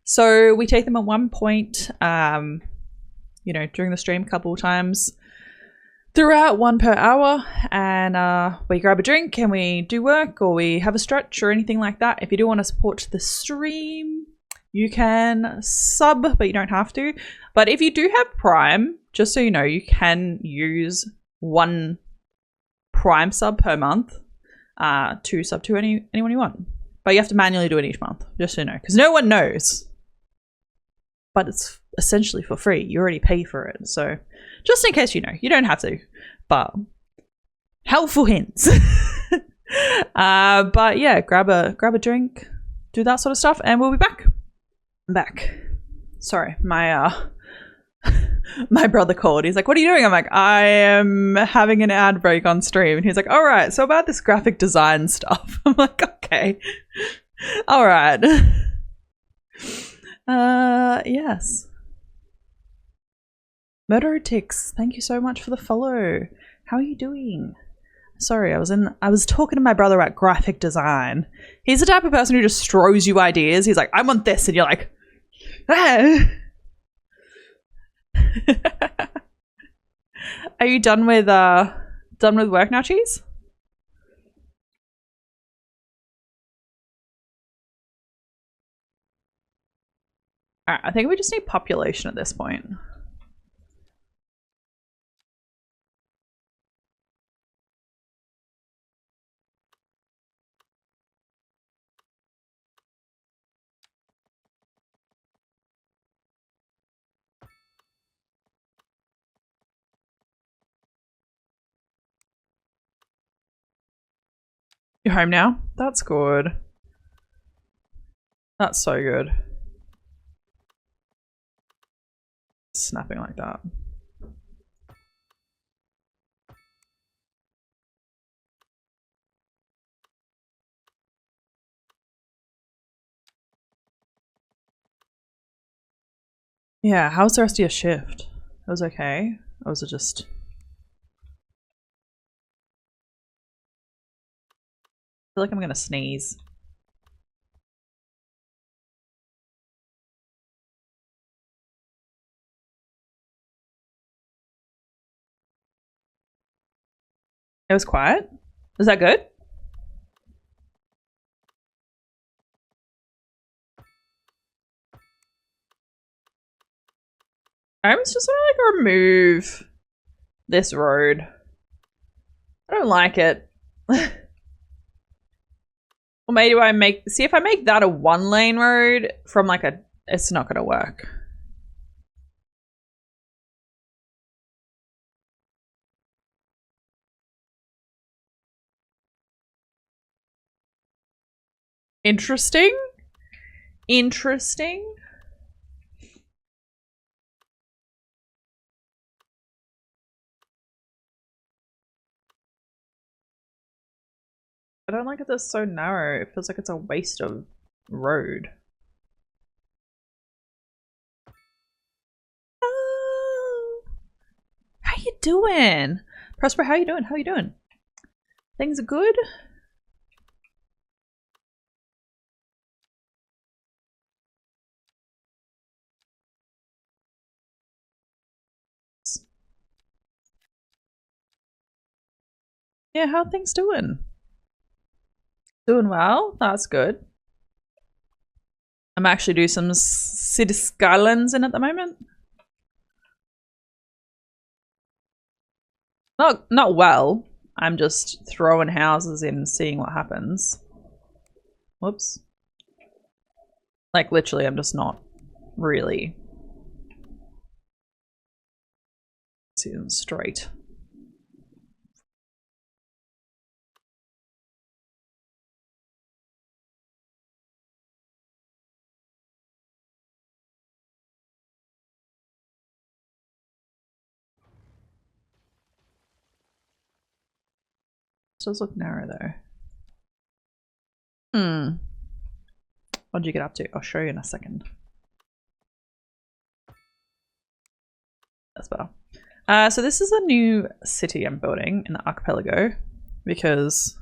Speaker 1: So we take them at one point, you know, during the stream a couple of times throughout, 1 per hour, and we grab a drink and we do work, or we have a stretch or anything like that. If you do want to support the stream, you can sub, but you don't have to. But if you do have Prime, just so you know, you can use 1 Prime sub per month to sub to anyone you want. But you have to manually do it each month, just so you know, because no one knows. But it's essentially for free. You already pay for it. So just in case you know, you don't have to, but helpful hints. But yeah, grab a drink, do that sort of stuff, and we'll be back. I'm back. Sorry, my my brother called. He's like, what are you doing? I'm like, I am having an ad break on stream. And he's like, all right, so about this graphic design stuff. I'm like, okay. All right. Yes. Murderotix, thank you so much for the follow. How are you doing? Sorry, I was talking to my brother about graphic design. He's the type of person who just throws you ideas. He's like, I want this, and you're like, ah. Are you done with work now, Cheese? Alright, I think we just need population at this point. You're home now? That's good. That's so good. Snapping like that. Yeah, how's the rest of your shift? It was okay? Or was it just... I feel like I'm gonna sneeze. It was quiet? Was that good? I'm just gonna like remove this road. I don't like it. Or maybe I see if I make that a 1-lane road from like a, it's not gonna work. Interesting. Interesting. I don't like it that's so narrow. It feels like it's a waste of road. Oh. How you doing? Prosper, how you doing? How you doing? Things are good? Yeah, how are things doing? Doing well? That's good. I'm actually doing some city skylines in at the moment. Not well. I'm just throwing houses in and seeing what happens. Whoops. Like literally, I'm just not really seeing straight. This does look narrow though. What did you get up to? I'll show you in a second. That's better. So this is a new city I'm building in the archipelago because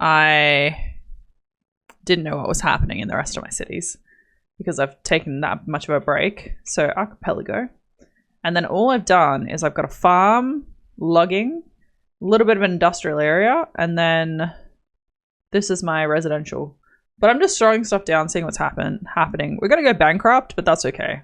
Speaker 1: I didn't know what was happening in the rest of my cities because I've taken that much of a break. So archipelago. And then all I've done is I've got a farm, logging, a little bit of an industrial area, and then this is my residential. But I'm just throwing stuff down, seeing what's happening. We're going to go bankrupt, but that's okay.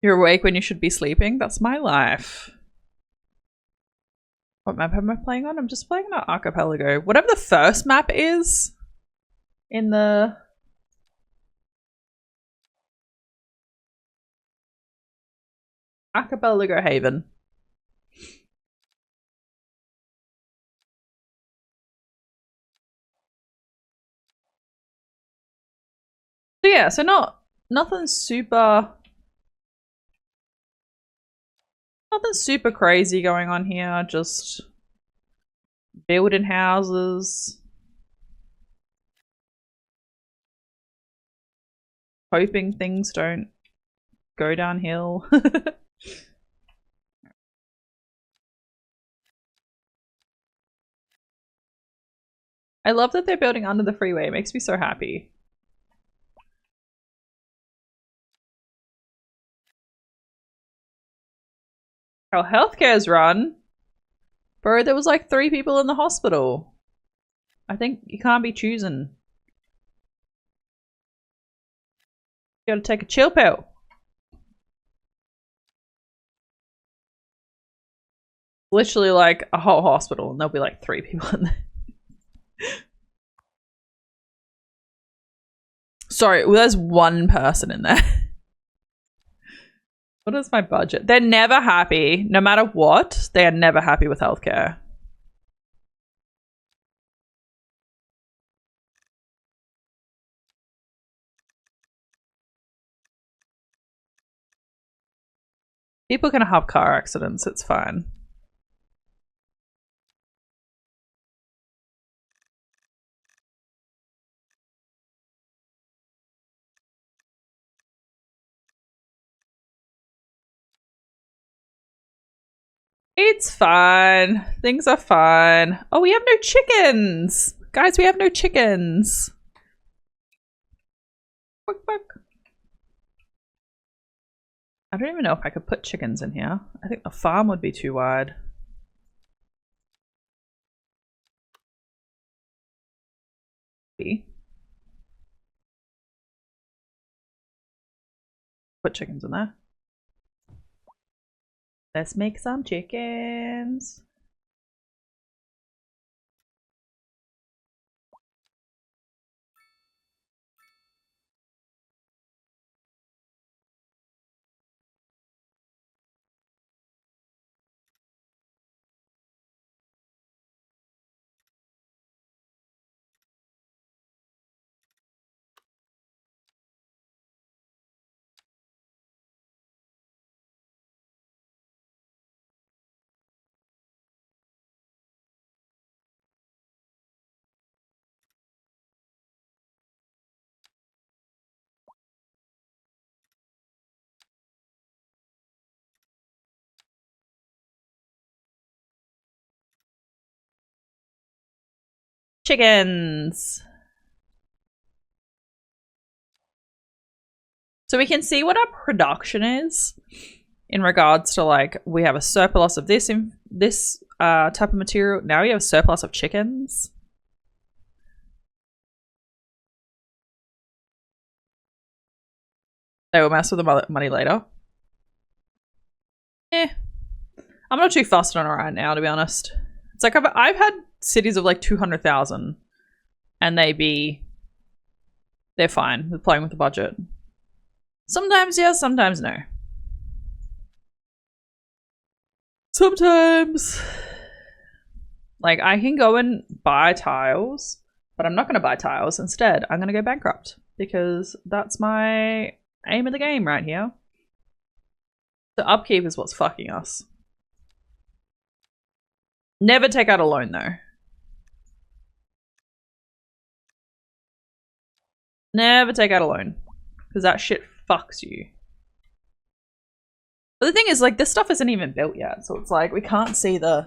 Speaker 1: You're awake when you should be sleeping? That's my life. What map am I playing on? I'm just playing on archipelago. Whatever the first map is in the... Archipelago Haven. So yeah, so nothing super crazy going on here, just building houses. Hoping things don't go downhill. I love that they're building under the freeway. It makes me so happy. How healthcare's run? Bro, there was like 3 people in the hospital. I think you can't be choosing. You gotta take a chill pill. Literally like a whole hospital and there'll be like 3 people in there. Sorry, well, there's 1 person in there. What is my budget? They're never happy. No matter what, they are never happy with healthcare. People can have car accidents, it's fine. It's fine. Things are fine. Oh, we have no chickens! Guys, we have no chickens. Quick, quick. I don't even know if I could put chickens in here. I think the farm would be too wide. Put chickens in there. Let's make some chickens. Chickens. So we can see what our production is in regards to, like, we have a surplus of this in this type of material. Now we have a surplus of chickens. They will mess with the money later. I'm not too fussed on it right now, to be honest. It's like I've had cities of like 200,000 and they're fine with playing with the budget. Sometimes yes, sometimes no. Sometimes, like, I can go and buy tiles, but I'm not going to buy tiles. Instead, I'm going to go bankrupt because that's my aim of the game right here. The upkeep is what's fucking us. Never take out a loan though. Never take out a loan because that shit fucks you. But the thing is, like, this stuff isn't even built yet, so it's like we can't see like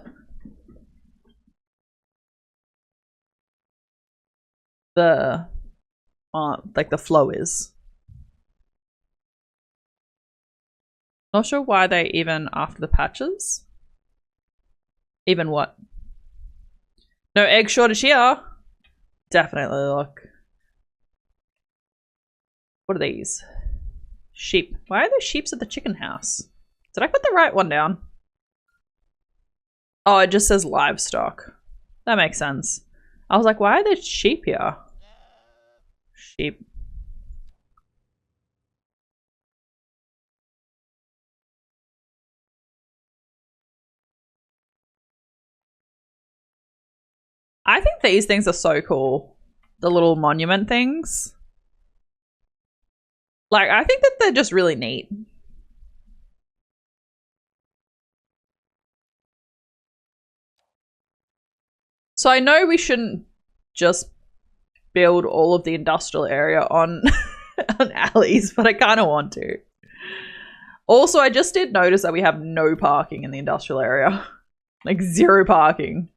Speaker 1: the flow is. Not sure why they even after the patches. Even what? No egg shortage here. Definitely look. What are these? Sheep. Why are there sheeps at the chicken house? Did I put the right one down? Oh, it just says livestock. That makes sense. I was like, why are there sheep here? Sheep. I think these things are so cool. The little monument things. Like, I think that they're just really neat. So I know we shouldn't just build all of the industrial area on, on alleys, but I kind of want to. Also, I just did notice that we have no parking in the industrial area. Like, 0 parking.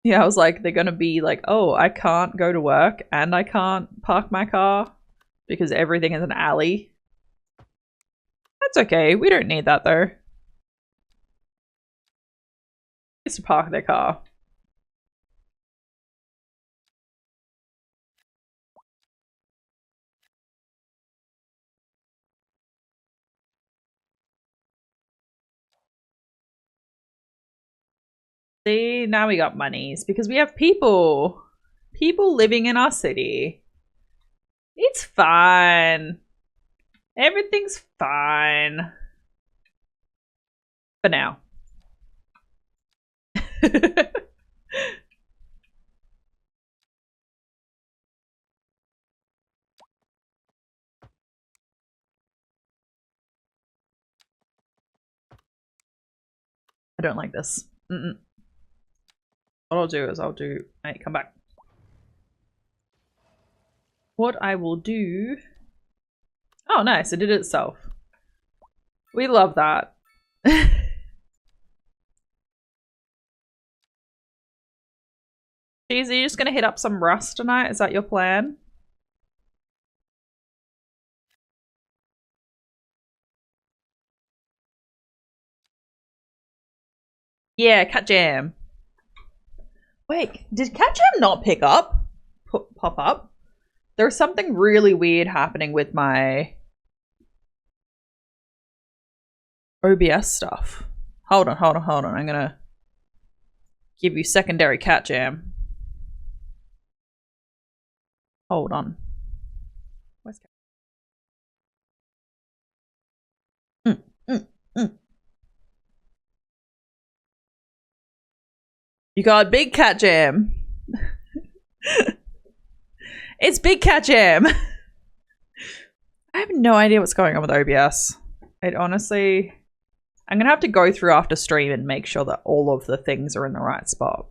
Speaker 1: Yeah, I was like, they're gonna be like, oh, I can't go to work and I can't park my car because everything is an alley. That's okay. We don't need that though. Just to park their car. See, now we got monies because we have people. People living in our city. It's fine. Everything's fine. For now. I don't like this. What I'll do is I'll do... Hey, come back. what I will do... Oh, nice. It did it itself. We love that. Jeez, are you just going to hit up some Rust tonight? Is that your plan? Yeah, Cat Jam. Wait, did Cat Jam not pick up? Pop up? There's something really weird happening with my OBS stuff. Hold on. I'm gonna give you secondary Cat Jam. Hold on. Where's Cat? You got Big Cat Jam. It's Big Cat Jam. I have no idea what's going on with OBS. It honestly... I'm going to have to go through after stream and make sure that all of the things are in the right spot.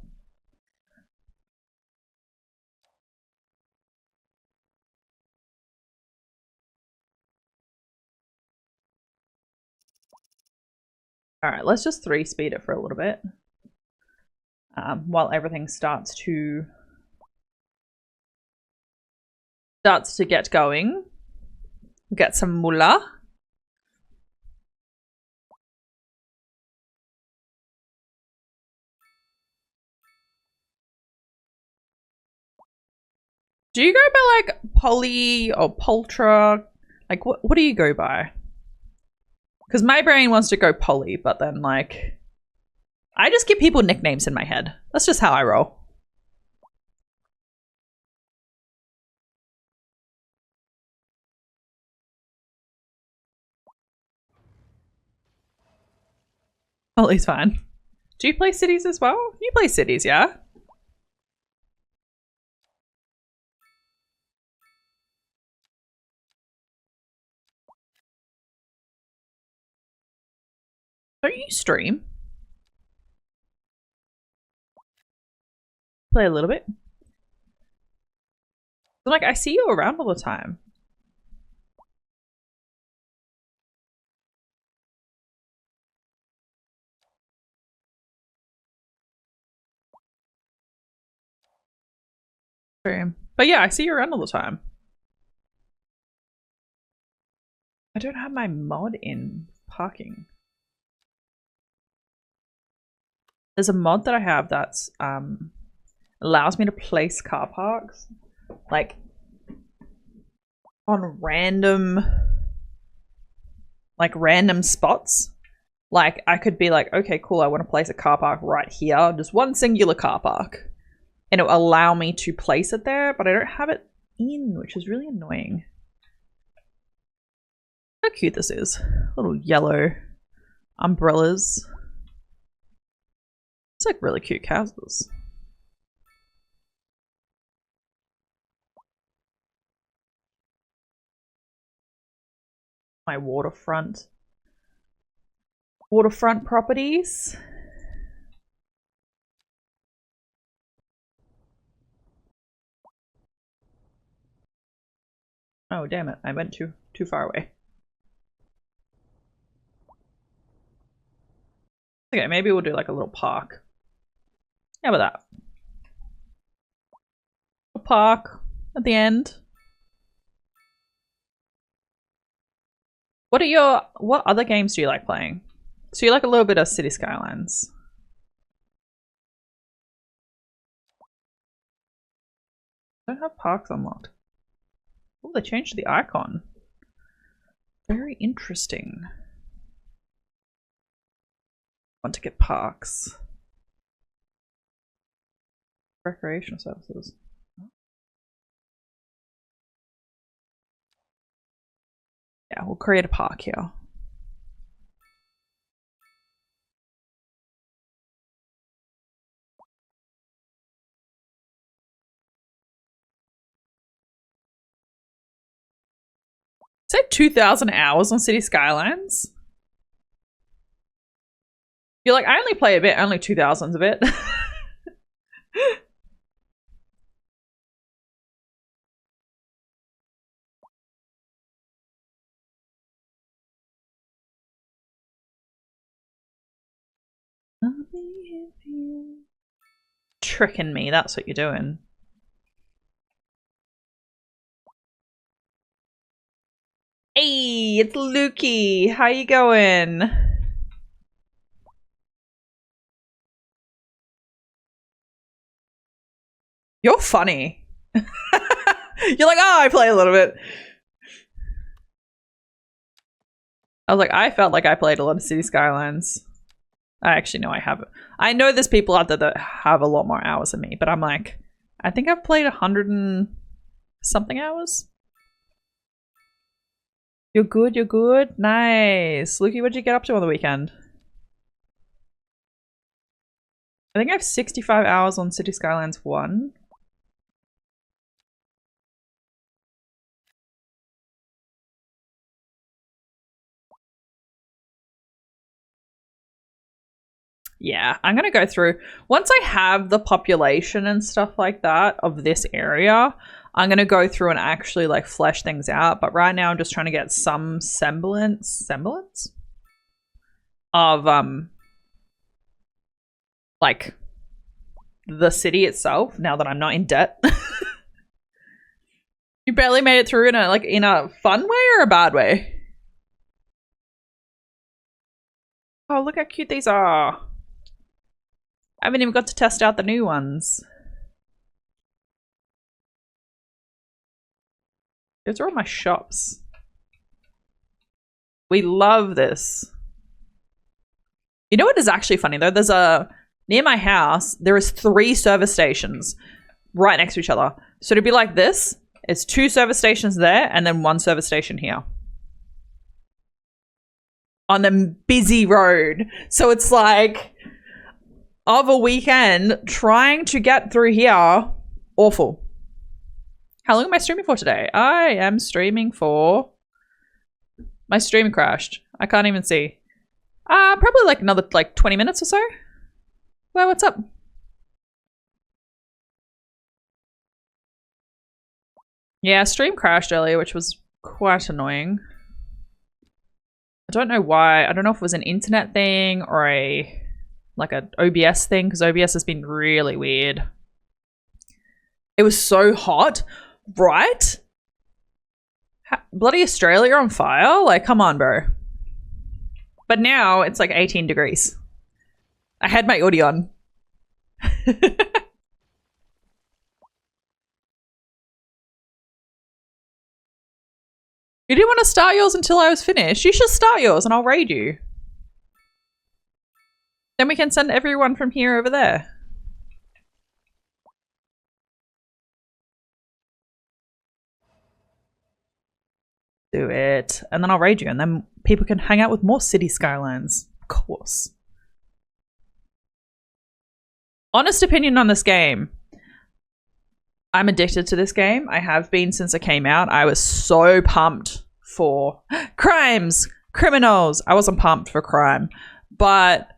Speaker 1: Alright, let's just 3-speed it for a little bit. While everything starts to get going. Get some moolah. Do you go by like Polly or Poltra? Like what do you go by? Because my brain wants to go Polly, but then like I just give people nicknames in my head. That's just how I roll. Polly's fine. Do you play cities as well? You play cities, yeah? Don't you stream? Play a little bit. So, like, I see you around all the time. Stream. But yeah, I see you around all the time. I don't have my mod in parking. There's a mod that I have that's allows me to place car parks like on random spots. Like I could be like, okay, cool, I want to place a car park right here, just one singular car park, and it will allow me to place it there, but I don't have it in, which is really annoying. How cute this is. Little yellow umbrellas. It's like really cute castles. My waterfront properties. Oh damn it, I went too far away. Okay, maybe we'll do like a little park. How about that? A park at the end. What other games do you like playing? So you like a little bit of City Skylines. I don't have parks unlocked. Oh, they changed the icon. Very interesting. Want to get parks. Recreational services. Yeah, we'll create a park here. Say 2,000 hours on City Skylines? You're like, I only play a bit, only 2,000's a bit. Tricking me, that's what you're doing. Hey, it's Lukey. How you going? You're funny. You're like, oh, I play a little bit. I was like, I felt like I played a lot of City Skylines. I actually know I haven't. I know there's people out there that have a lot more hours than me, but I'm like, I think I've played 100 and something hours. You're good, you're good. Nice. Lukey, what'd you get up to on the weekend? I think I have 65 hours on City Skylines 1. Yeah, I'm going to go through. Once I have the population and stuff like that of this area, I'm going to go through and actually like flesh things out. But right now I'm just trying to get some semblance of like the city itself now that I'm not in debt. You barely made it through in a fun way or a bad way? Oh, look how cute these are. I haven't even got to test out the new ones. Those are all my shops. We love this. You know what is actually funny though? There's near my house, there is 3 service stations right next to each other. So to be like this, it's 2 service stations there and then 1 service station here. On a busy road. So it's like, of a weekend, trying to get through here, awful. How long am I streaming for today? I am streaming for... My stream crashed. I can't even see. Probably like another 20 minutes or so. Well, what's up? Yeah, stream crashed earlier, which was quite annoying. I don't know why. I don't know if it was an internet thing or like an OBS thing, because OBS has been really weird. It was so hot, right? Bloody Australia on fire? Like, come on, bro. But now it's like 18 degrees. I had my hoodie on. You didn't want to start yours until I was finished. You should start yours and I'll raid you. Then we can send everyone from here over there. Do it. And then I'll raid you and then people can hang out with more City Skylines. Of course. Honest opinion on this game. I'm addicted to this game. I have been since it came out. I was so pumped for crimes, criminals. I wasn't pumped for crime, but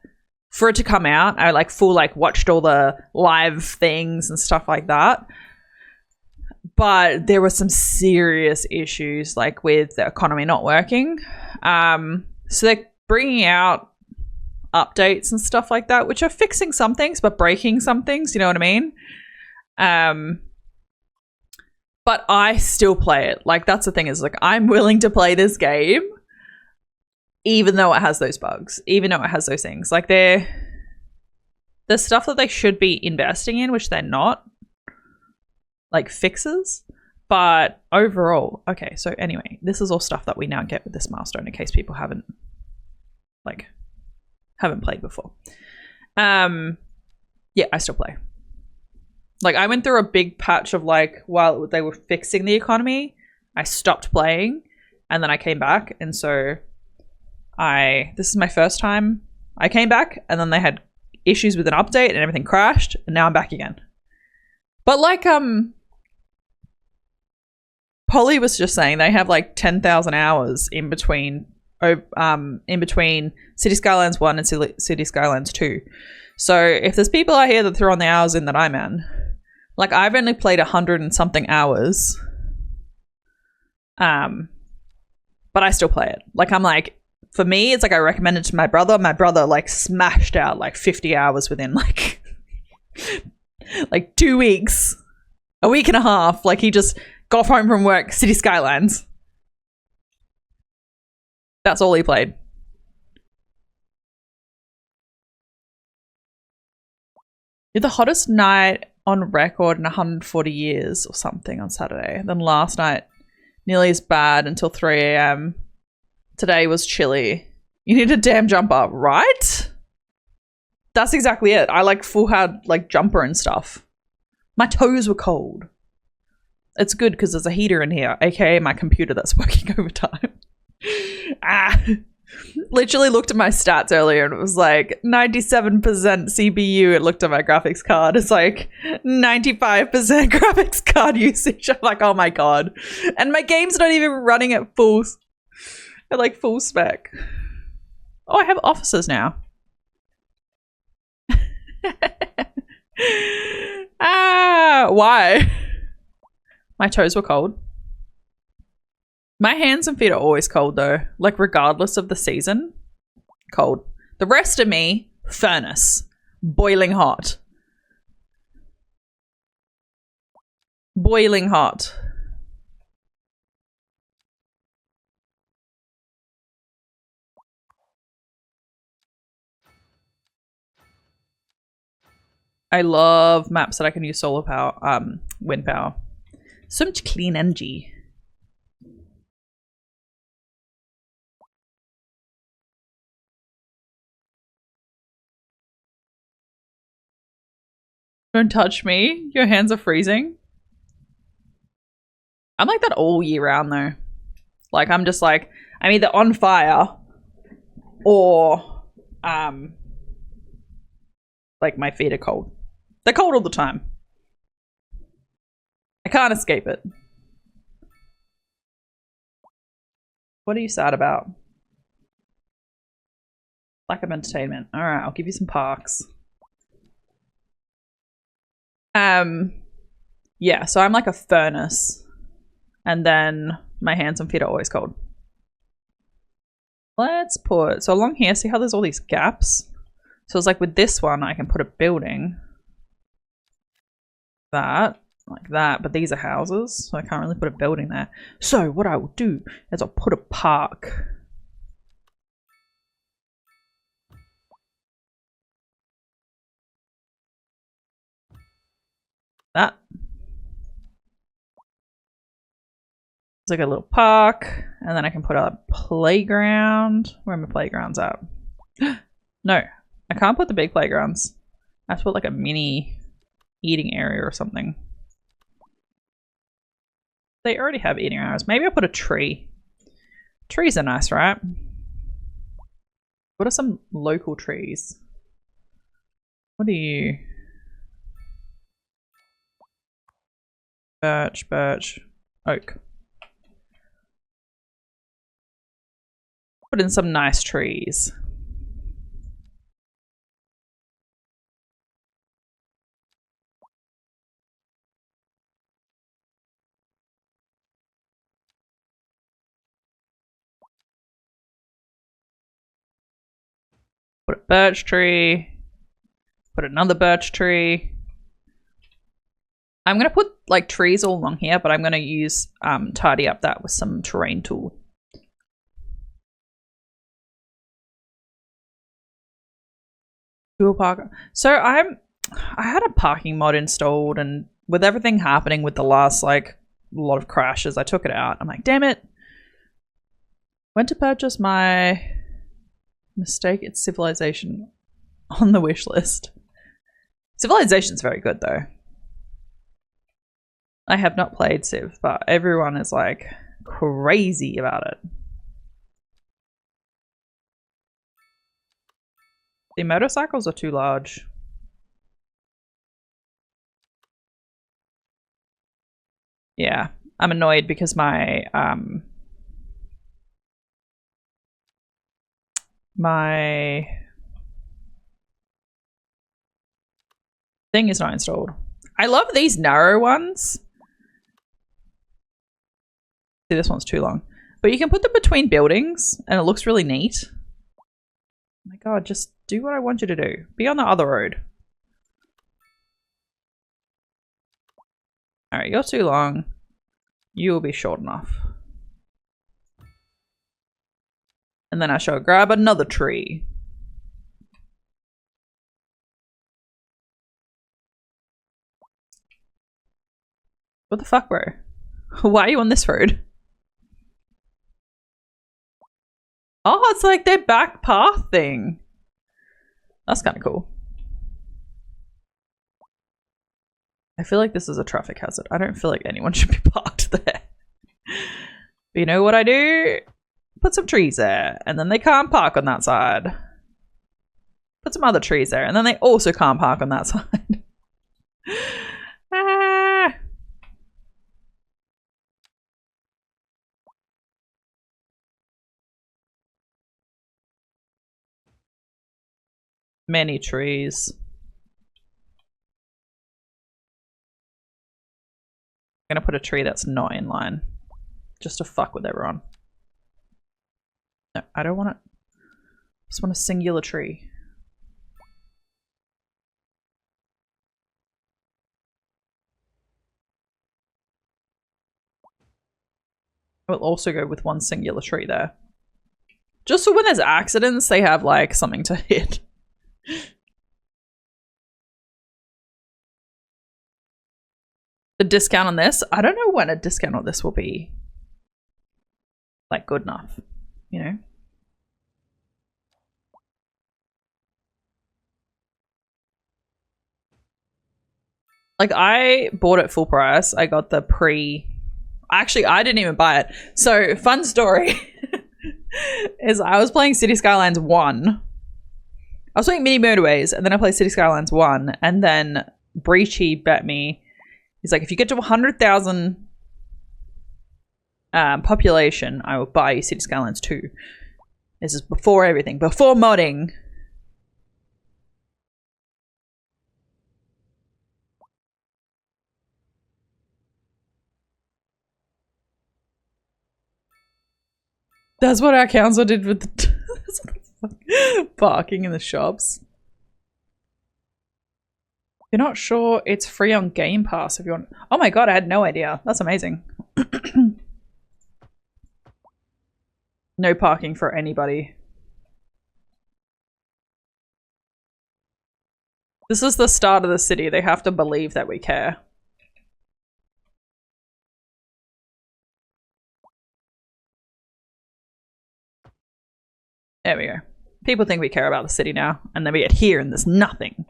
Speaker 1: for it to come out, I watched all the live things and stuff like that. But there were some serious issues like with the economy not working. So they're bringing out updates and stuff like that, which are fixing some things but breaking some things, you know what I mean? But I still play it. Like, that's the thing, is like, I'm willing to play this game even though it has those bugs, even though it has those things. Like, the stuff that they should be investing in, which they're not, like fixes. But overall, okay, so anyway, this is all stuff that we now get with this milestone in case people haven't played before. Yeah, I still play. Like, I went through a big patch of like, while they were fixing the economy, I stopped playing and then I came back. And so this is my first time I came back, and then they had issues with an update and everything crashed, and now I'm back again. But like, Polly was just saying they have like 10,000 hours in between City Skylines 1 and City Skylines 2. So if there's people out here that throw on the hours in that I'm in, like, I've only played 100 and something hours. But I still play it. Like, I'm like, for me, it's like I recommended to my brother. My brother like smashed out like 50 hours within like like 2 weeks, a week and a half. Like he just got home from work, City Skylines. That's all he played. You're the hottest night on record in 140 years or something on Saturday. Then last night, nearly as bad until 3 a.m. Today was chilly. You need a damn jumper, right? That's exactly it. I like full had like jumper and stuff. My toes were cold. It's good because there's a heater in here, aka my computer that's working overtime. Literally looked at my stats earlier and it was like 97% CPU. It looked at my graphics card. It's like 95% graphics card usage. I'm like, oh my god. And my game's not even running at full spec. Oh, I have officers now. Why? My toes were cold. My hands and feet are always cold though. Like regardless of the season, cold. The rest of me, furnace. Boiling hot. Boiling hot. I love maps that I can use solar power, wind power. So much clean energy. Don't touch me. Your hands are freezing. I'm like that all year round though. Like I'm just like, I'm either on fire or like my feet are cold. They're cold all the time. I can't escape it. What are you sad about? Lack of entertainment. Alright, I'll give you some parks. Yeah, so I'm like a furnace. And then my hands and feet are always cold. Let's put, so along here, see how there's all these gaps? So it's like with this one, I can put a building. That, like that, but these are houses, so I can't really put a building there. So what I will do is I'll put a park. That. It's like a little park, and then I can put a playground. Where are my playgrounds at? No, I can't put the big playgrounds. I have to put like a mini eating area or something. They already have eating areas. Maybe I'll put a tree. Trees are nice, right? What are some local trees? What are you? Birch, birch, oak. Put in some nice trees. Put a birch tree. Put another birch tree. I'm going to put like trees all along here, but I'm going to use tidy up that with some terrain tool. Dual park. So I had a parking mod installed, and with everything happening with the last like lot of crashes, I took it out. I'm like, damn it. Went to purchase my mistake. It's Civilization on the wish list. Civilization's very good though. I have not played Civ, but everyone is like crazy about it. The motorcycles are too large. Yeah, I'm annoyed because my my thing is not installed. I love these narrow ones. See, this one's too long. But you can put them between buildings and it looks really neat. Oh my god, just do what I want you to do. Be on the other road. Alright, you're too long. You will be short enough. And then I shall grab another tree. What the fuck, bro? Why are you on this road? Oh, it's like their back path thing. That's kind of cool. I feel like this is a traffic hazard. I don't feel like anyone should be parked there. But you know what I do? Put some trees there, and then they can't park on that side. Put some other trees there, and then they also can't park on that side. Ah. Many trees. I'm gonna put a tree that's not in line. Just to fuck with everyone. No, I don't want it. I just want a singular tree. I will also go with one singular tree there. Just so when there's accidents, they have like something to hit. The discount on this, I don't know when a discount on this will be like good enough, you know? Like I bought it full price. I got the actually I didn't even buy it. So fun story is I was playing City Skylines 1. I was playing Mini Motorways and then I played City Skylines 1 and then Breachy bet me. He's like, if you get to 100,000 population, I will buy you City Skylines 2. This is before everything, before modding. That's what our council did with the parking in the shops. You're not sure it's free on Game Pass if you want. Oh my god, I had no idea. That's amazing. No parking for anybody. This is the start of the city. They have to believe that we care. There we go. People think we care about the city now, and then we get here and there's nothing.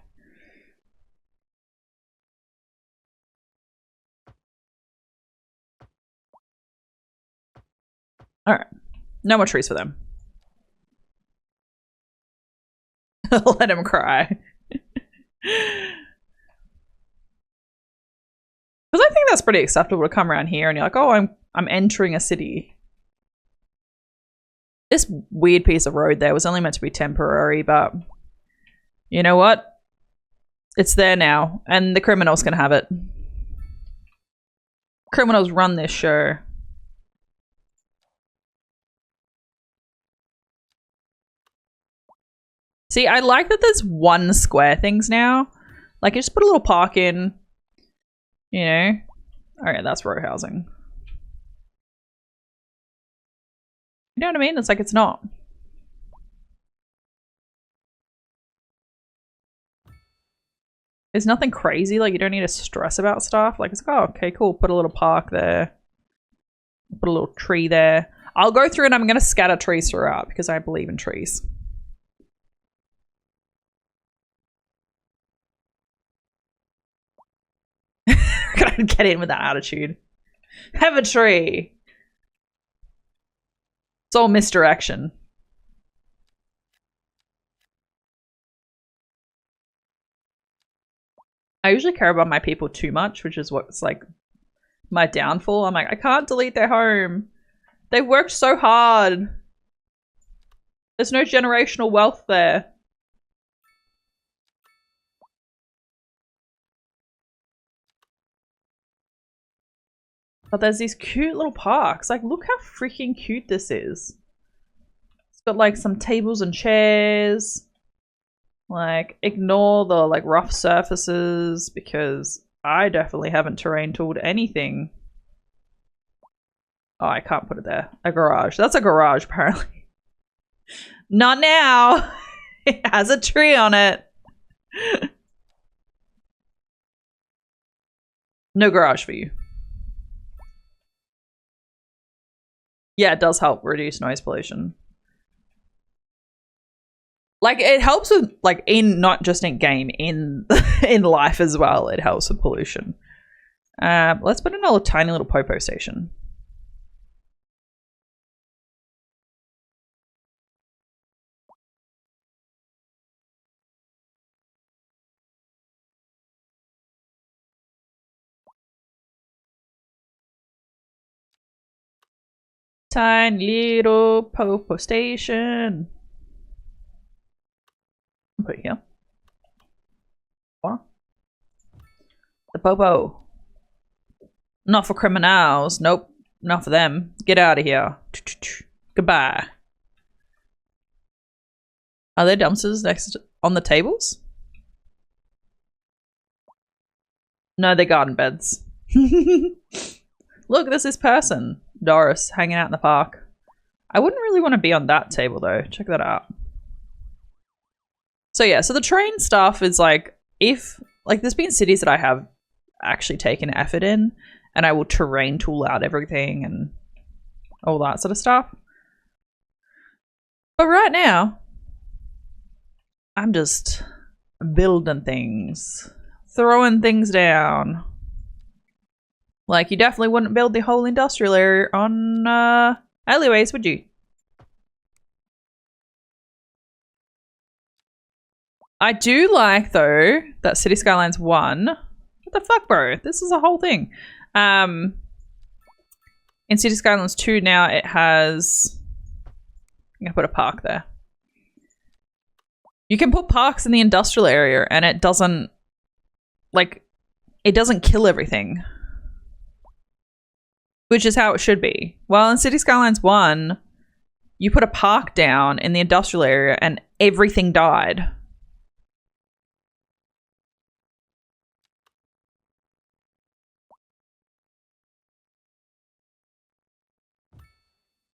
Speaker 1: Alright. No more trees for them. Let him cry. Because I think that's pretty acceptable to come around here and you're like, oh, I'm entering a city. This weird piece of road there was only meant to be temporary, but you know what? It's there now, and the criminals can have it. Criminals run this show. See, I like that there's one square things now. Like, you just put a little park in, you know. Alright, that's row housing. You know what I mean? It's like it's not. There's nothing crazy. Like, you don't need to stress about stuff. Like, it's like, oh, okay, cool. Put a little park there. Put a little tree there. I'll go through and I'm going to scatter trees throughout because I believe in trees. Gotta get in with that attitude. Have a tree. It's all misdirection. I usually care about my people too much, which is what's like my downfall. I'm like, I can't delete their home. They've worked so hard. There's no generational wealth there. But there's these cute little parks. Like, look how freaking cute this is. It's got like some tables and chairs. Like, ignore the like rough surfaces because I definitely haven't terrain tooled anything. Oh, I can't put it there. A garage. That's a garage, apparently. Not now. It has a tree on it. No garage for you. Yeah, it does help reduce noise pollution. Like, it helps with, like, in not just in game, in in life as well. It helps with pollution. Let's put in a tiny little popo station. Tiny little popo station. Put it here. What? The popo. Not for criminals. Nope. Not for them. Get out of here. Goodbye. Are there dumpsters next on the tables? No, they're garden beds. Look, there's this person. Doris, hanging out in the park. I wouldn't really want to be on that table though. Check that out. So yeah, so the train stuff is like, if, like, there's been cities that I have actually taken effort in and I will terrain tool out everything and all that sort of stuff. But right now, I'm just building things, throwing things down. Like, you definitely wouldn't build the whole industrial area on alleyways, would you? I do like, though, that City Skylines 1. What the fuck, bro? This is a whole thing. In City Skylines 2 now, it has... I'm gonna put a park there. You can put parks in the industrial area and it doesn't... like, it doesn't kill everything. Which is how it should be. Well, in City Skylines 1, you put a park down in the industrial area and everything died.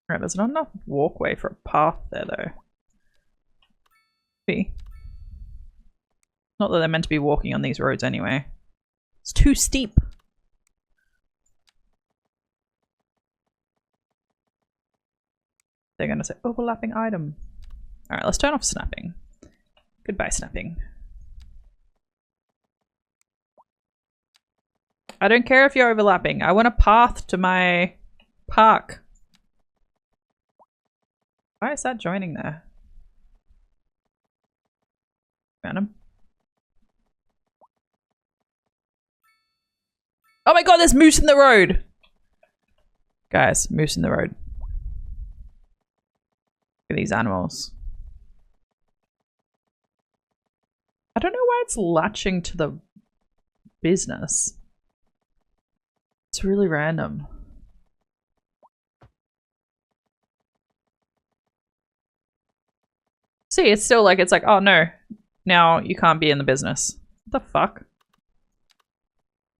Speaker 1: Right, there's not enough walkway for a path there, though. See? Not that they're meant to be walking on these roads anyway. It's too steep. They're going to say overlapping item. Alright, let's turn off snapping. Goodbye, snapping. I don't care if you're overlapping. I want a path to my park. Why is that joining there? Random. Oh my god, there's moose in the road! Guys, moose in the road. Look at these animals. I don't know why it's latching to the business. It's really random. See, it's still like, it's like, oh no, now you can't be in the business. What the fuck?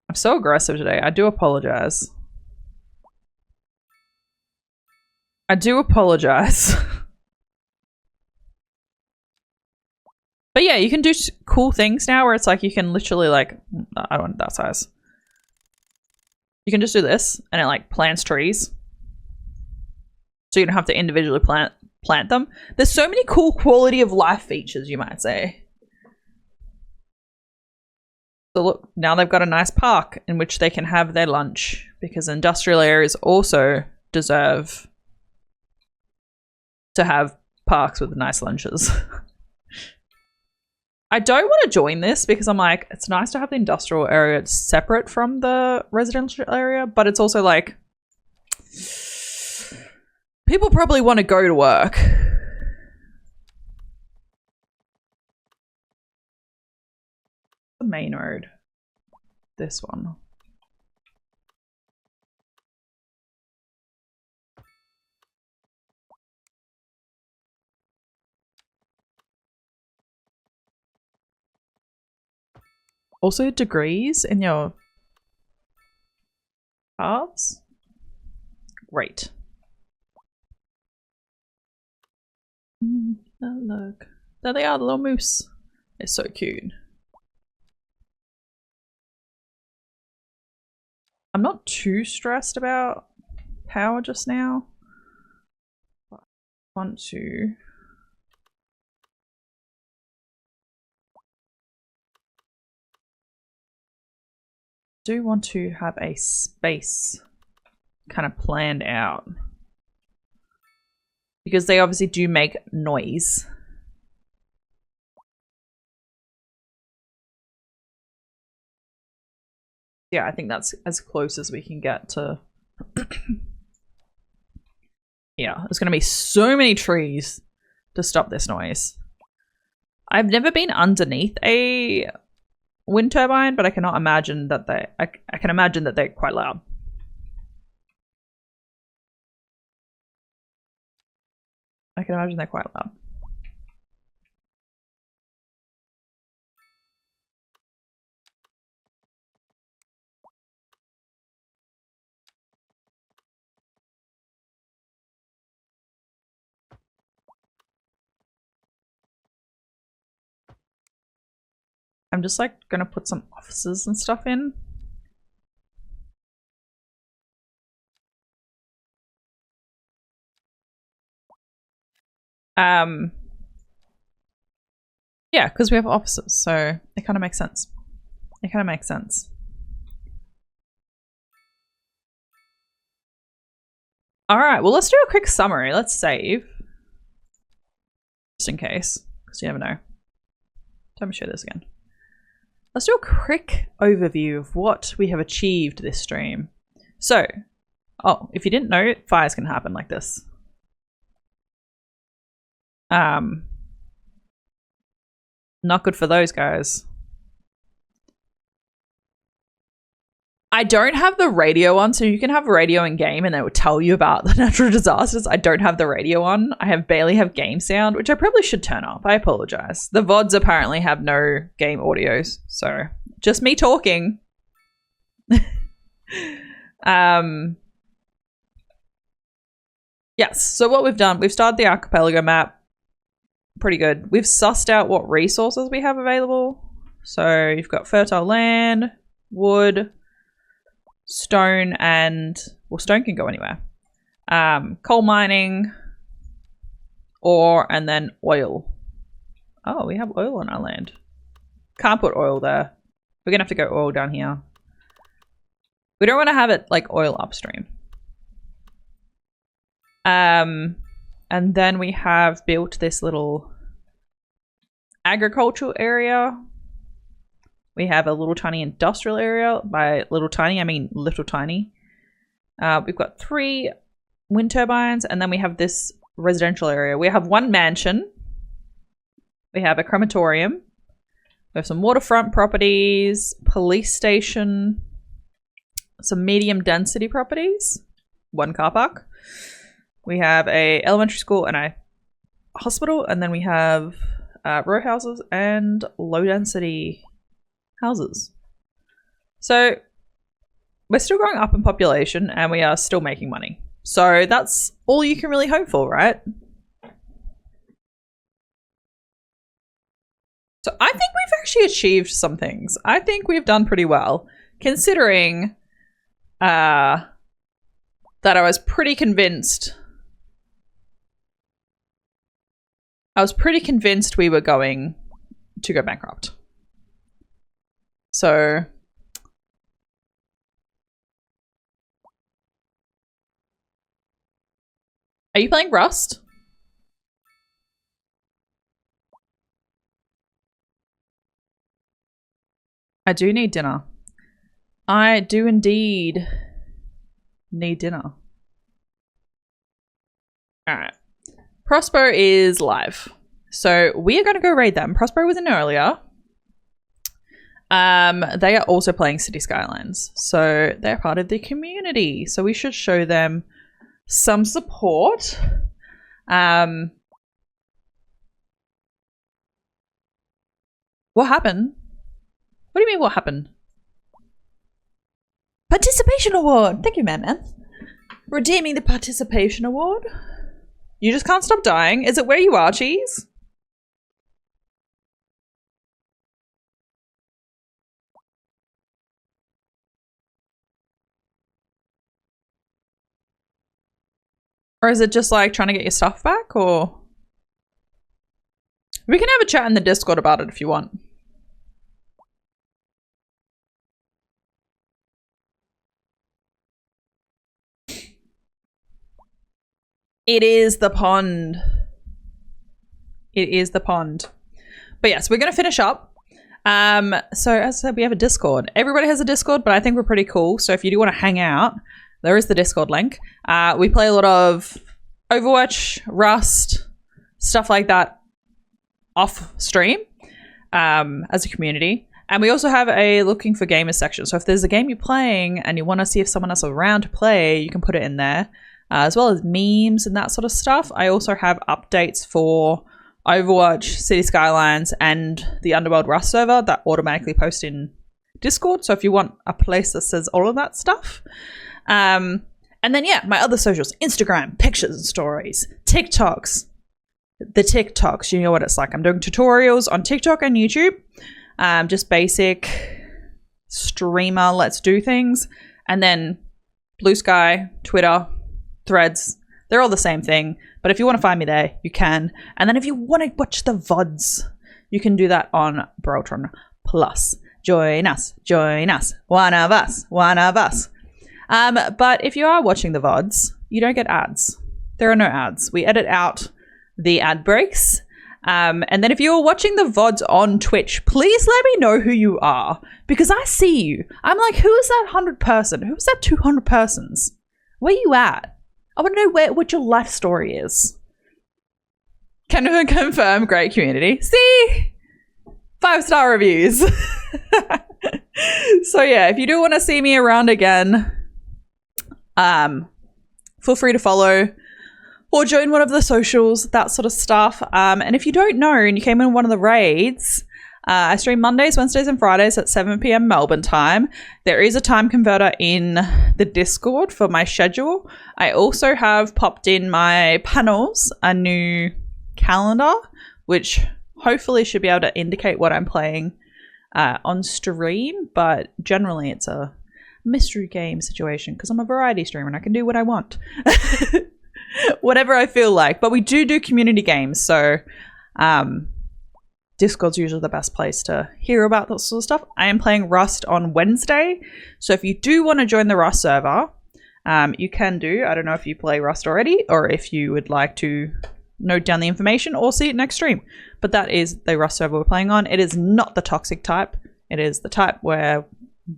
Speaker 1: I'm so aggressive today. I do apologize. I do apologize. But yeah, you can do cool things now where it's like you can literally like, I don't want that size. You can just do this and it like plants trees. So you don't have to individually plant them. There's so many cool quality of life features, you might say. So look, now they've got a nice park in which they can have their lunch because industrial areas also deserve to have parks with nice lunches. I don't want to join this because I'm like, it's nice to have the industrial area separate from the residential area, but it's also like, people probably want to go to work. The main road. This one. Also degrees in your halves. Great. Oh, look. There they are, the little moose. They're so cute. I'm not too stressed about power just now. I want to... do want to have a space kind of planned out. Because they obviously do make noise. Yeah, I think that's as close as we can get to... yeah, there's going to be so many trees to stop this noise. I've never been underneath a wind turbine, but I cannot imagine that I can imagine that they're quite loud. I can imagine they're quite loud. I'm just like gonna put some offices and stuff in. Yeah, because we have offices, so it kind of makes sense. It kind of makes sense. All right, well, let's do a quick summary. Let's save. Just in case, because you never know. Don't show this again. Let's do a quick overview of what we have achieved this stream. So, oh, if you didn't know, fires can happen like this. Not good for those guys. I don't have the radio on, so you can have radio in game and they will tell you about the natural disasters. I don't have the radio on. I barely have game sound, which I probably should turn up. I apologize. The VODs apparently have no game audios, so just me talking. Yes, so what we've done, we've started the archipelago map. Pretty good. We've sussed out what resources we have available. So you've got fertile land, wood, stone, and well, stone can go anywhere. Coal mining, ore, and then oil. Oh, we have oil on our land. Can't put oil there. We're gonna have to go oil down here. We don't want to have it like oil upstream. And then we have built this little agricultural area. We have a little tiny industrial area. By little tiny, I mean little tiny. We've got 3 wind turbines, and then we have this residential area. We have 1 mansion. We have a crematorium. We have some waterfront properties, police station, some medium density properties, 1 car park. We have a elementary school and a hospital, and then we have row houses and low density houses. So we're still going up in population and we are still making money. So that's all you can really hope for, right? So I think we've actually achieved some things. I think we've done pretty well, considering that I was pretty convinced we were going to go bankrupt. So are you playing Rust? I do need dinner. I do indeed need dinner. All right. Prospo is live. So we are going to go raid them. Prospo was in earlier. They are also playing City Skylines. So they're part of the community. So we should show them some support. What happened? What do you mean what happened? Participation award! Thank you, man. Redeeming the participation award. You just can't stop dying. Is it where you are, Cheese? Or is it just like trying to get your stuff back, or? We can have a chat in the Discord about it if you want. It is the pond. It is the pond. But yes, we're going to finish up. So as I said, we have a Discord. Everybody has a Discord, but I think we're pretty cool. So if you do want to hang out, there is the Discord link. We play a lot of Overwatch, Rust, stuff like that off stream as a community. And we also have a looking for gamers section. So if there's a game you're playing and you want to see if someone else is around to play, you can put it in there. As well as memes and that sort of stuff. I also have updates for Overwatch, City Skylines, and the Underworld Rust server that automatically post in Discord. So if you want a place that says all of that stuff. And then, yeah, my other socials, Instagram, pictures and stories, TikToks. The TikToks, you know what it's like. I'm doing tutorials on TikTok and YouTube. Just basic streamer, let's do things. And then Blue Sky, Twitter, Threads, they're all the same thing. But if you want to find me there, you can. And then if you want to watch the VODs, you can do that on Brotron Plus. Join us, one of us. But if you are watching the VODs, you don't get ads. There are no ads. We edit out the ad breaks. And then if you're watching the VODs on Twitch, please let me know who you are. Because I see you. I'm like, who is that 100 person? Who is that 200 persons? Where you at? I want to know what your life story is. Can you confirm? Great community. See? 5-star reviews. So yeah, if you do want to see me around again, feel free to follow or join one of the socials, that sort of stuff. And if you don't know and you came in one of the raids, I stream Mondays, Wednesdays, and Fridays at 7 p.m. Melbourne time. There is a time converter in the Discord for my schedule. I also have popped in my panels, a new calendar, which hopefully should be able to indicate what I'm playing on stream. But generally, it's a mystery game situation because I'm a variety streamer and I can do what I want. Whatever I feel like. But we do community games, so Discord's usually the best place to hear about that sort of stuff. I am playing Rust on Wednesday. So if you do want to join the Rust server, you can do. I don't know if you play Rust already or if you would like to note down the information or see it next stream. But that is the Rust server we're playing on. It is not the toxic type. It is the type where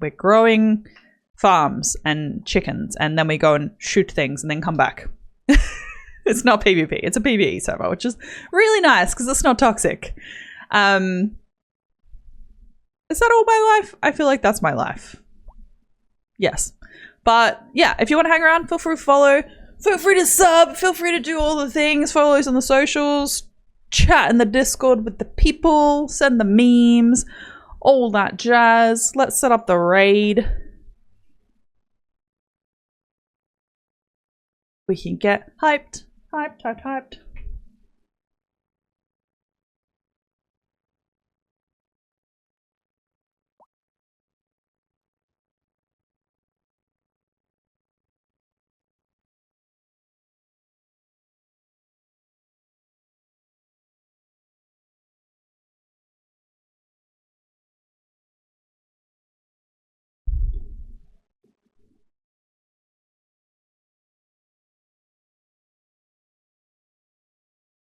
Speaker 1: we're growing farms and chickens and then we go and shoot things and then come back. It's not PvP. It's a PvE server, which is really nice because it's not toxic. Is that all my life? I feel like that's my life. Yes. But yeah, if you want to hang around, feel free to follow. Feel free to sub. Feel free to do all the things. Follow us on the socials. Chat in the Discord with the people. Send the memes. All that jazz. Let's set up the raid. We can get hyped. Hyped.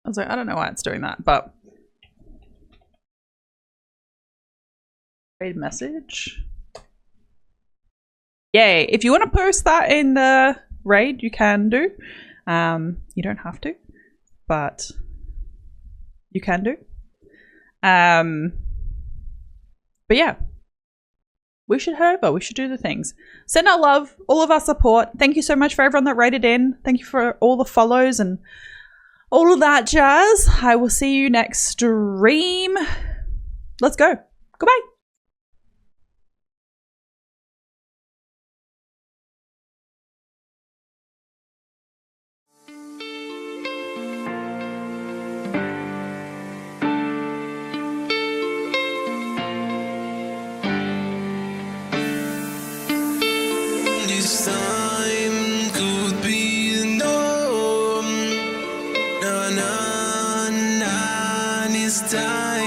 Speaker 1: I was like, I don't know why it's doing that, but raid message. Yay. If you want to post that in the raid, you can do. You don't have to, but you can do. But yeah, we should head over. We should do the things. Send our love, all of our support. Thank you so much for everyone that rated in. Thank you for all the follows and all of that jazz. I will see you next stream. Let's go. Goodbye.
Speaker 6: No, no, none is time.